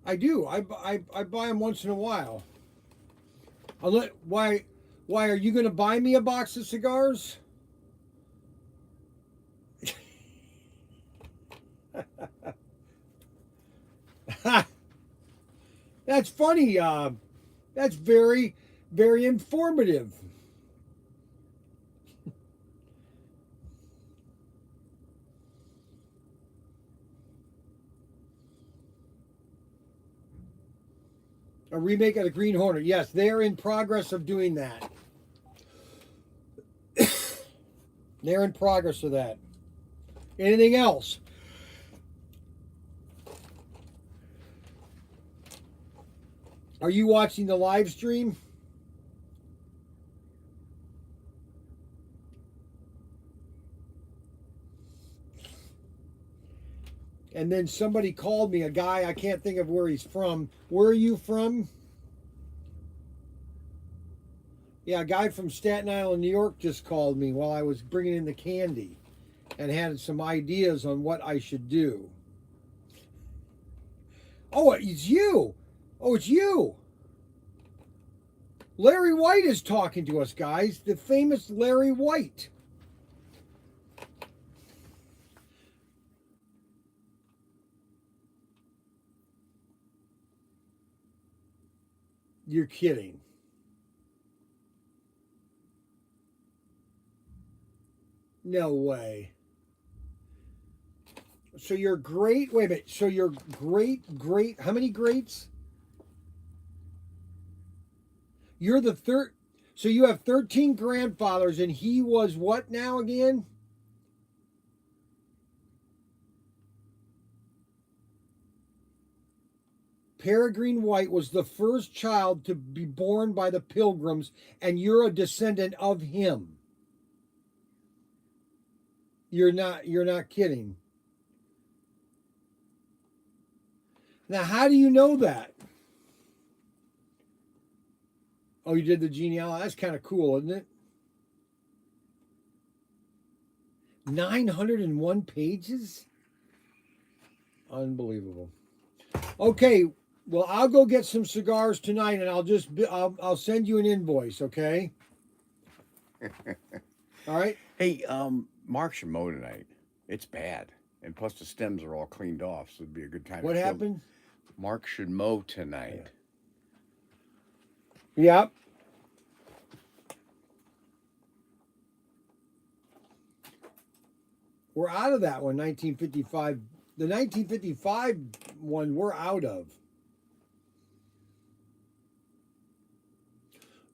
I do. I buy them once in a while. Why are you going to buy me a box of cigars? That's funny. That's very, very informative. A remake of the Green Hornet. Yes, they're in progress of doing that. They're in progress of that. Anything else? Are you watching the live stream? And then somebody called me, a guy, I can't think of where he's from. Where are you from? Yeah, a guy from Staten Island, New York just called me while I was bringing in the candy and had some ideas on what I should do. Oh, it's you. Oh, it's you. Larry White is talking to us, guys. The famous Larry White. You're kidding. No way. So you're great. Wait a minute. So you're great. How many greats? You're the third. So you have 13 grandfathers, and he was what now again? Peregrine White was the first child to be born by the Pilgrims, and you're a descendant of him. You're not kidding. Now, how do you know that? Oh, you did the genealogy. That's kind of cool, isn't it? 901 pages? Unbelievable. Okay, well, I'll go get some cigars tonight, and I'll send you an invoice, okay? All right? Hey, Mark should mow tonight. It's bad. And plus the stems are all cleaned off, so it'd be a good time What to kill happened? them. Mark should mow tonight. Yep. We're out of that one, 1955. The 1955 one we're out of.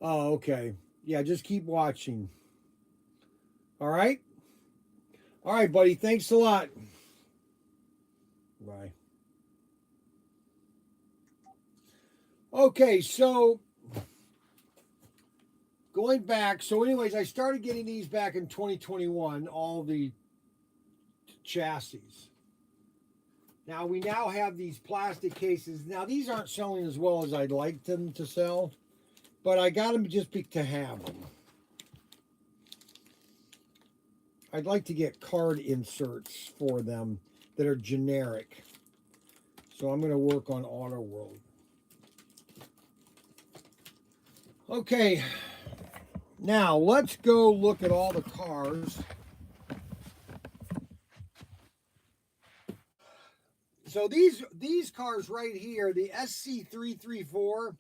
Oh, okay. Yeah, just keep watching. All right? All right, buddy. Thanks a lot. Bye. Okay, so going back. So anyways, I started getting these back in 2021, all the chassis. Now we now have these plastic cases. Now these aren't selling as well as I'd like them to sell, but I got them just to have them. I'd like to get card inserts for them that are generic. So I'm going to work on Auto World. Okay, now let's go look at all the cars. So these cars right here, the SC334,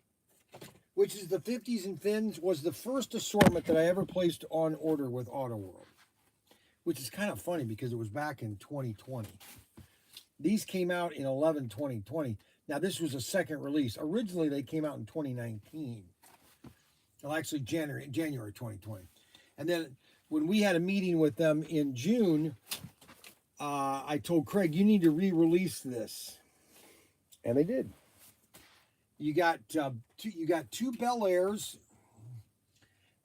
which is the 50s and fins, was the first assortment that I ever placed on order with Auto World, which is kind of funny because it was back in 2020. These came out in 11/20/20. Now this was a second release. Originally they came out in 2019. Well, actually January 2020. And then when we had a meeting with them in June, I told Craig, you need to re-release this, and they did. You got two Bel Airs,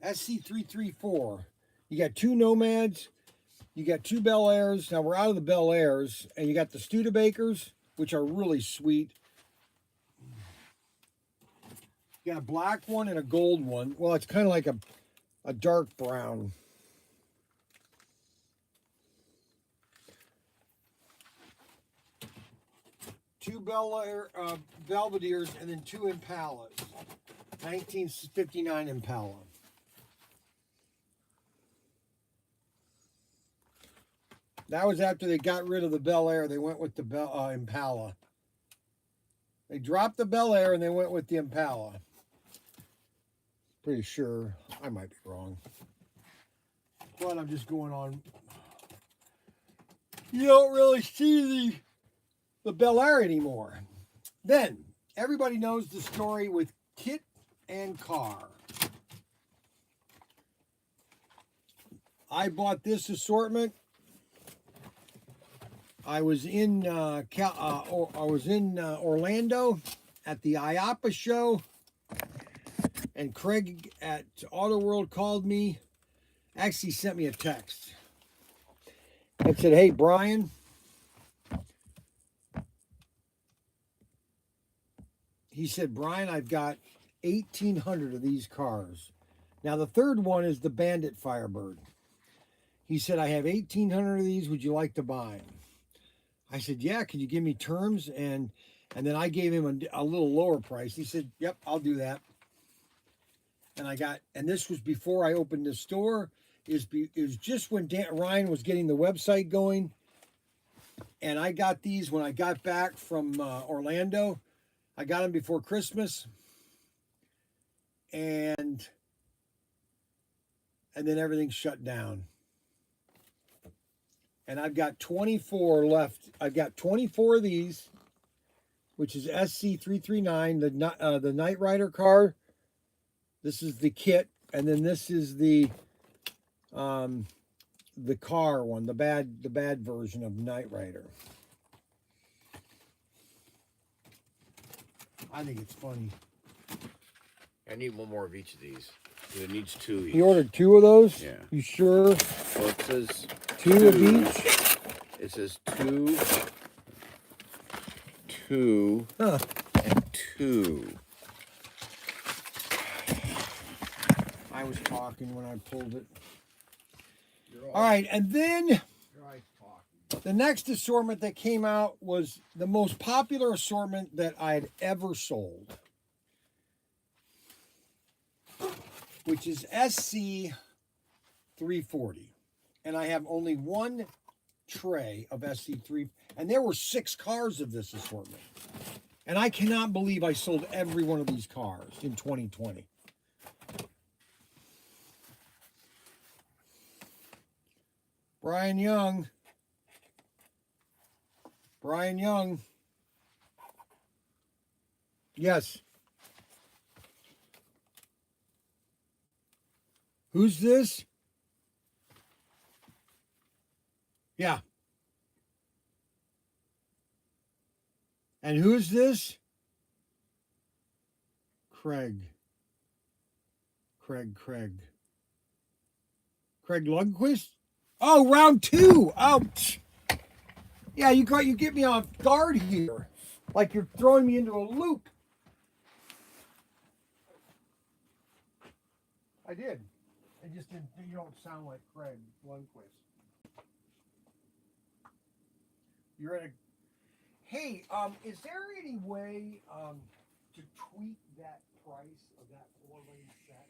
SC334. You got two Nomads. You got two Bel Airs. Now we're out of the Bel Airs, and you got the Studebakers, which are really sweet. You got a black one and a gold one. Well, it's kind of like a dark brown. Two Bel Air Belvederes, and then two Impalas. 1959 Impala. That was after they got rid of the Bel Air. They went with the Impala. They dropped the Bel Air and they went with the Impala. Pretty sure. I might be wrong. But I'm just going on. You don't really see the Bel Air anymore. Then, everybody knows the story with Kit and Car. I bought this assortment. I was in Orlando at the IAPA show, and Craig at Auto World called me. Actually sent me a text and said, "Hey, Brian." He said, "Brian, I've got 1,800 of these cars." Now, the third one is the Bandit Firebird. He said, "I have 1,800 of these. Would you like to buy them?" I said, "Yeah, can you give me terms?" And then I gave him a little lower price. He said, "Yep, I'll do that." And this was before I opened the store. It was just when Ryan was getting the website going. And I got these when I got back from Orlando. I got them before Christmas. And then everything shut down. And I've got 24 left. I've got 24 of these, which is SC339, the Knight Rider car. This is the kit, and then this is the car one, the bad version of Knight Rider. I think it's funny. I need one more of each of these. It needs 2 each. You ordered 2 of those? Yeah. You sure? Well, it says 2 of each? It says 2, 2, Huh. and 2. I was talking when I pulled it. All right, and then the next assortment that came out was the most popular assortment that I had ever sold, which is SC 340. And I have only one tray of SC3, and there were 6 cars of this assortment. And I cannot believe I sold every one of these cars in 2020. Brian Young. Brian Young. Yes. Who's this? Yeah. And who's this? Craig Lundquist? Oh, round 2. Oh, yeah, you get me off guard here. Like you're throwing me into a loop. I did. I just didn't. You don't sound like Craig Lundquist. You're at a. Hey, is there any way to tweak that price of that 4-lane set?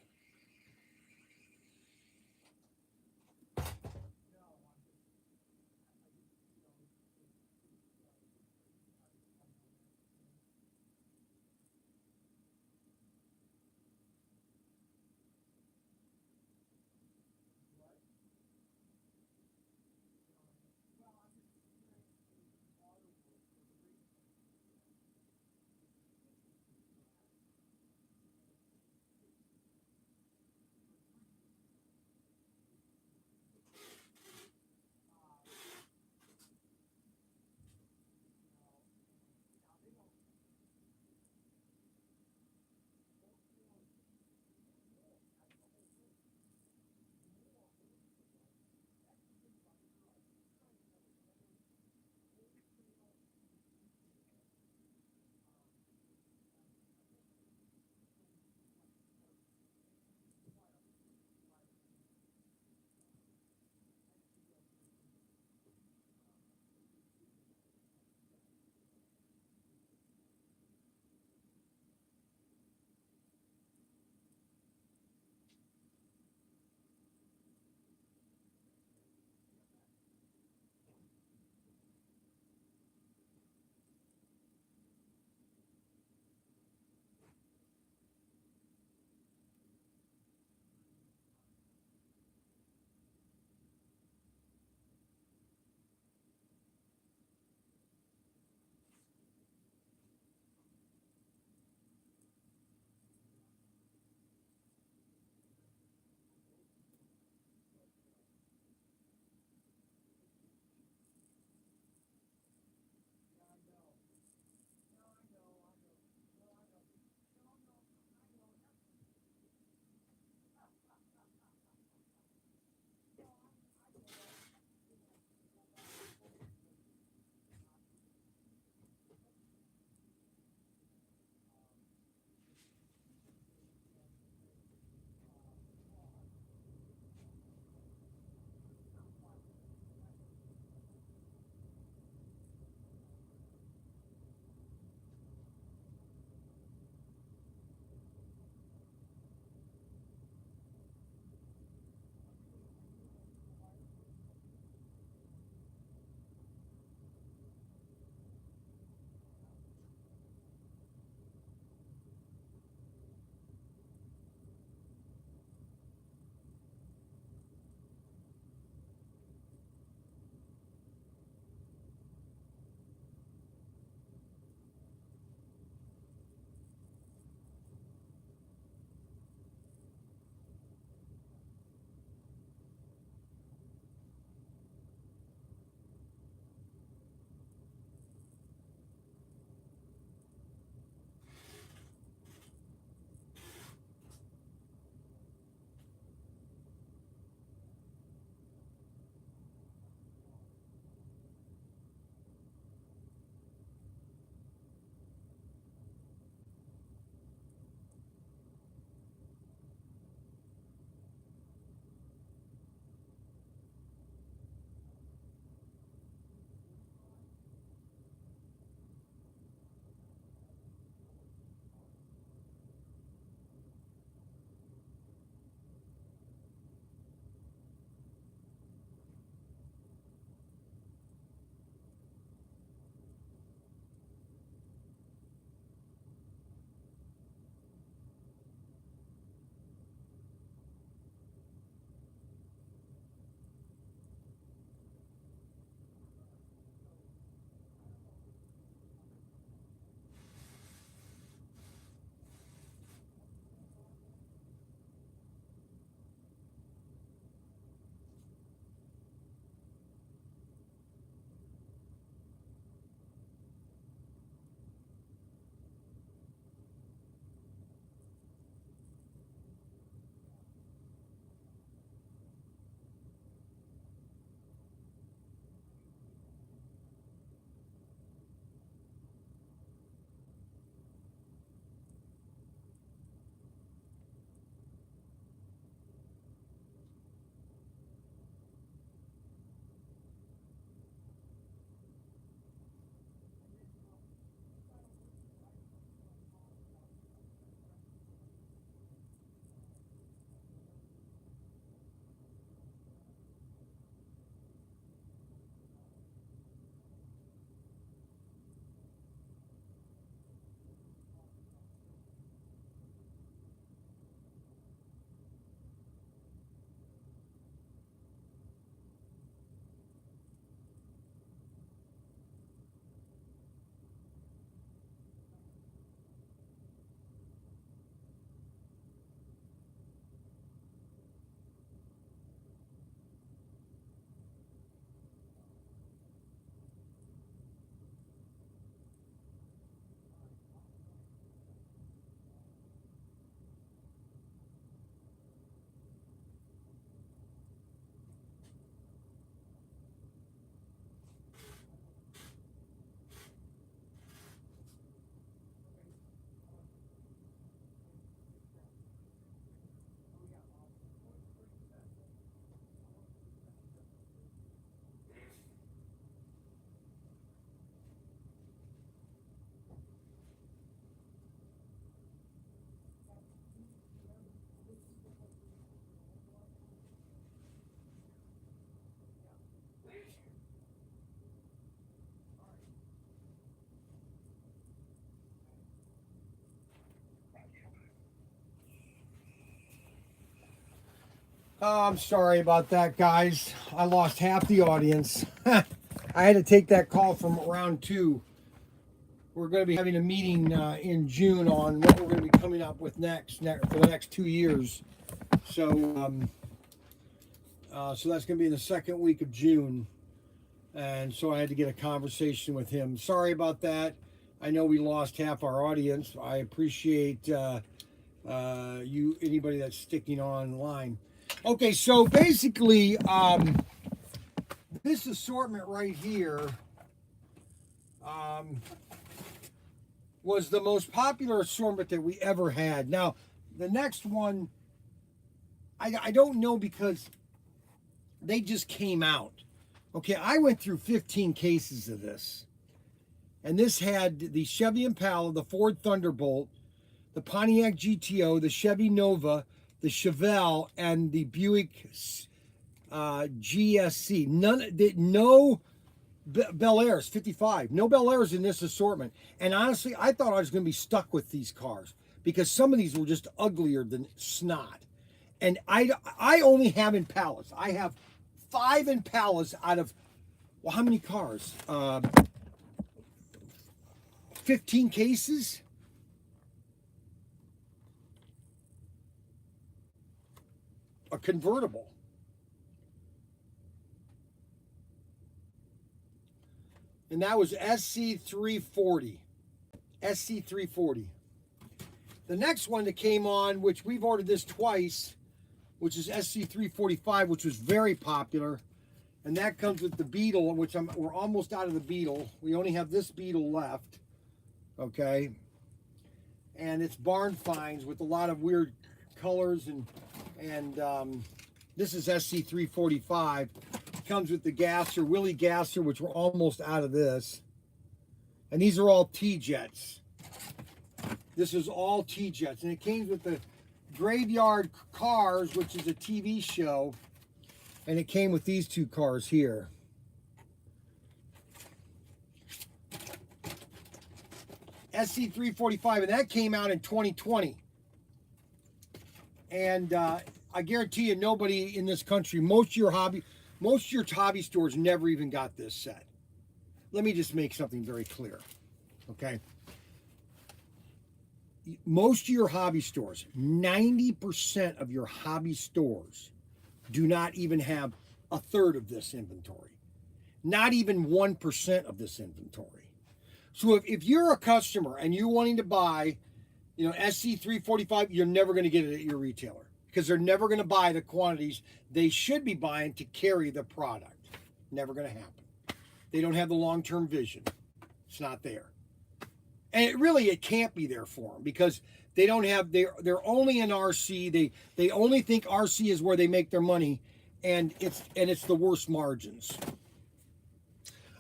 I'm sorry about that, guys. I lost half the audience. I had to take that call from round 2. We're going to be having a meeting in June on what we're going to be coming up with next for the next 2 years. So, so that's going to be in the second week of June. And so I had to get a conversation with him. Sorry about that. I know we lost half our audience. I appreciate anybody that's sticking online. Okay, so basically, this assortment right here was the most popular assortment that we ever had. Now, the next one, I don't know because they just came out. Okay, I went through 15 cases of this. And this had the Chevy Impala, the Ford Thunderbolt, the Pontiac GTO, the Chevy Nova, the Chevelle, and the Buick GSC. No Bel Airs, 55. No Bel Airs in this assortment. And honestly, I thought I was going to be stuck with these cars because some of these were just uglier than snot. And I only have Impalas. I have 5 Impalas out of, well, how many cars? 15 cases? A convertible. And that was SC340. SC340. The next one that came on, which we've ordered this twice, which is SC345, which was very popular. And that comes with the Beetle, which we're almost out of the Beetle. We only have this Beetle left. Okay. And it's barn finds with a lot of weird colors and this is SC345. Comes with the gasser, Willie gasser, which we're almost out of this. And these are all T-Jets. This is all T-Jets. And it came with the Graveyard Cars, which is a TV show. And it came with these 2 cars here. SC345, and that came out in 2020. And I guarantee you, nobody in this country, most of your hobby stores never even got this set. Let me just make something very clear, okay? Most of your hobby stores, 90% of your hobby stores do not even have a third of this inventory. Not even 1% of this inventory. So if you're a customer and you're wanting to buy, SC345, you're never going to get it at your retailer because they're never going to buy the quantities they should be buying to carry the product. Never going to happen. They don't have the long-term vision. It's not there. And it can't be there for them because they don't have, they're only in RC. They only think RC is where they make their money, and it's the worst margins.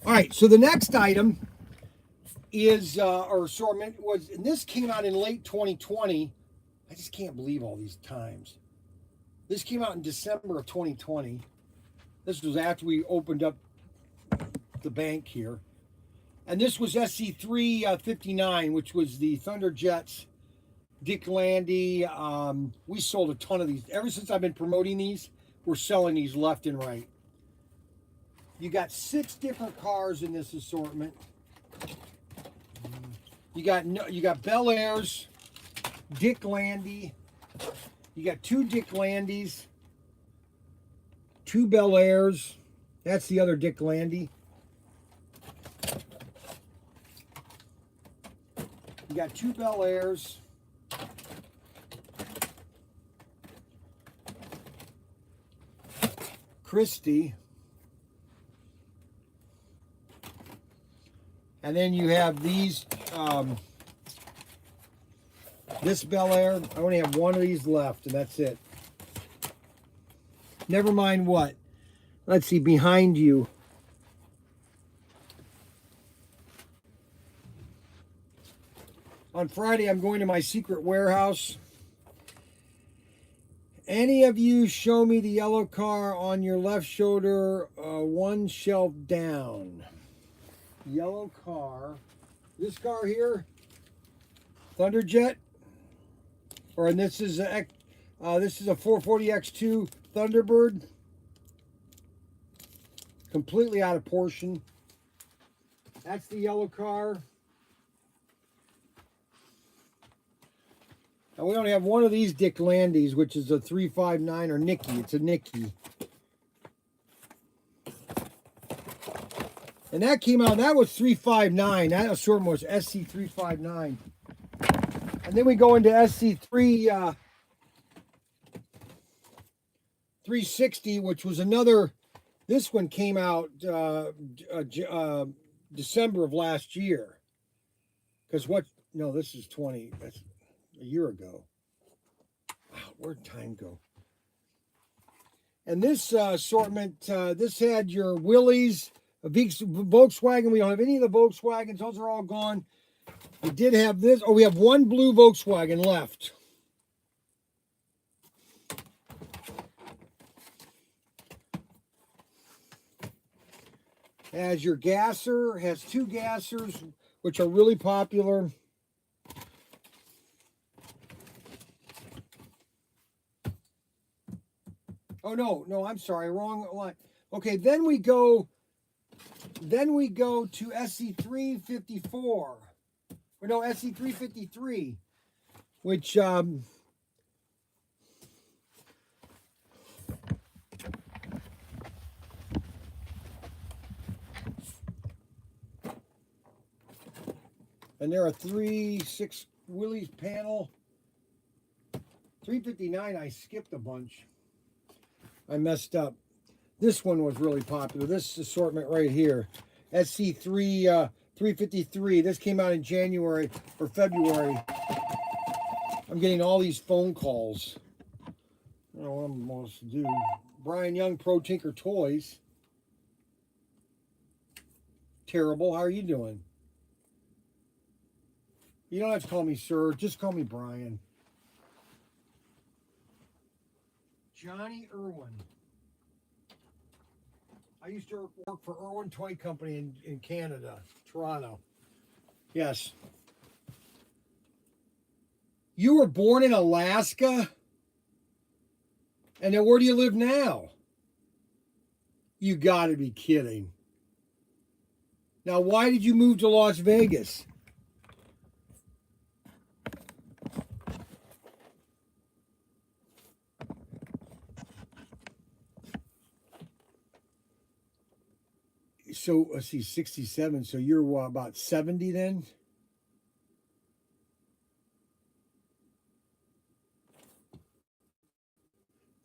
All right, so the next item is or assortment was, and this came out in late 2020. I just can't believe all these times. This came out in December of 2020. This was after we opened up the bank here. And this was SC359, which was the Thunderjets, Dick Landy. We sold a ton of these. Ever since I've been promoting these, we're selling these left and right. You got 6 different cars in this assortment. You got Bel Airs, Dick Landy. You got 2 Dick Landys, 2 Bel Airs. That's the other Dick Landy. You got 2 Bel Airs. Christie. And then you have these, this Bel Air. I only have 1 of these left, and that's it. Never mind what. Let's see, behind you. On Friday, I'm going to my secret warehouse. Any of you show me the yellow car on your left shoulder, 1 shelf down. Yellow car. This car here, Thunderjet, and this is a 440X2 Thunderbird. Completely out of portion. That's the yellow car. And we only have one of these Dick Landys, which is a 359 or Nicky. It's a Nicky. And that came out, that was 359. That assortment was SC359. And then we go into SC3 360, which was another, this one came out December of last year. Because what, no, this is 20, that's a year ago. Wow, where'd time go? And this assortment, this had your Willys, a Volkswagen. We don't have any of the Volkswagens. Those are all gone. We did have this. Oh, we have one blue Volkswagen left. Has your gasser. Has two gassers, which are really popular. Oh, no, I'm sorry. Wrong line. Okay, then we go to SC354. Or no, SC353, which and there are 3.6 Willys panel. 359, I skipped a bunch. I messed up. This one was really popular. This assortment right here. SC3 353. This came out in January or February. I'm getting all these phone calls. I don't know what I'm supposed to do. Brian Young, ProTinkerToys. Terrible. How are you doing? You don't have to call me sir. Just call me Brian. Johnny Irwin. I used to work for Irwin Toy Company in Canada, Toronto. Yes. You were born in Alaska? And then where do you live now? You gotta be kidding. Now, why did you move to Las Vegas? So, let's see, 67. So you're what, about 70 then?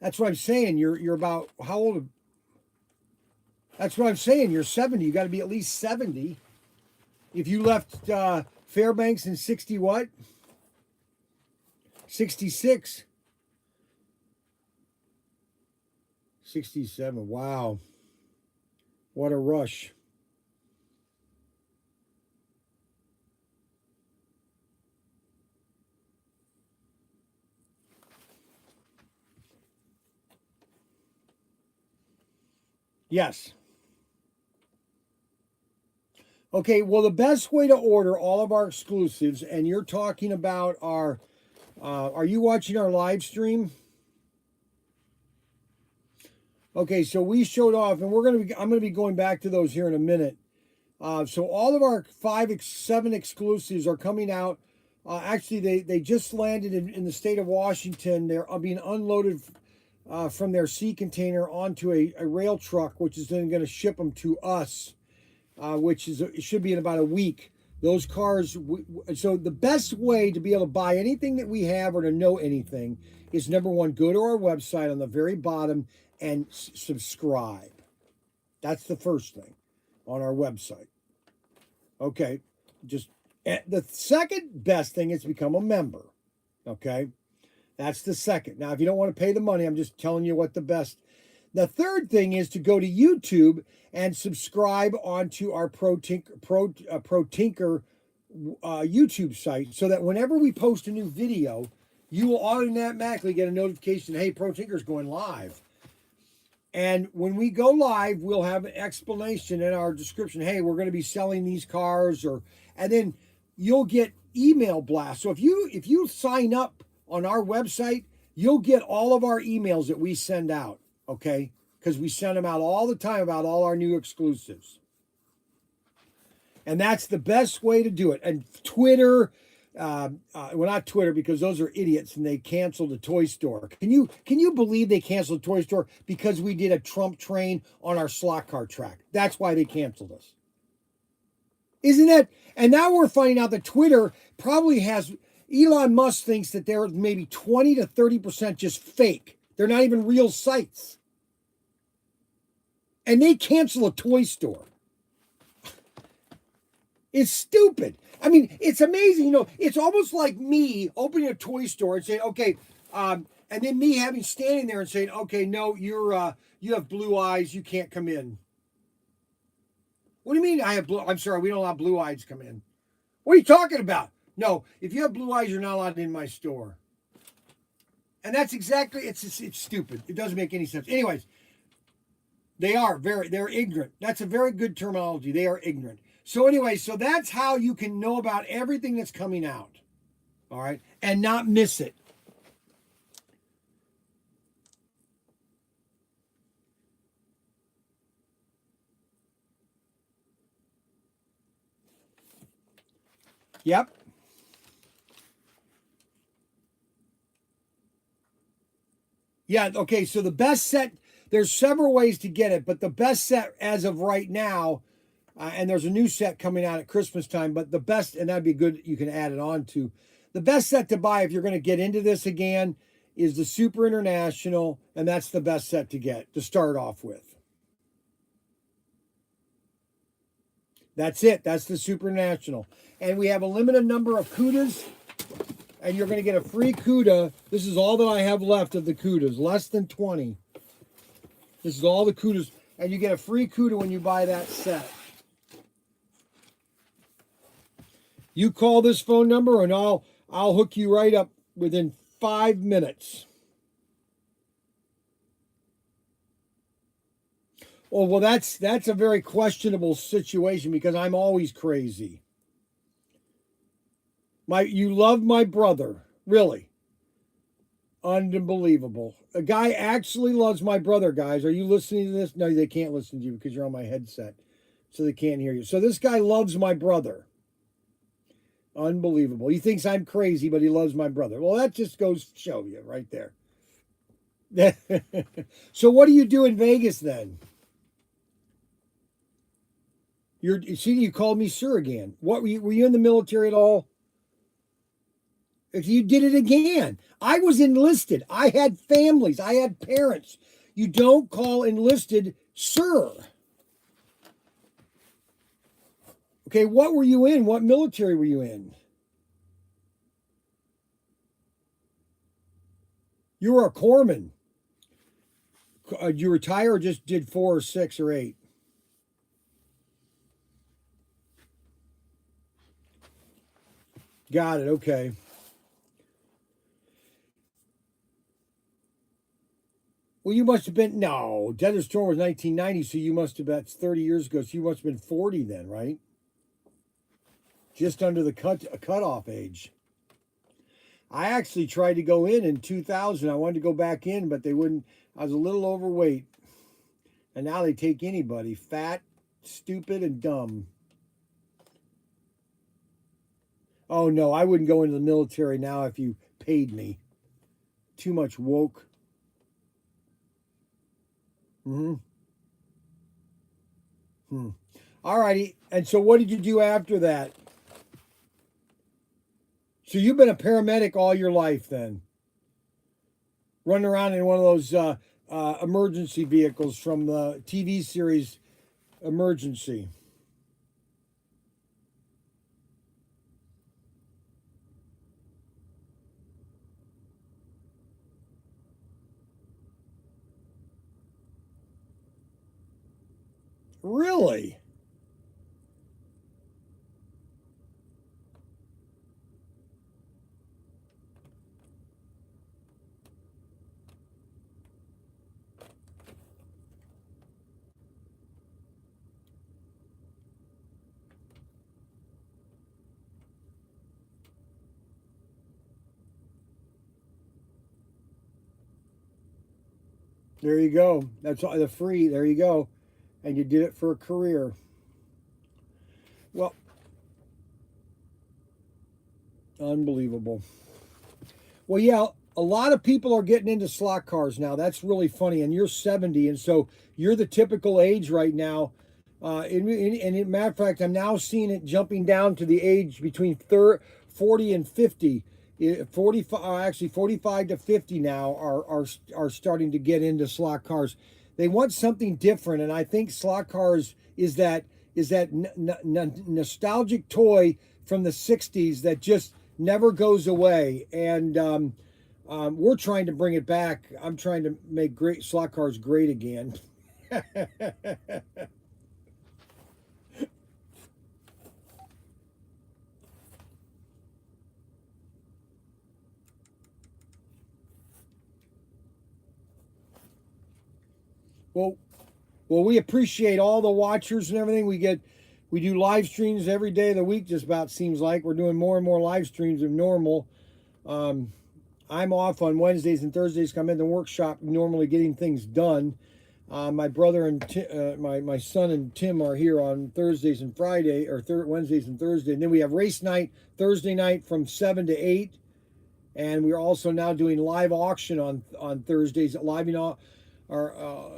That's what I'm saying. You're about, how old? That's what I'm saying. You're 70. You got to be at least 70. If you left Fairbanks in 60 what? 66. 67. Wow. What a rush. Yes. Okay, well, the best way to order all of our exclusives, and you're talking about our, are you watching our live stream? Okay, so we showed off, and I'm gonna be going back to those here in a minute. So all of our 7 exclusives are coming out. Actually, they just landed in the state of Washington. They're being unloaded from their sea container onto a rail truck, which is then going to ship them to us, which is it should be in about a week. Those cars. So the best way to be able to buy anything that we have or to know anything is, number one, go to our website on the very bottom and subscribe. That's the first thing on our website. Okay, just the second best thing is to become a member. Okay, that's the second. Now, if you don't want to pay the money, I'm just telling you what the best. The third thing is to go to YouTube and subscribe onto our ProTinker YouTube site, so that whenever we post a new video, you will automatically get a notification. Hey, ProTinker's going live. And when we go live, we'll have an explanation in our description. Hey, we're going to be selling these cars, and then you'll get email blasts. So if you sign up on our website, you'll get all of our emails that we send out. okay? Because we send them out all the time about all our new exclusives. And that's the best way to do it. And Twitter, well, not Twitter, because those are idiots and they canceled the toy store. Can you believe they canceled the toy store because we did a Trump train on our slot car track? That's why they canceled us. Isn't that? And now we're finding out that Twitter probably has, Elon Musk thinks that they're maybe 20 to 30% just fake. They're not even real sites. And they cancel a toy store. It's stupid. I mean, it's amazing. You know, it's almost like me opening a toy store and saying, okay, and then me standing there and saying, okay, no, you have blue eyes, you can't come in. What do you mean I have blue? I'm sorry, we don't allow blue eyes to come in. What are you talking about? No, if you have blue eyes, you're not allowed in my store. And that's exactly, it's stupid. It doesn't make any sense. Anyways, they're ignorant. That's a very good terminology. They are ignorant. So anyway, so that's how you can know about everything that's coming out. All right. And not miss it. Yep. Yeah. Okay. So the best set, there's several ways to get it, but the best set as of right now, and there's a new set coming out at Christmas time, but the best, and that'd be good, you can add it on to. The best set to buy if you're going to get into this again is the Super International, and that's the best set to get, to start off with. That's it. That's the Super International. And we have a limited number of CUDAs, and you're going to get a free CUDA. This is all that I have left of the CUDAs, less than 20. This is all the CUDAs, and you get a free CUDA when you buy that set. You call this phone number, and I'll hook you right up within 5 minutes. Oh, well, that's a very questionable situation because I'm always crazy. You love my brother, really? Unbelievable. A guy actually loves my brother, guys. Are you listening to this? No, they can't listen to you because you're on my headset, so they can't hear you. So this guy loves my brother. Unbelievable. He thinks I'm crazy, but he loves my brother. Well, that just goes to show you right there. So what do you do in Vegas then? You called me sir again. What were you in the military at all? If you did it again. I was enlisted. I had families. I had parents. You don't call enlisted sir. Okay, what were you in? What military were you in? You were a corpsman. Did you retire or just did 4 or 6 or 8? Got it. Okay. Well, you must have been, no, Desert Storm was 1990, so you must have, that's 30 years ago, so you must have been 40 then, right? Just under the cutoff age. I actually tried to go in 2000. I wanted to go back in, but they wouldn't. I was a little overweight. And now they take anybody, fat, stupid, and dumb. Oh, no, I wouldn't go into the military now if you paid me. Too much woke. All righty. And so what did you do after that? So you've been a paramedic all your life then? Running around in one of those emergency vehicles from the TV series Emergency. Really? There you go. That's all the free. There you go. And you did it for a career. Well, unbelievable. Well, yeah, a lot of people are getting into slot cars now. That's really funny. And you're 70, and so you're the typical age right now. And in matter of fact, I'm now seeing it jumping down to the age between 40 and 50. 45 to 50 now are starting to get into slot cars. They want something different, and I think slot cars is that nostalgic toy from the 60s that just never goes away. And we're trying to bring it back. I'm trying to make great slot cars great again. Well, we appreciate all the watchers and everything. We do live streams every day of the week, just about seems like. We're doing more and more live streams than normal. I'm off on Wednesdays and Thursdays. I'm in the workshop normally getting things done. My brother and my son and Tim are here on Thursdays and Friday, or Wednesdays and Thursdays. And then we have race night Thursday night from 7 to 8. And we're also now doing live auction on Thursdays.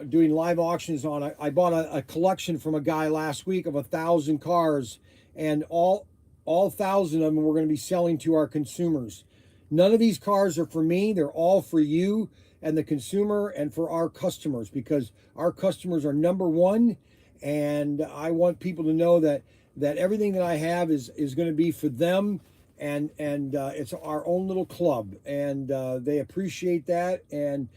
Doing live auctions on. I bought a collection from a guy last week of 1,000 cars, and all 1,000 of them we're going to be selling to our consumers. None of these cars are for me. They're all for you and the consumer and for our customers, because our customers are number one, and I want people to know that everything that I have is going to be for them, and it's our own little club, and they appreciate that. And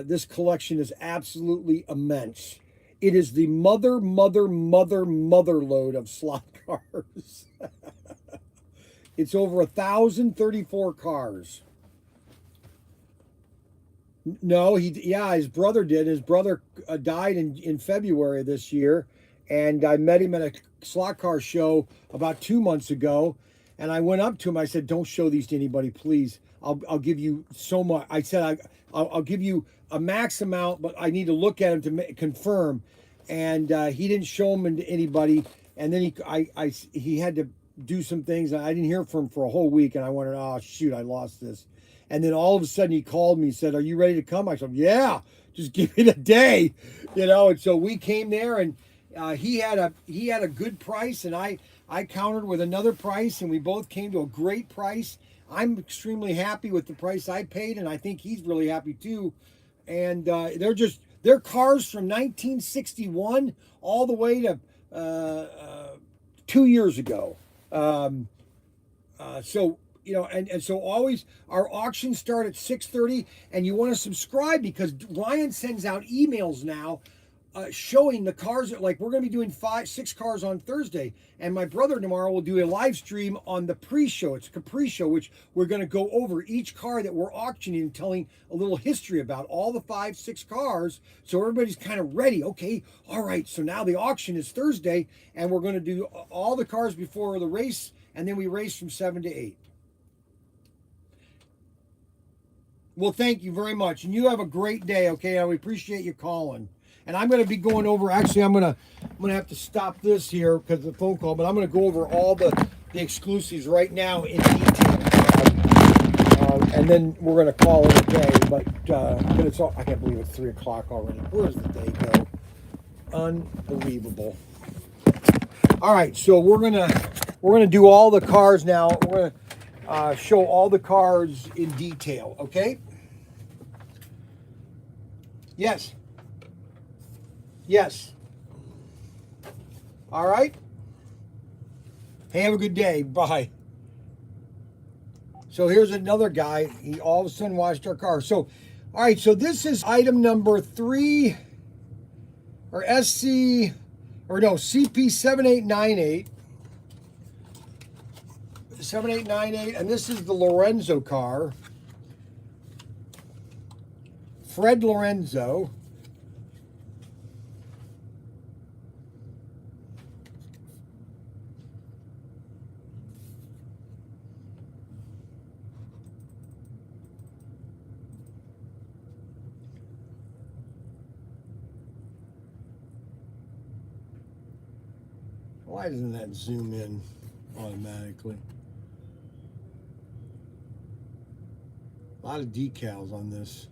this collection is absolutely immense. It is the mother load of slot cars. It's over 1,034 cars. No, his brother did. His brother died in February of this year, and I met him at a slot car show about 2 months ago, and I went up to him. I said, "Don't show these to anybody, please. I'll give you so much." I said, I'll give you a max amount, but I need to look at them to confirm. And he didn't show them to anybody. And then he had to do some things. I didn't hear from him for a whole week, and I wondered, oh shoot, I lost this. And then all of a sudden he called me and said, "Are you ready to come?" I said, "Yeah, just give it a day," And so we came there, and he had a good price, and I countered with another price, and we both came to a great price. I'm extremely happy with the price I paid, and I think he's really happy too. And they're cars from 1961 all the way to 2 years ago. So so always our auctions start at 6:30, and you want to subscribe, because Ryan sends out emails now showing the cars. Like, we're going to be doing 6 cars on Thursday, and my brother tomorrow will do a live stream on the pre-show. It's a pre-show, which we're going to go over each car that we're auctioning and telling a little history about all the 5-6 cars, so everybody's kind of ready. Okay, all right, so now the auction is Thursday, and we're going to do all the cars before the race, and then we race from 7 to 8. Well, thank you very much, and you have a great day. Okay, I appreciate you calling. And I'm going to be going over. Actually, I'm going to have to stop this here because of the phone call. But I'm going to go over all the exclusives right now in detail, and then we're going to call it a day. But it's I can't believe it's 3 o'clock already. Where does the day go? Unbelievable. All right, so we're gonna do all the cars now. We're gonna show all the cars in detail. Okay. Yes. Yes. All right. Hey, have a good day. Bye. So here's another guy. He all of a sudden watched our car. So, all right. So this is item number 3, or CP7898. 7898, and this is the Lorenzo car. Fred Lorenzo. Why doesn't that zoom in automatically? A lot of decals on this.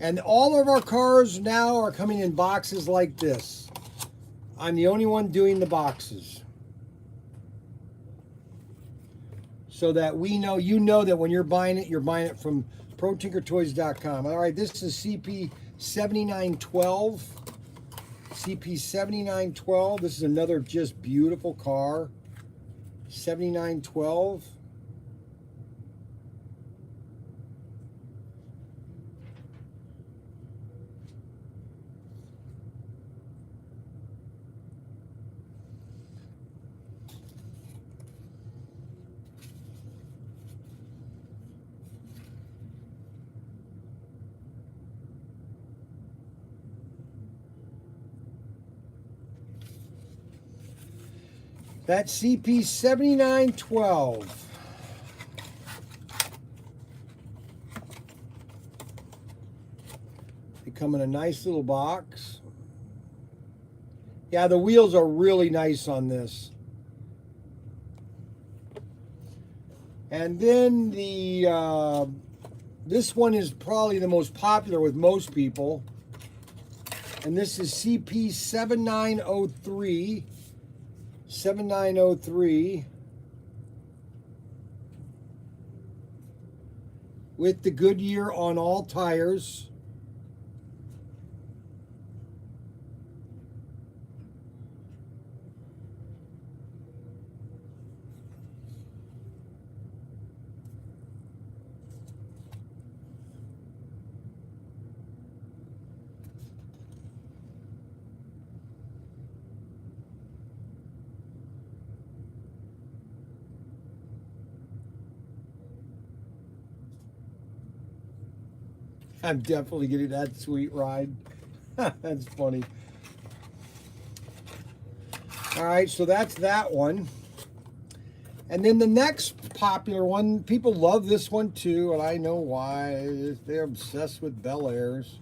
And all of our cars now are coming in boxes like this. I'm the only one doing the boxes. So that we know, you know that when you're buying it from ProTinkerToys.com. All right, this is CP7912. CP7912. This is another just beautiful car. 7912. That's CP7912. They come in a nice little box. Yeah, the wheels are really nice on this. And then the this one is probably the most popular with most people. And this is CP7903. 7903 with the Goodyear on all tires. I'm definitely getting that sweet ride. That's funny. All right, so that's that one. And then the next popular one, people love this one too, and I know why. They're obsessed with Bel Airs.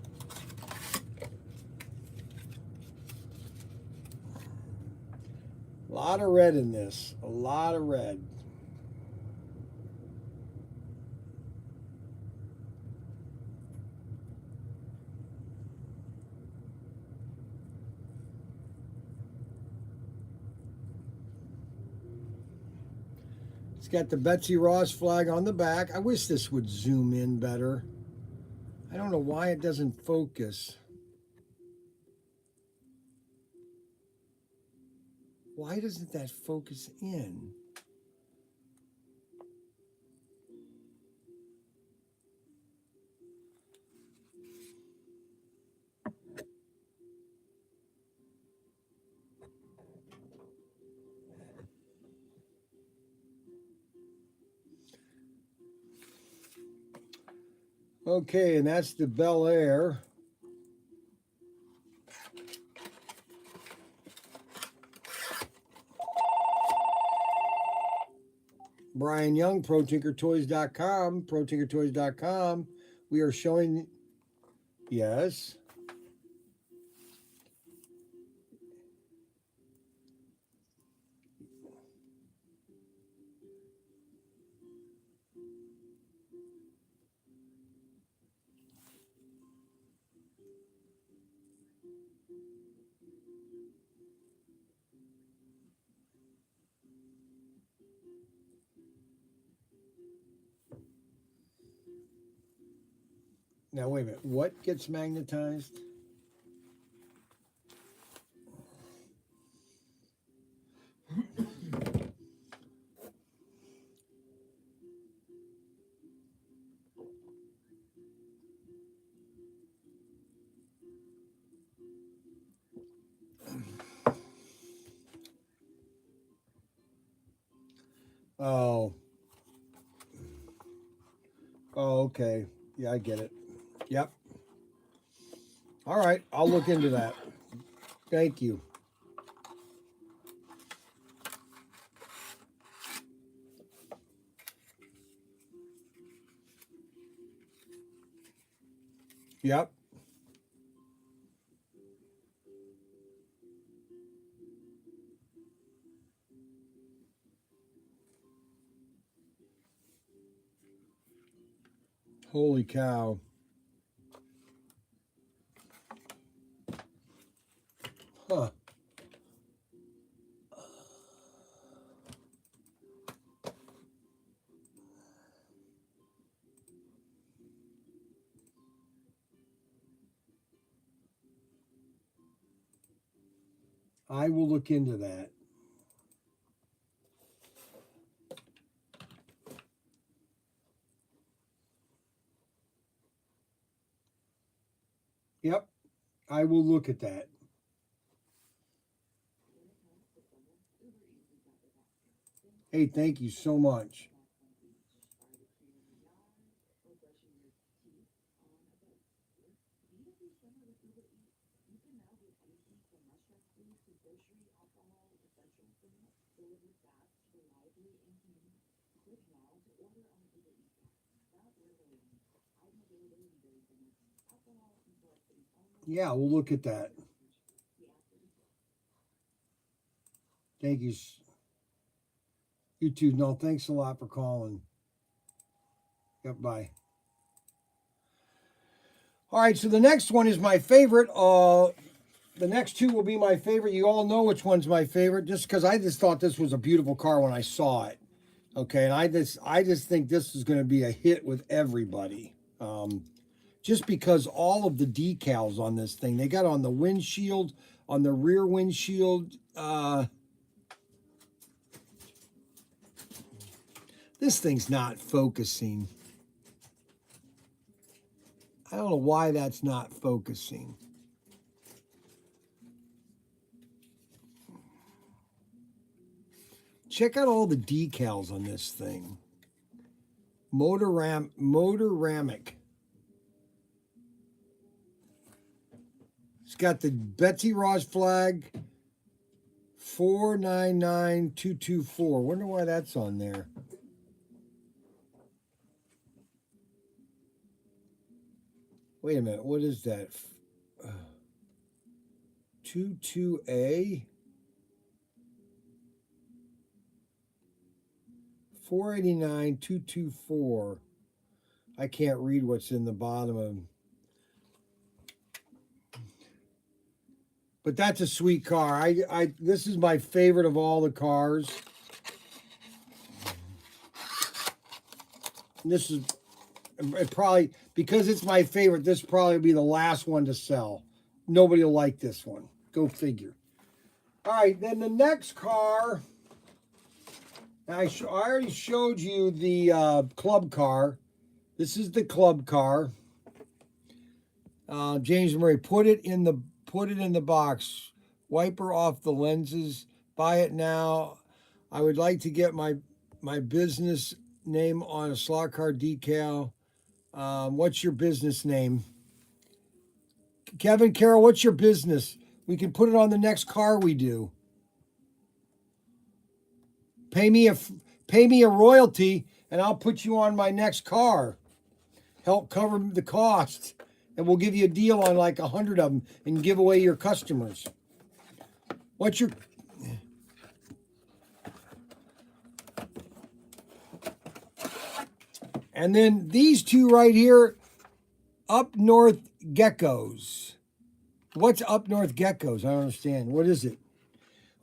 A lot of red in this, a lot of red. It's got the Betsy Ross flag on the back. I wish this would zoom in better. I don't know why it doesn't focus. Why doesn't that focus in? Okay, and that's the Bel Air. Brian Young, ProTinkerToys.com, ProTinkerToys.com. We are showing, yes. Now, wait a minute. What gets magnetized? Oh. Oh, okay. Yeah, I get it. Yep. All right, I'll look into that. Thank you. Yep. Holy cow. Huh. I will look into that. Yep. I will look at that. Hey, thank you so much. Yeah, we'll look at that. Thank you. You too. No, thanks a lot for calling. Yep, bye. All right, so the next one is my favorite. The next two will be my favorite. You all know which one's my favorite, just because I just thought this was a beautiful car when I saw it. Okay, and I just think this is going to be a hit with everybody. Just because all of the decals on this thing, they got on the windshield, on the rear windshield. This thing's not focusing. I don't know why that's not focusing. Check out all the decals on this thing. Motoramic. It's got the Betsy Ross flag, 499224. Wonder why that's on there. Wait a minute, what is that? 22A? 489224. I can't read what's in the bottom of. But that's a sweet car. This is my favorite of all the cars. This is probably, because it's my favorite, this probably be the last one to sell. Nobody will like this one. Go figure. All right, then the next car, I already showed you the club car. This is the club car. James Murray, put it in the box. Wiper off the lenses. Buy it now. I would like to get my business name on a slot car decal. What's your business name? Kevin Carroll, what's your business? We can put it on the next car we do. Pay me a royalty, and I'll put you on my next car. Help cover the cost, and we'll give you a deal on like 100 of them and give away your customers. What's your... And then these two right here, Up North Geckos. What's Up North Geckos? I don't understand. What is it?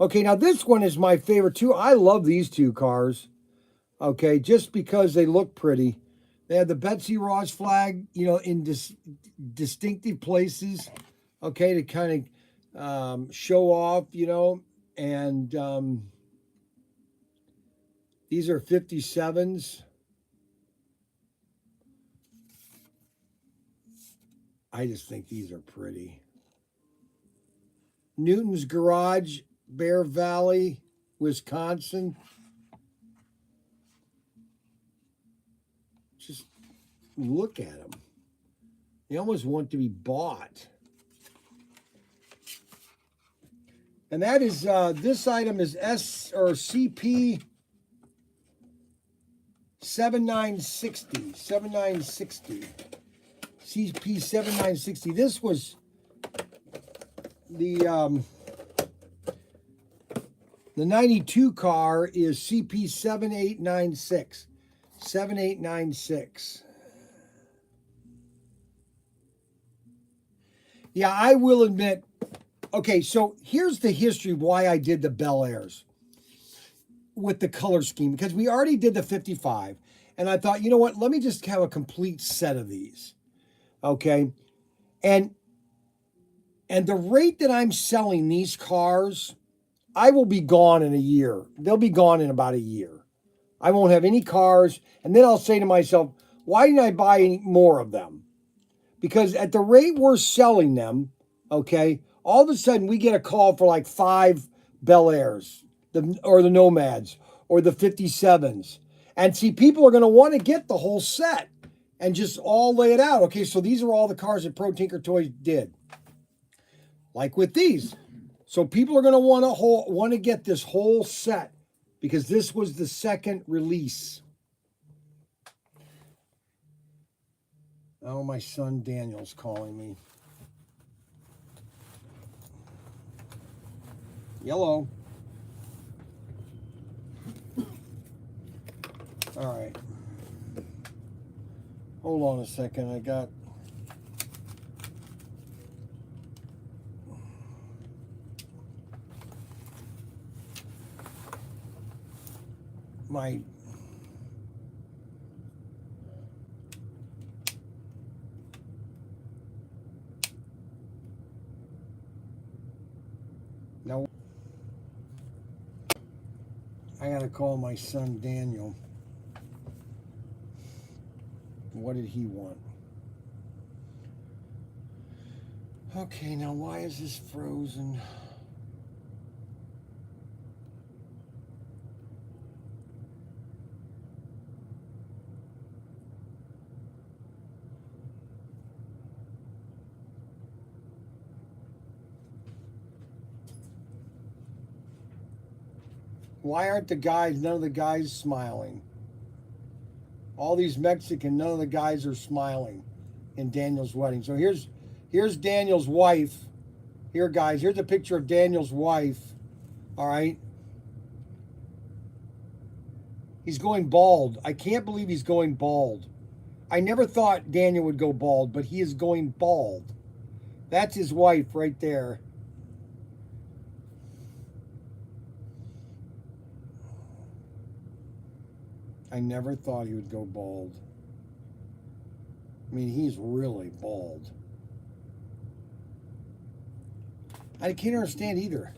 Okay, now this one is my favorite too. I love these two cars. Okay, just because they look pretty. They have the Betsy Ross flag, you know, in distinctive places. Okay, to kind of show off, you know. And these are 57s. I just think these are pretty. Newton's Garage, Bear Valley, Wisconsin. Just look at them. They almost want to be bought. And that is, this item is CP 7960. 7960. CP 7960. This was the 92 car is CP 7896. 7896. Yeah, I will admit. Okay, so here's the history why I did the Bel Airs with the color scheme, because we already did the 55, and I thought, you know what, let me just have a complete set of these. Okay, and the rate that I'm selling these cars, I will be gone in a year. They'll be gone in about a year. I won't have any cars, and then I'll say to myself, why didn't I buy any more of them? Because at the rate we're selling them, okay, all of a sudden we get a call for like 5 Bel Airs, or the Nomads, or the 57s. And see, people are going to want to get the whole set and just all lay it out. Okay, so these are all the cars that ProTinkerToys did. Like with these. So people are going to want to get this whole set because this was the second release. Oh, my son Daniel's calling me. Yellow. All right. Hold on a second. I got my no. I gotta call my son Daniel. What did he want? Okay, now why is this frozen? Why aren't none of the guys smiling? All these Mexican, none of the guys are smiling in Daniel's wedding. So here's Daniel's wife. Here, guys, here's a picture of Daniel's wife. All right. He's going bald. I can't believe he's going bald. I never thought Daniel would go bald, but he is going bald. That's his wife right there. I never thought he would go bald. I mean, he's really bald. I can't understand either.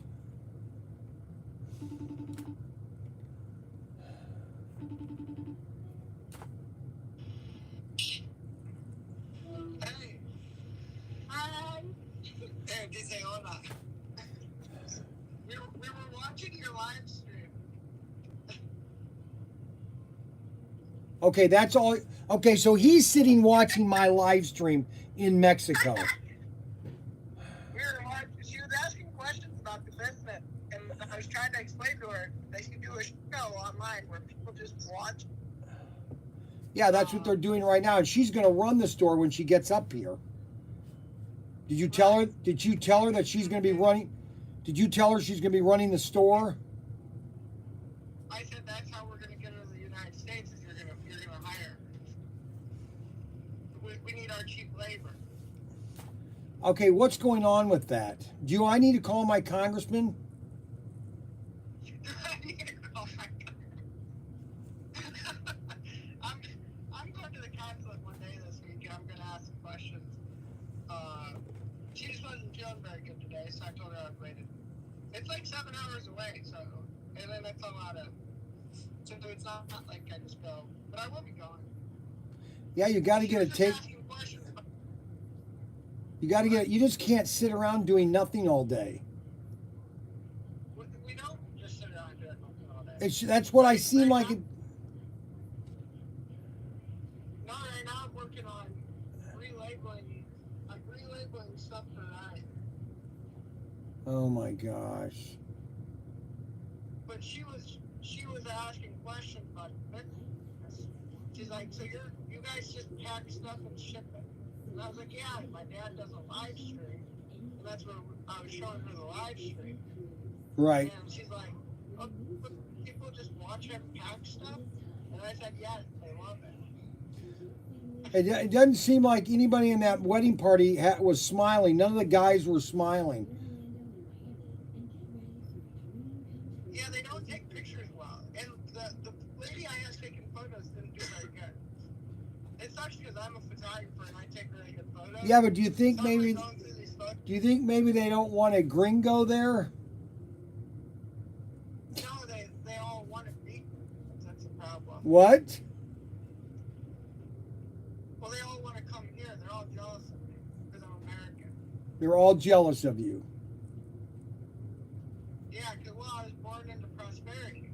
Hey. Hi. Hey, dice hola. We were watching your live stream. Okay, that's all. Okay, so he's sitting watching my live stream in Mexico. She was asking questions about the business, and I was trying to explain to her they can do a show online where people just watch. Yeah, that's what they're doing right now, and she's going to run the store when she gets up here. Did you tell her? Did you tell her that she's going to be running? Did you tell her she's going to be running the store? I said that's how we're going to get her to the United States. Is you're going to hire. We need our cheap labor. Okay, what's going on with that? Do I need to call my congressman? I'm going to the consulate one day this week, and I'm going to ask some questions. She just wasn't feeling very good today, so I told her I'd wait. It's like 7 hours away, so, and then it's a lot of, so it's not like I just go, but I will be going. Yeah, you got to get a take. You got to get. You just can't sit around doing nothing all day. We don't just sit around doing nothing all day. That's what I seem like. Oh my gosh. But she was asking questions about it. She's like, so you guys just pack stuff and ship it? And I was like, yeah. My dad does a live stream, and that's where I was showing her the live stream. Right. And she's like, oh, people just watch him pack stuff? And I said, yes, they love it. It doesn't seem like anybody in that wedding party was smiling. None of the guys were smiling. Yeah, they don't take pictures well. And the lady I asked taking photos didn't do very good. It sucks because I'm a photographer and I take really good photos. Yeah, but do you think Someone maybe going through these photos- they don't want a gringo there? No, they all want to meet me. That's the problem. What? Well, they all want to come here. They're all jealous of me because I'm American. They're all jealous of you. Yeah, because, well, I was born into prosperity.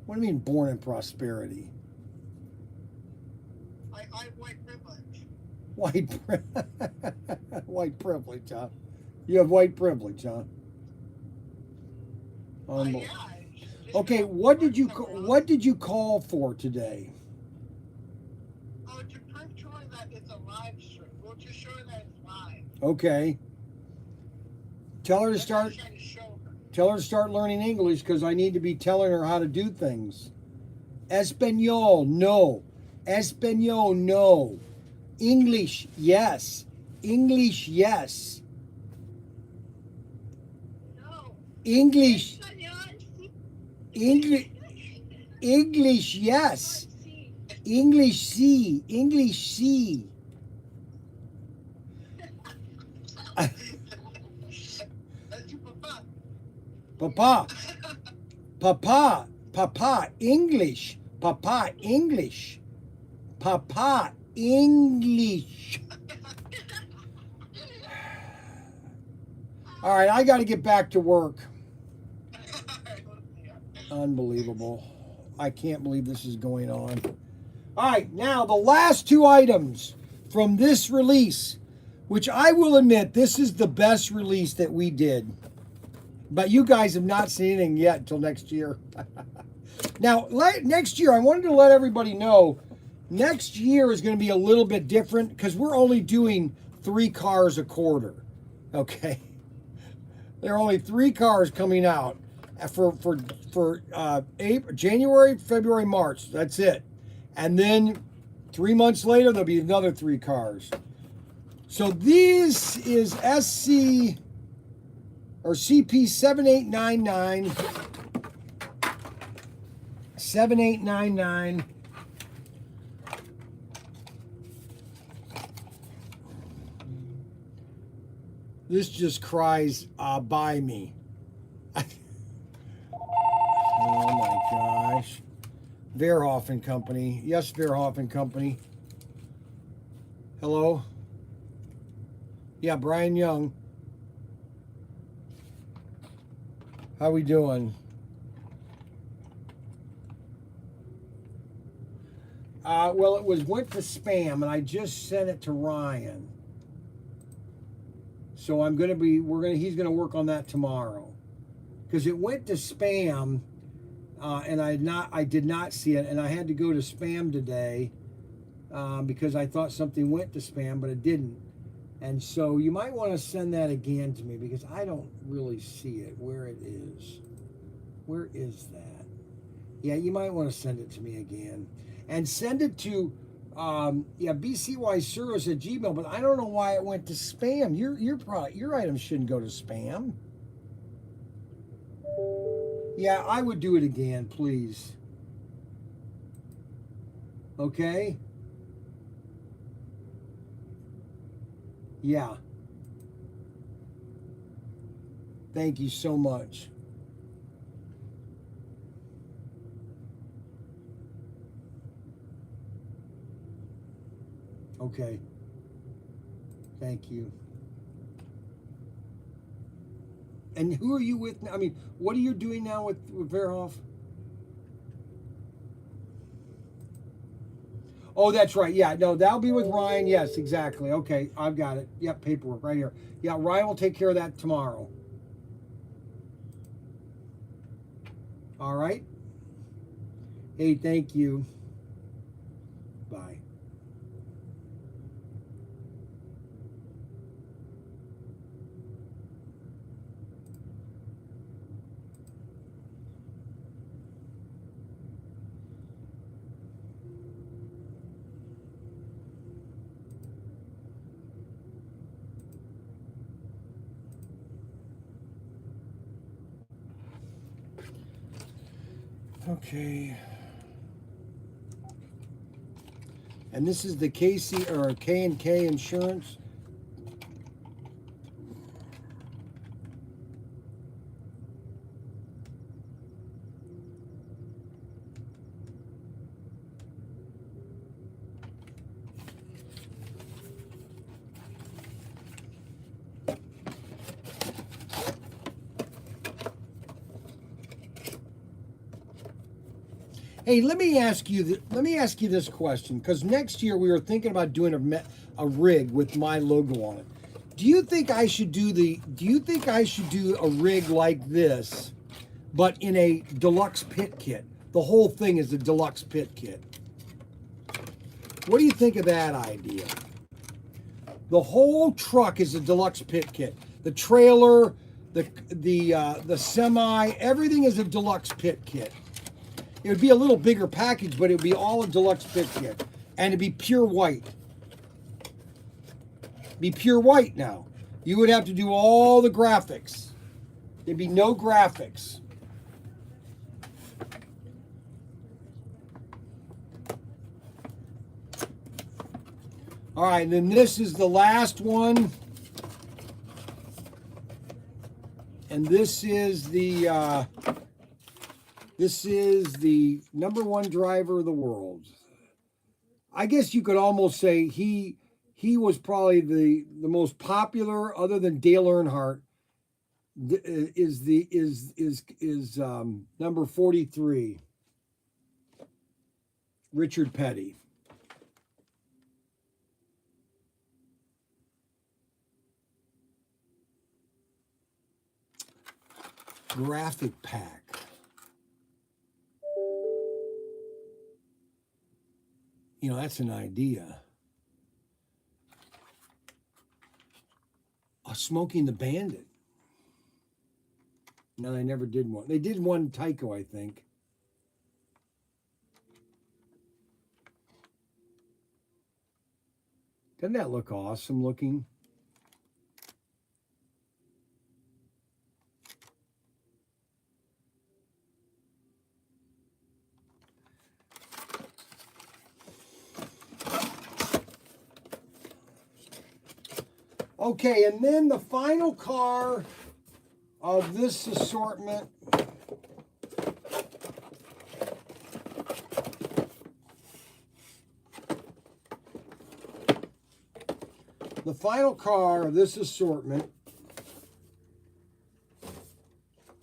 What do you mean born in prosperity? I have white privilege. White privilege, huh? You have white privilege, huh? Yeah. Just Okay, because what I did you work somewhere else- what did you call for today? Oh, to prove to her that it's a live stream. We'll just show her that it's live. Okay. Tell her to That's what I'm start trying to show her. Tell her to start learning English because I need to be telling her how to do things. Espanol, no. Espanol, no. English, yes. English, yes. No. English, Español, English, English, yes. sí. English, see. English, see. That's your papa. Papa, Papa, Papa, English. Papa, English. Papa, English. All right, I got to get back to work. Unbelievable. I can't believe this is going on. All right, now the last two items from this release, which I will admit, this is the best release that we did. But you guys have not seen anything yet until next year. Now, next year, I wanted to let everybody know, next year is going to be a little bit different because we're only doing 3 cars a quarter. Okay? There are only 3 cars coming out for April, January, February, March. That's it. And then 3 months later, there'll be another 3 cars. So this is SC or CP 7899. 7899. This just cries, buy me. Oh my gosh. Verhoff and Company. Yes, Verhoff and Company. Hello? Yeah, Brian Young. How we doing? Well, it went to spam, and I just sent it to Ryan. So he's gonna work on that tomorrow, because it went to spam, and I did not see it, and I had to go to spam today, because I thought something went to spam, but it didn't. And so you might want to send that again to me because I don't really see it where it is. Where is that? Yeah, you might want to send it to me again. And send it to bcyservice@gmail, but I don't know why it went to spam. Your items shouldn't go to spam. Yeah, I would do it again, please. Okay? Yeah. Thank you so much. Okay. Thank you. And who are you with now? I mean, what are you doing now with Verhoff? Oh, that's right. Yeah, no, that'll be with Ryan. Yes, exactly. Okay, I've got it. Yep, paperwork right here. Yeah, Ryan will take care of that tomorrow. All right. Hey, thank you. Bye. Okay. And this is the KC or K&K insurance. Hey, let me ask you this question, because next year we were thinking about doing a rig with my logo on it. Do you think I should do a rig like this, but in a deluxe pit kit? The whole thing is a deluxe pit kit. What do you think of that idea? The whole truck is a deluxe pit kit. The trailer, the semi, everything is a deluxe pit kit. It would be a little bigger package, but it would be all a deluxe pit kit. And it'd be pure white. Be pure white now. You would have to do all the graphics. There'd be no graphics. All right, and then this is the last one. And this is the #1 driver of the world. I guess you could almost say he was probably the most popular, other than Dale Earnhardt. Is number 43, Richard Petty. Graphic pack. You know, that's an idea. Smoking the Bandit. No, they never did one. They did one Tycho, I think. Doesn't that look awesome looking? Okay, and then the final car of this assortment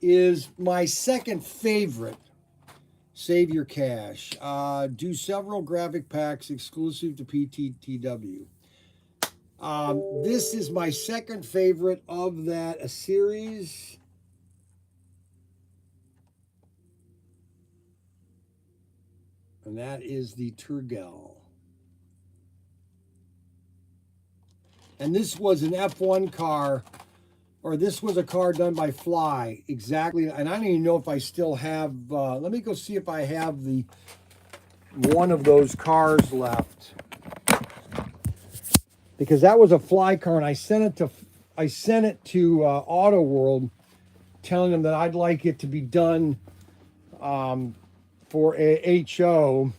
is my second favorite. Save your cash. Do several graphic packs exclusive to PTTW. This is my second favorite of that, a series. And that is the Turgel. And this was an F1 car, or this was a car done by Fly, exactly. And I don't even know if I still have, let me go see if I have one of those cars left. Because that was a Fly car, and I sent it to Auto World, telling them that I'd like it to be done for a HO.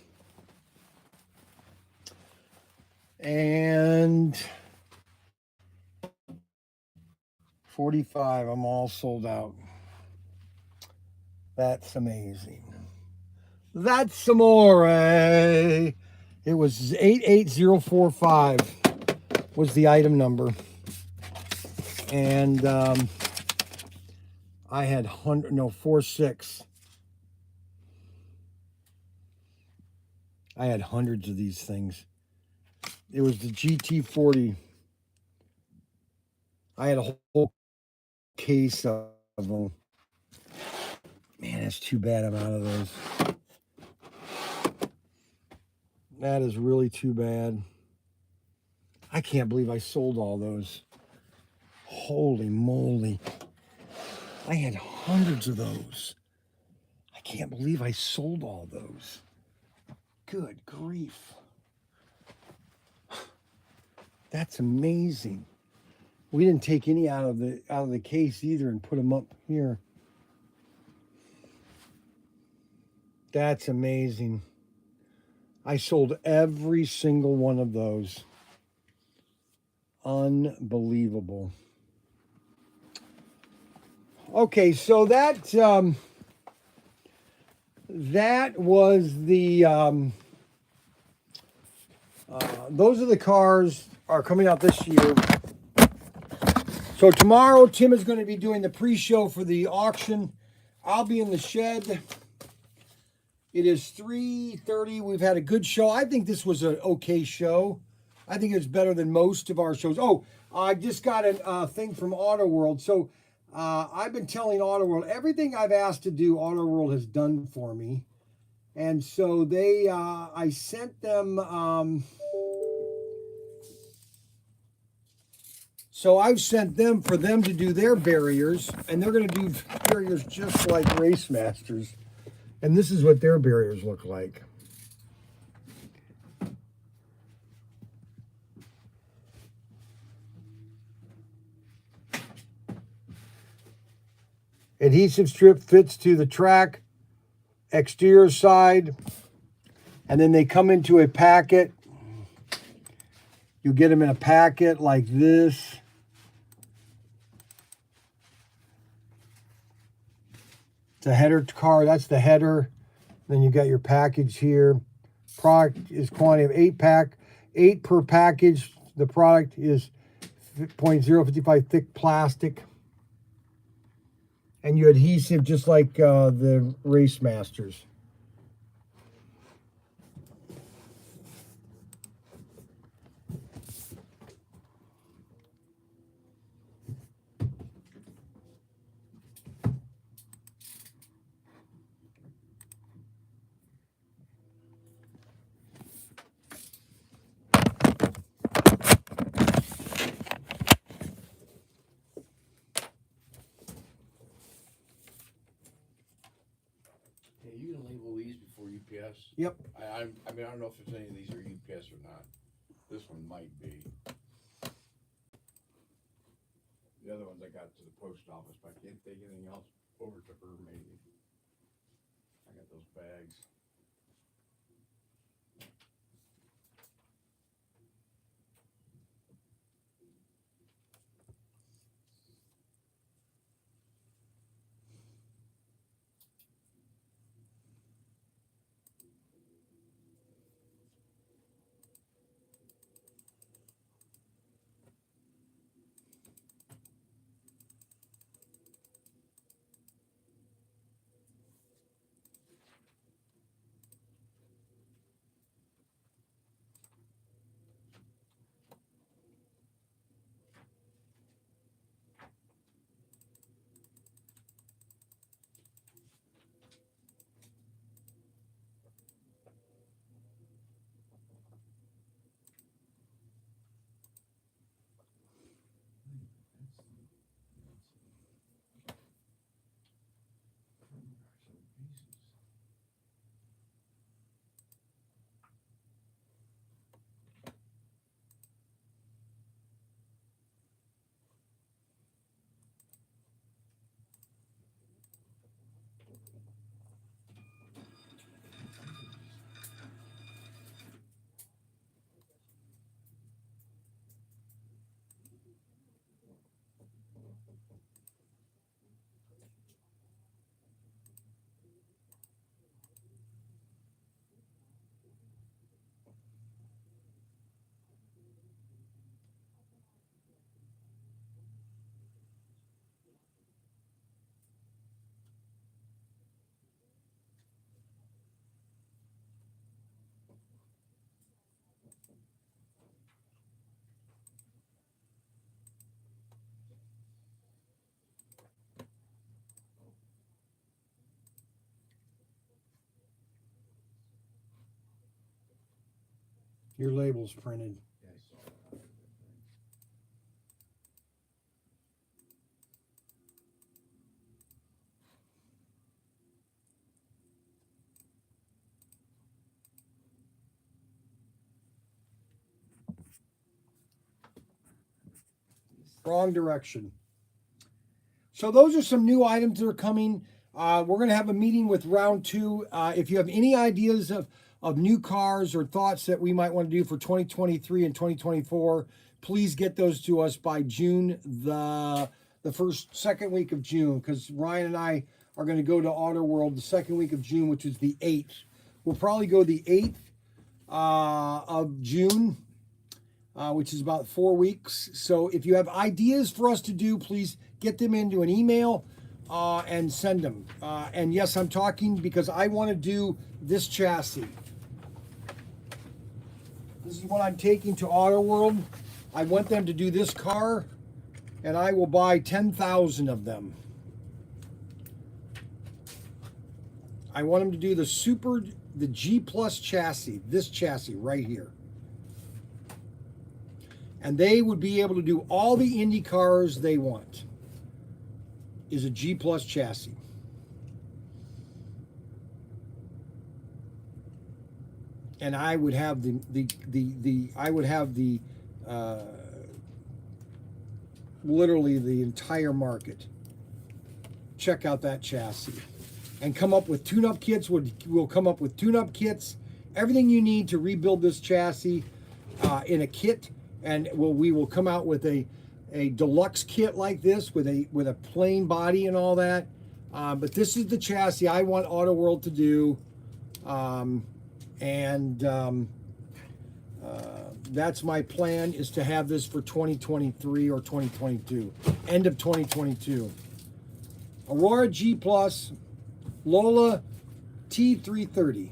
And 45, I'm all sold out. That's amazing. That's amore. It was 88045 was the item number. And I had 46. I had hundreds of these things. It was the GT40. I had a whole case of them. Man, that's too bad I'm out of those. That is really too bad. I can't believe I sold all those. Holy moly. I had hundreds of those. I can't believe I sold all those. Good grief. That's amazing. We didn't take any out of the case either and put them up here. That's amazing. I sold every single one of those. Unbelievable. Okay, so that was the those are the cars are coming out this year. So tomorrow Tim is going to be doing the pre-show for the auction. I'll be in the shed. It is 3:30. We've had a good show. I think this was an okay show. I think it's better than most of our shows. Oh, I just got a thing from Auto World. So I've been telling Auto World everything I've asked to do, Auto World has done for me. And so they, I sent them, so I've sent them for them to do their barriers, and they're going to do barriers just like Race Masters. And this is what their barriers look like. Adhesive strip fits to the track exterior side, and then they come into a packet. You get them in a packet like this. It's a header card. That's the header. Then you got your package here. Product is quantity of 8-pack, 8 per package. The product is 0.055 thick plastic. And you adhesive just like the Race Masters. You can label these before UPS. Yep. I mean, I don't know if there's any of these are UPS or not. This one might be. The other ones I got to the post office, but I can't take anything else over to her maybe. I got those bags. Your label's printed. Yeah, I saw it. Wrong direction. So those are some new items that are coming. We're going to have a meeting with round 2. If you have any ideas of new cars or thoughts that we might want to do for 2023 and 2024, please get those to us by June, the second week of June, because Ryan and I are going to go to Auto World the second week of June, which is the 8th. We'll probably go the 8th of June. Which is about 4 weeks. So if you have ideas for us to do, please get them into an email and send them. And yes, I'm talking because I want to do this chassis. This is what I'm taking to Auto World. I want them to do this car, and I will buy 10,000 of them. I want them to do the G Plus chassis, this chassis right here. And they would be able to do all the Indy cars they want. Is a G Plus chassis. And I would have literally the entire market check out that chassis and come up with tune-up kits. We'll come up with tune-up kits, everything you need to rebuild this chassis in a kit. And we will come out with a deluxe kit like this with a plain body and all that. But this is the chassis I want Auto World to do. That's my plan, is to have this for 2023 or 2022. End of 2022. Aurora G Plus, Lola T330.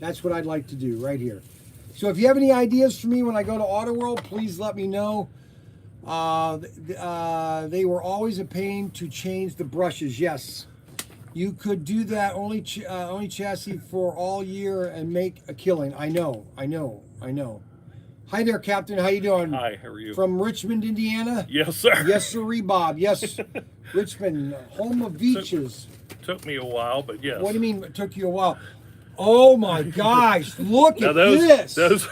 That's what I'd like to do right here. So if you have any ideas for me when I go to Auto World, please let me know. They were always a pain to change the brushes. Yes, you could do that only chassis for all year and make a killing. I know. Hi there, Captain. How you doing? Hi, how are you? From Richmond, Indiana? Yes, sir. Yes, sirree, Bob. Yes, Richmond, home of beaches. Took me a while, but yes. What do you mean it took you a while? Oh my gosh, look Now at those, this.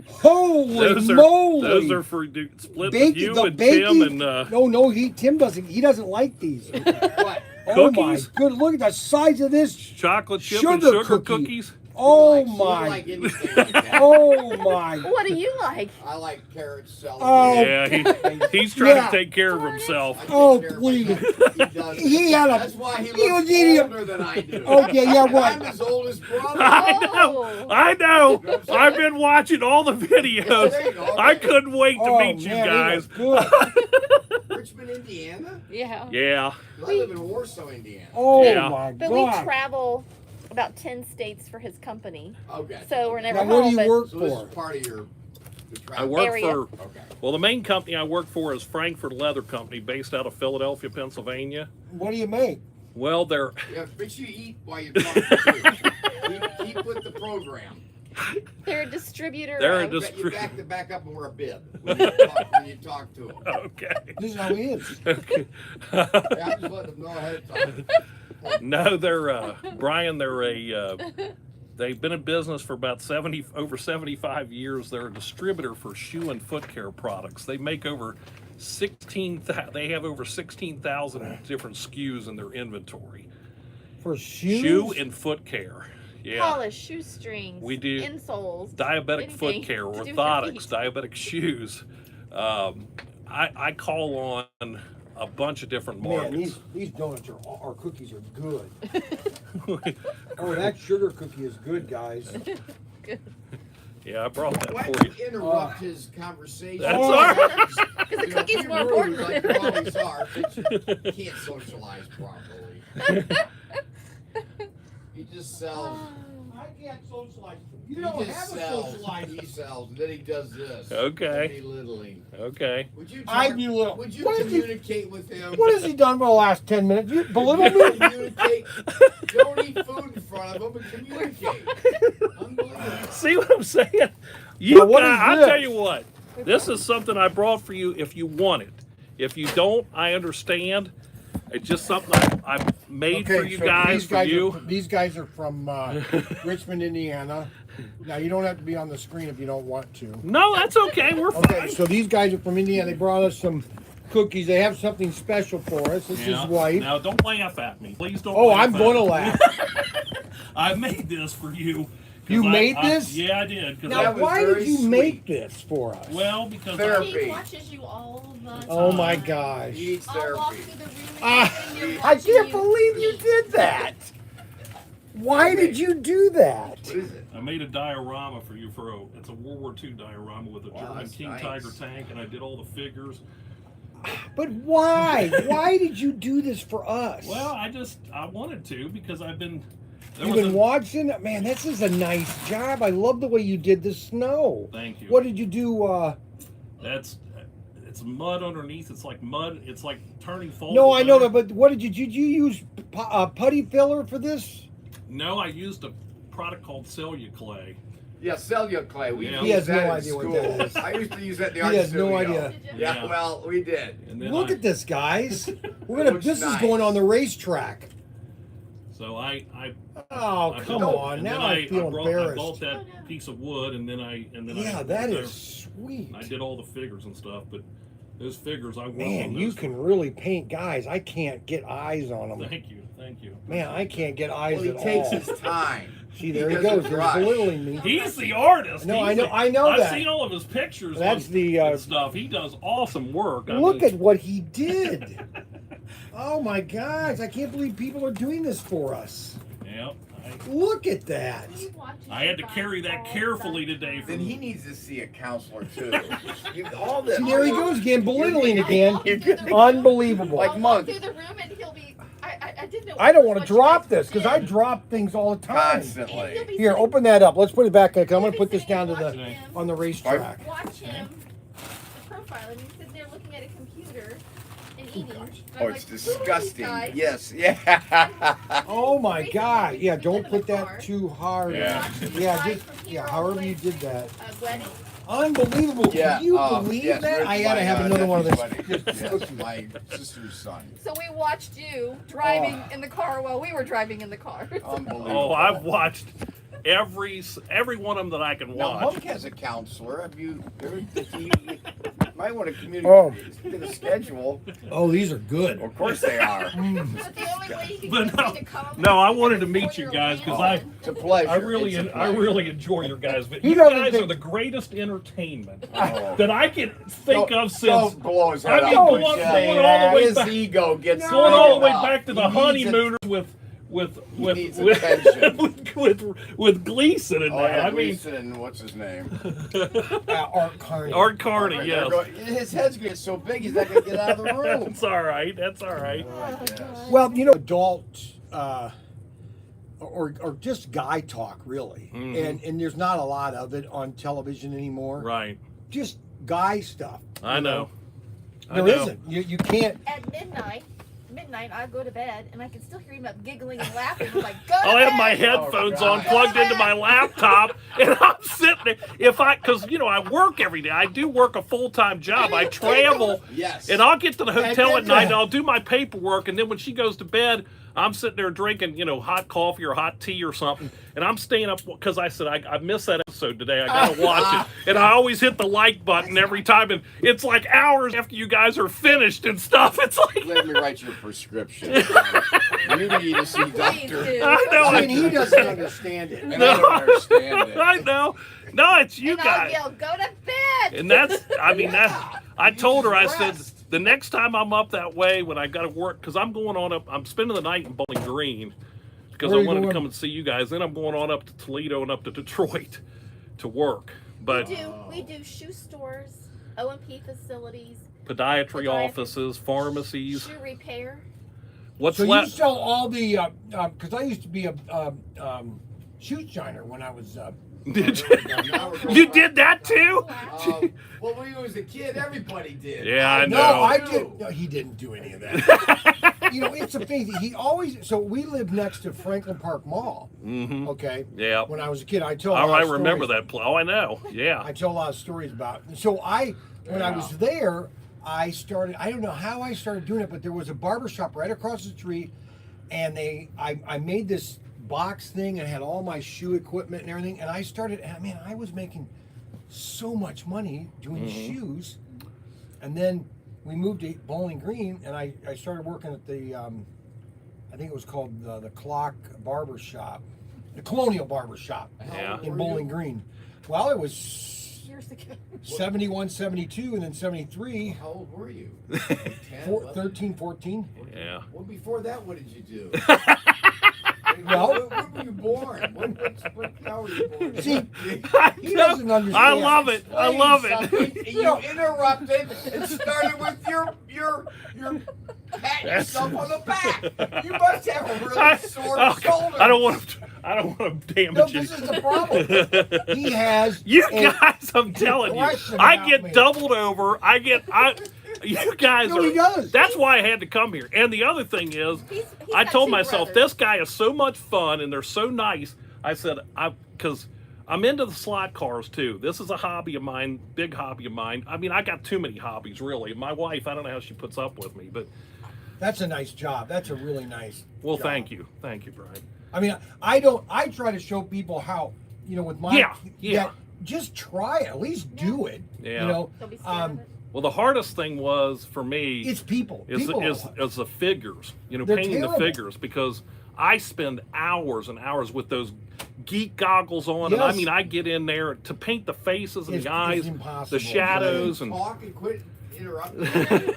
Holy those moly. Those are for split with you and Tim and Tim doesn't like these. What? Oh my Cookies? good, look at the size of this. chocolate chip Sugar and sugar cookie. cookies. Oh She my. like anything like that. Oh my. What do you like? I like carrots, celery. Oh. Yeah, he's trying Yeah. to take care of I himself. take Oh, care of please. myself. He does. He had a- That's why he he was looks eating a- older than I do. Okay, yeah, I'm what? his oldest brother. Oh. I know. I've been watching all the videos. There you go. I couldn't wait to Oh, meet you man, guys. it was good. Richmond, Indiana? Yeah. Yeah. I live in Warsaw, Indiana. Oh Yeah. my But we god. travel about 10 states for his company. Okay. So we're never Now home. what do you but work So this for? is part of your I work Area. for, Okay. well, the main company I work for is Frankfurt Leather Company, based out of Philadelphia, Pennsylvania. What do you make? Well, they're Yeah, make sure you eat while you're talking too. Keep with the program. they're a distributor. They're a of, dis- You back to back up and wear a bib when you talk to him. okay. This is how he is. Okay. Yeah, I'm just letting them know ahead of time. No, they're Brian. They've been in business for about over 75 years. They're a distributor for shoe and foot care products. They make over 16,000. They have over 16,000 different SKUs in their inventory. For shoes? Shoe and foot care. Yeah. polish, shoestrings, We do insoles, Diabetic foot anything care, to do with your orthotics, feet. diabetic shoes. I call on a bunch of different Man, markets. these donuts or cookies are good. Oh, that sugar cookie is good, guys. Yeah, I brought that Why for don't you. you interrupt his conversation? That's all right. Because the You know, cookie's be more rude, important. like you always are, since you can't socialize properly. He just sells. I can't socialize. You He don't just have a sells. socializer. He sells. And then he does this. Okay. Belittling. Okay. Would you? I talk- belittle. Would you What is he- communicate with him? What has he done for the last 10 minutes? You belittle me? Communicate. Don't eat food in front front of them and communicate. Unbelievable. See what I'm saying? You But what guys, is I this? tell you what, this is something I brought for you if you want it. If you don't, I understand. It's just something I made for you so guys, for you. These guys are from Richmond, Indiana. Now, you don't have to be on the screen if you don't want to. No, that's okay. We're Okay, fine. so these guys are from Indiana. They brought us some cookies. They have something special for us. This is white. Now, don't laugh at me. Please don't. Oh, laugh I'm at going to me. laugh. I made this for you. 'Cause You made this? Yeah, I did. 'Cause Now, That was why very did you sweet. make this for us? well, because Therapy. He watches you all the time. Oh, my gosh. He needs I'll walk therapy. through the room and Ah, everything, you're I watching can't believe you eat. did that. Why did you do that? What is it? I made a diorama for you it's a World War II diorama with a Wow, German that's King nice. Tiger tank, and I did all the figures. But why? Why did you do this for us? Well, I wanted to because I've been. You've been watching? Man, this is a nice job. I love the way you did the snow. Thank you. What did you do? It's mud underneath. It's like mud. It's like turning folded. No, I know butter. that, but what did you use putty filler for this? No, I used a product called Celia Clay. Yeah, cellular clay. We Yeah. used He has that no in idea what school. that is. I used to use that in the He art has no studio. idea. Did you? Yeah, Yeah. well, we did. And then Look at this, guys. We're It gonna. looks This is nice. going on the racetrack. So I Oh, I come built- on! and Now then I feel I bought embarrassed. that piece of wood, and then I Yeah, that is sweet. I did all the figures and stuff, but those figures I worked Man, on. you Those can really paint guys. I can't get eyes on them. Thank you. Man, I can't get eyes Well, he at takes all. his time. See, there he doesn't goes. He's rush. belittling me. He's the artist. No, He's I know I've that. seen all of his pictures. That's on, the, and stuff. He does awesome work. I Look mean, at what he did. Oh my gosh! I can't believe people are doing this for us. Yeah, Look at that. He watches I had you to carry guys that all carefully the today. time. Then he needs to see a counselor too. All this. See, there he goes again, belittling I'll again. walk through the room. Unbelievable. Like I'll monk. walk through the room and he'll be. I didn't know. I don't want what to you drop guys this because I did. drop things all the time. And you'll Constantly. be Here, sitting- open that up. Let's put it back. I'm you'll going be to put this sitting down to watching the him, on the racetrack. Watch him. The profile, and he's sitting there looking at a computer and eating. And I'm Oh, like, it's "Who are these disgusting. guys?" Yes, yeah. Oh my Basically, God! we Yeah, put don't them in put the car. that too hard. Yeah. Yeah, Right just from here all the however way you did to that. a wedding. Unbelievable! Yeah, Can you yes, believe that? Rich, I gotta my, have another one of this. nephew's wedding. Yes, my sister's son. So we watched you driving in the car while we were driving in the car. Unbelievable. Oh, I've watched every one of them that I can Now, watch. Monk has a counselor. Have you might want to communicate. Oh. Get a schedule. Oh, these are good. Of course they are. But the only way you can But get no, me to come no, I is wanted to for meet you your guys because land. It's a pleasure. I really It's a pleasure. enjoy your guys. But He you doesn't guys think- are the greatest entertainment Oh. that I can think Don't- of since Don't blow his head I mean, up. going- Michelle. going all the way His back- ego gets going all the way up. back to the He needs it. honeymooners with needs attention. with Gleason and Oh, that. yeah, I mean, Gleason, what's his name? Art Carney. Art Carney, They're yes. going- his head's gonna get so big he's not gonna get out of the room. That's all right. That's all right. Oh, Yes. God. Well, you know, adult or just guy talk, really, Mhm. and there's not a lot of it on television anymore. Right. Just guy stuff. I know. I There know. isn't. You can't. At midnight, I go to bed and I can still hear him up giggling and laughing. I'm like, go to I'll have bed. my headphones Oh, on, God. plugged into my laptop, and I'm sitting there. Because I work every day. I do work a full-time job. I travel, Yes. and I'll get to the hotel And at night, then- and I'll do my paperwork, and then when she goes to bed, I'm sitting there drinking, hot coffee or hot tea or something, and I'm staying up because I said I missed that episode today. I gotta watch it, and I always hit the like button every time, and it's like hours after you guys are finished and stuff. It's like Let me write your prescription. You need to see Please doctor. do. I know. I mean, he doesn't understand it. And I don't understand it. I know. No, it's you And I'll guys. yell, go to bed. And that's, I mean, Yeah. I told her, I said, Rest. the next time I'm up that way when I got to work, because I'm going on up, I'm spending the night in Bowling Green because Where I are you wanted to going? come and see you guys. Then I'm going on up to Toledo and up to Detroit to work. But We do shoe stores, O&P facilities, podiatry offices, pharmacies, shoe repair. what's So you left? sell all the because I used to be a shoe shiner when I was Did There we go. Now we're going You back. did that too? Well, when he was a kid, everybody did. Yeah, I No, know. I did. No, he didn't do any of that. You know, it's a thing. He always. So we lived next to Franklin Park Mall. Mm-hmm. Okay. Yeah. When I was a kid, I told. Oh, I remember that. Oh, I know. Yeah. I tell a lot of stories about it. So when I was there, I started. I don't know how I started doing it, but there was a barber shop right across the street, and I made this box thing and had all my shoe equipment and everything, and I started. And man, I was making so much money doing shoes, and then we moved to Bowling Green, and I started working at the I think it was called the Clock Barber Shop, the Colonial Barber Shop Yeah. in Bowling Green. Well, it was Years ago. 71, 72, and then 73, How old were you? Like 10, 11? 13, 14. Yeah. Well, before that, what did you do? Well- when were you born? What how were you born? See, he doesn't understand. I love it. I love it. Something, you interrupted and started with your patting yourself on the back. You must have a really sore shoulder. I don't want to damage No, you. this is the problem. He has. You a- guys, I'm telling you, question I about get me. doubled over. You guys No, he does. That's why I had to come here. And the other thing is, He's I got told two myself, brothers. this guy is so much fun and they're so nice. I said, because I'm into the slot cars too. This is a hobby of mine, big hobby of mine. I mean, I got too many hobbies, really. My wife, I don't know how she puts up with me, but That's a nice job. That's a really nice. well, job. thank you, Brian. I mean, I try to show people how, with my. Yeah. that just try it. At least do it. Yeah. You know. Don't be scared of it. Well, the hardest thing was for me It's people. is People is the figures, They're painting the terrible. figures, because I spend hours and hours with those geek goggles on, and I Yes. mean, I get in there to paint the faces and It's- the eyes, it's impossible. the shadows, and Talk and quit interrupting.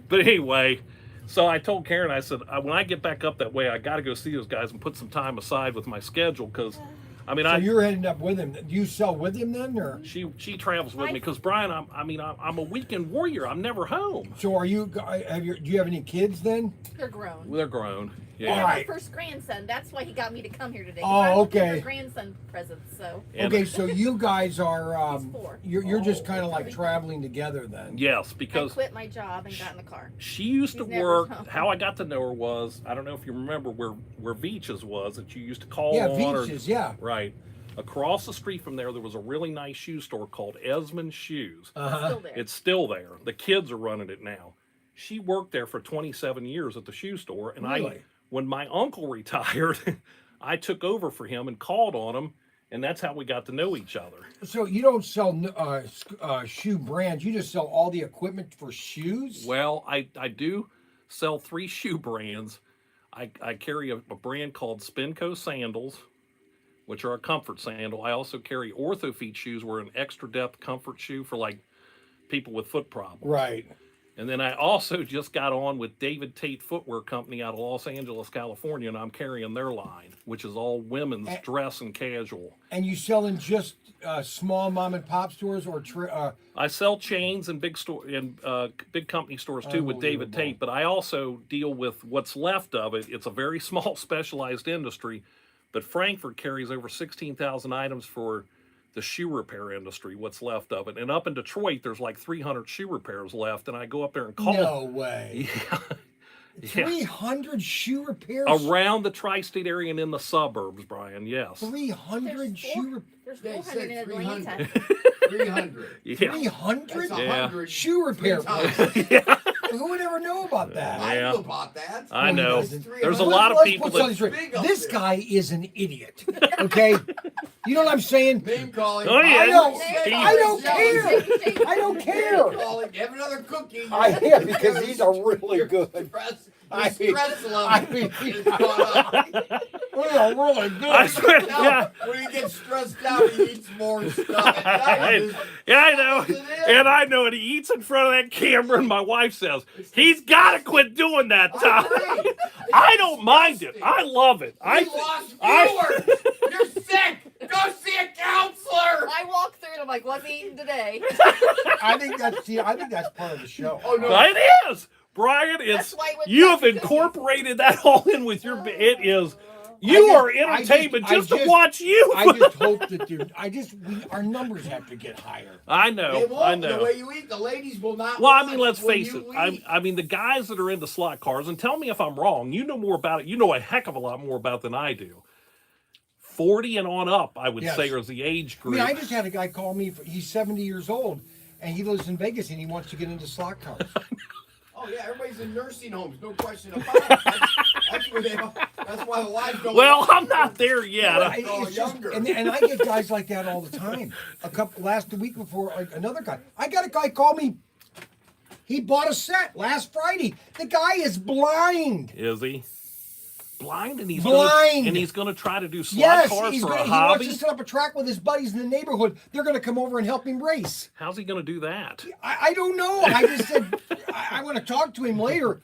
but anyway, so I told Karen, I said, when I get back up that way, I got to go see those guys and put some time aside with my schedule, because I mean, So you're heading up with him. Do you sell with him then, or? she travels with me, because Brian, I'm a weekend warrior. I'm never home. So are you? Do you have any kids then? They're grown. They're grown. I Yeah. have Alright. my first grandson. That's why he got me to come here today. Oh, I was looking okay. for grandson presents. So And- Okay, so you guys are. He's 4. You're just kind of like traveling together then. Yes, I because quit my job and got in the car. she used to He's never work. home. How I got to know her was, I don't know if you remember where Veach's was, that you used to call Yeah, on. Veach's, yeah. Right. Across the street from there was a really nice shoe store called Esmond Shoes. Still there. It's still there. The kids are running it now. She worked there for 27 years at the shoe store, and Really? when my uncle retired, I took over for him and called on him, and that's how we got to know each other. So you don't sell shoe brands. You just sell all the equipment for shoes. Well, I do sell 3 shoe brands. I carry a brand called Spinco sandals, which are a comfort sandal. I also carry Orthofeet shoes, were an extra depth comfort shoe for like people with foot problems. Right. And then I also just got on with David Tate Footwear Company out of Los Angeles, California, and I'm carrying their line, which is all women's dress and casual. And you sell in just small mom and pop stores, or I sell chains and big company stores too with David Unbelievable. Tate, but I also deal with what's left of it. It's a very small specialized industry, but Frankfurt carries over 16,000 items for the shoe repair industry, what's left of it. And up in Detroit, there's like 300 shoe repairs left, and I go up there and call. no way. Yeah. Yeah. 300 shoe repairs. Around the tri-state area and in the suburbs, Brian, yes. 300 There's shoe. There's They 400 in said Atlanta. 300. Yeah. 300 That's Yeah. 100 shoe repair. times. Yeah. Who would ever know about that? I Yeah. knew about that. I know. Well, There's a Let's- lot of Let's people put something that... straight. Big up This there. guy is an idiot. Okay, you know what I'm saying? Name calling. Oh, yeah. I don't. He- I don't Jealous. care. I don't care. Name calling. Have another cookie. I am, because these are really Your good. Stress, I your mean- stress level I mean- is gone up. They are really good. I swear, Now, yeah. when he gets stressed out, he eats more stuff. At night. Yeah, I know. It is. And I know it. He eats in front of that camera, and my wife says, he's got to quit doing that, I Tom. agree. I don't mind it. I love it. You lost viewers. You're sick. Go see a counselor. I walk through and I'm like, what's eating today? I think that's part of the show. Oh no. It is. Brian, That's why when you have Dr. Cookie- incorporated that all in with your... It is... You I are just- I entertainment just- just to watch you. I just hope that our numbers have to get higher. I They know. won't. I The know. way you eat, the ladies will not. Well, I watch mean, let's when face you it. eat. I mean, the guys that are into slot cars, and tell me if I'm wrong. You know more about it. You know a heck of a lot more about it than I do. 40 and on up, I would Yes. say, is the age I group. mean, I just had a guy call me. He's 70 years old, and he lives in Vegas, and he wants to get into slot cars. Oh yeah, everybody's in nursing homes, no question about it. That's where they. That's why the lives don't. Well, work. I'm not there yet. They're all It's just- younger. and I get guys like that all the time. Last week before, like another guy. I got a guy call me. He bought a set last Friday. The guy is blind. Is he blind? And he's Blind. Gonna try to do slot Yes, cars for a he wants hobby. to set up a track with his buddies in the neighborhood. They're going to come over and help him race. How's he going to do that? I don't know. I just said I want to talk to him later.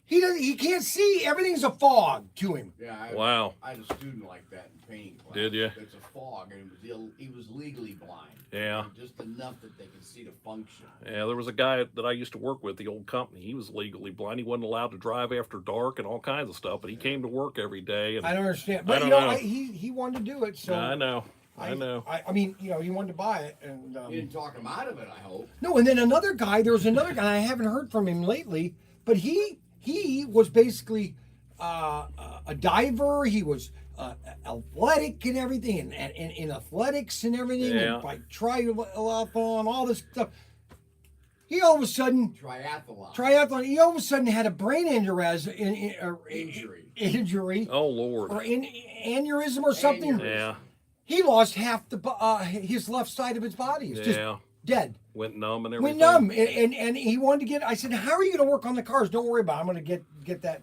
He can't see. Everything's a fog to him. Yeah. Wow. I had a student like that in painting class. Did ya? It's a fog, and he was legally blind. Yeah. Just enough that they could see the function. Yeah, there was a guy that I used to work with, the old company. He was legally blind. He wasn't allowed to drive after dark and all kinds of stuff, but he came to work every day. And I don't understand. I But don't you know, know. he wanted to do it. So I know. I know. I mean, you know, he wanted to buy it, and You didn't talk him out of it, I hope. no. And then another guy. There was another guy. I haven't heard from him lately, but he was basically a diver. He was athletic and everything, and in athletics and everything, Yeah. and like triathlon, all this stuff. He all of a sudden Triathlon. He all of a sudden had a brain injury Oh, Lord. or aneurysm or something. Aneurysm. Yeah. He lost half his left side of his body. It's just Yeah. dead. Went numb and everything. Went numb, and he wanted to get. I said, "How are you going to work on the cars? Don't worry about it. I'm going to get that."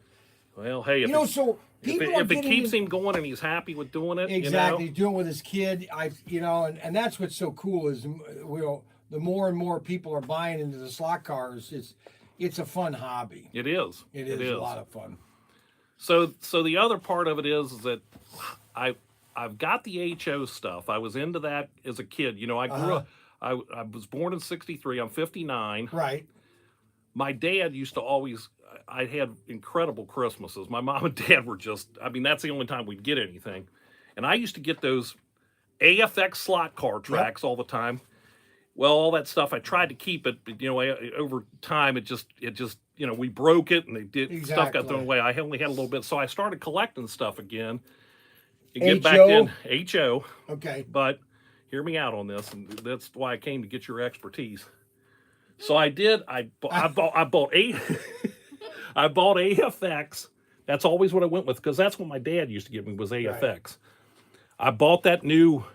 Well, hey, if, You know, it, so people are if it getting keeps in- him going and he's happy with doing it, exactly you know? doing with his kid. And that's what's so cool is the more and more people are buying into the slot cars. It's a fun hobby. It is. It is a lot of fun. So the other part of it is that I've got the HO stuff. I was into that as a kid. You know, I grew up. I was born in '63. I'm 59. Right. My dad used to always. I had incredible Christmases. My mom and dad were just. I mean, that's the only time we'd get anything, and I used to get those AFX slot car tracks all the time. Well, all that stuff, I tried to keep it, but, you know, over time, it just, you know, we broke it and stuff got thrown away. I only had a little bit. So I started collecting stuff again. And get back in HO. Okay. But hear me out on this, and that's why I came to get your expertise. So I did, I bought I bought AFX. That's always what I went with, because that's what my dad used to give me was AFX. Right. I bought that new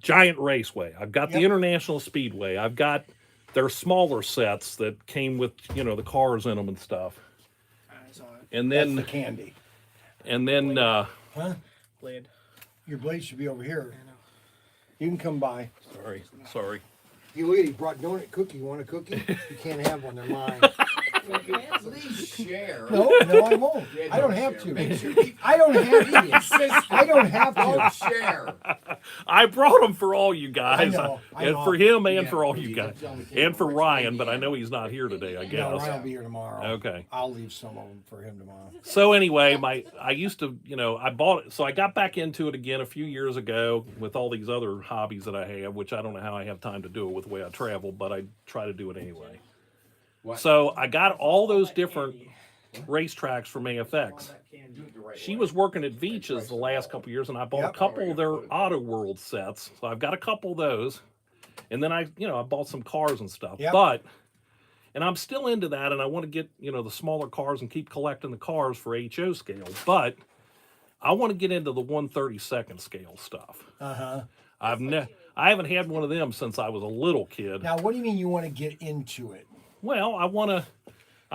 Giant Raceway. I've got the International Speedway. I've got their smaller sets that came with, you know, the cars in them and stuff. And then That's the candy. and then Huh? Blade. Your blade should be over here. You can come by. sorry. You look at it, he brought donut cookie. You want a cookie? You can't have one. They're mine. Please share. No, I won't. Yeah, I don't don't have share. to. Make sure people I don't have to. I don't have don't to. share. I brought them for all you guys. I know. And for him and Yeah, for all you you can guys. tell me And for which Ryan, way but I you know he's not here today, I No, guess. Ryan will be here tomorrow. Okay. I'll leave some of them for him tomorrow. So anyway, I used to, you know, I bought it. So I got back into it again a few years ago with all these other hobbies that I have, which I don't know how I have time to do it with the way I travel, but I try to do it anyway. What? So I got all those different racetracks from AFX. She was working at Veach's the last couple years, and I bought a couple of their Auto World sets. So I've got a couple of those. And then I bought some cars and stuff. Yep. And I'm still into that, and I want to get, you know, the smaller cars and keep collecting the cars for HO scale. But I want to get into the 1/32 scale stuff. Uh-huh. I haven't had one of them since I was a little kid. Now, what do you mean you want to get into it? Well, I want to.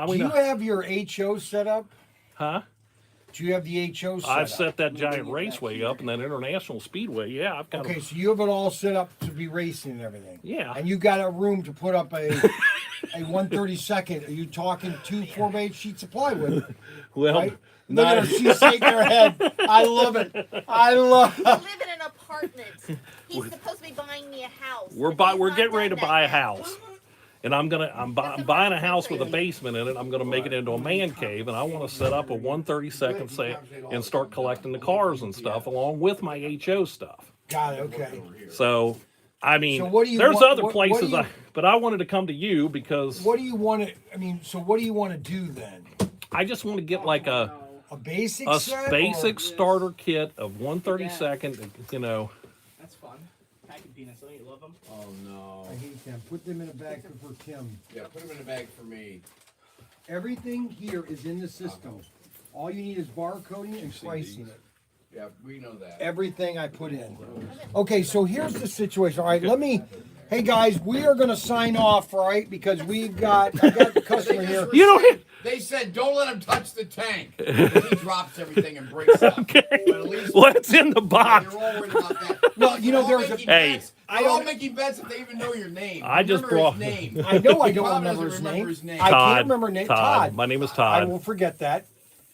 Do you have your HO set up? Huh? Do you have the HO set I've up? set that Giant Raceway up and that International Speedway. Yeah, I've got. Okay, so you have it all set up to be racing and everything. Yeah. And you got a room to put up a 1/32. Are you talking 2 4x8 sheets of plywood? Well, Right? Look at her, she's shaking her head. I love it. I love We live in an apartment. He's supposed to be buying me a house. we're but he's we're not getting ready to done that buy a yet. house, and I'm buying a house with a basement in it. I'm gonna make it into a man cave, and I want to set up a 132nd and start collecting the cars and stuff along with my HO stuff. Got it. Okay. So, I mean, So what do you there's want- other what do places, you- but I wanted to come to you because What do you want to? I mean, so what do you want to do then? I just want to get like a basic set? basic or- starter kit of 132nd, you know. That's fun. Packing peanuts, don't you love them? Oh no. I hate them. Put them in a bag for Tim. Yeah, put them in a bag for me. Everything here is in the system. All you need is barcoding and pricing it. Yeah, we know that. Everything I put in. Okay, so here's the situation. All right, hey guys, we are gonna sign off, right? Because I got the customer here. You don't. They said don't let him touch the tank. He drops everything and breaks stuff. Okay. But at least What's in the box? they're all worried about that. Well, you know, They're all there's a- making Hey. bets. They're all making bets if they even know your name. I just Remember brought- his name. I know I He don't probably remember doesn't his name. name. I Todd. can't remember name. Todd. My name is I Todd. will forget that.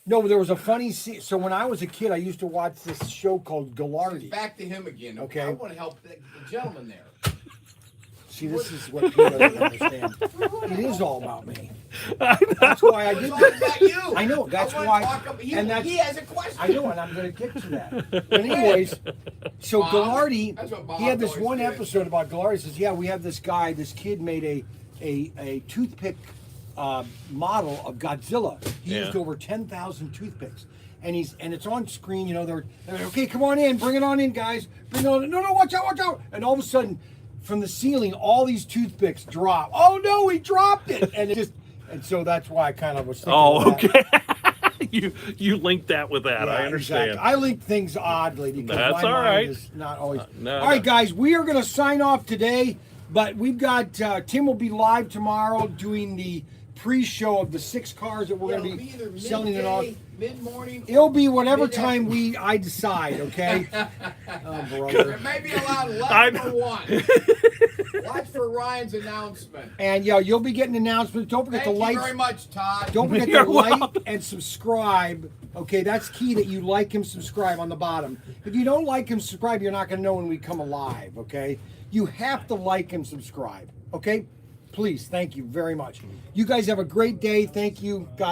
No, but there was a funny scene. So when I was a kid, I used to watch this show called Gallardi. Back to him again. Okay. I want to help the gentleman there. See, this is what people don't understand. It is all about me. That's why I did It's all that. about you. I know, that's I wanna why- talk about- and that's- he has a question. I know, and I'm going to get to that. But anyways, so Bob, Gallardi, that's what Bob he had this always one did. episode about Gallardi. Says, yeah, we have this guy, this kid made a toothpick model of Godzilla. He Yeah. used over 10,000 toothpicks. And it's on screen, you know, they're like, okay, come on in, bring it on in, guys. Bring it on in. No, watch out. And all of a sudden, from the ceiling, all these toothpicks drop. Oh no, he dropped it. And so that's why I kind of was thinking Oh, of that. okay. you linked that with that. Yeah, I understand. exactly. I link things oddly because That's my all mind right. is not always. No, all right, no. guys, we are going to sign off today, but we've got Tim will be live tomorrow doing the pre-show of the 6 cars that we're Yeah, going it'll to be either be selling it on. mid-morning. It'll be whatever mid-afternoon. time I decide. Okay. Oh, brother. It may be allowed I less for one. Watch for Ryan's announcement. And yeah, you'll be getting announcements. Don't forget Thank to you like. very much, Todd. Don't forget You're to like welcome. and subscribe. Okay, that's key that you like and subscribe on the bottom. If you don't like and subscribe, you're not going to know when we come alive. Okay, you have to like and subscribe. Okay, please, thank you very much. You guys have a great day. Thank you. God bless.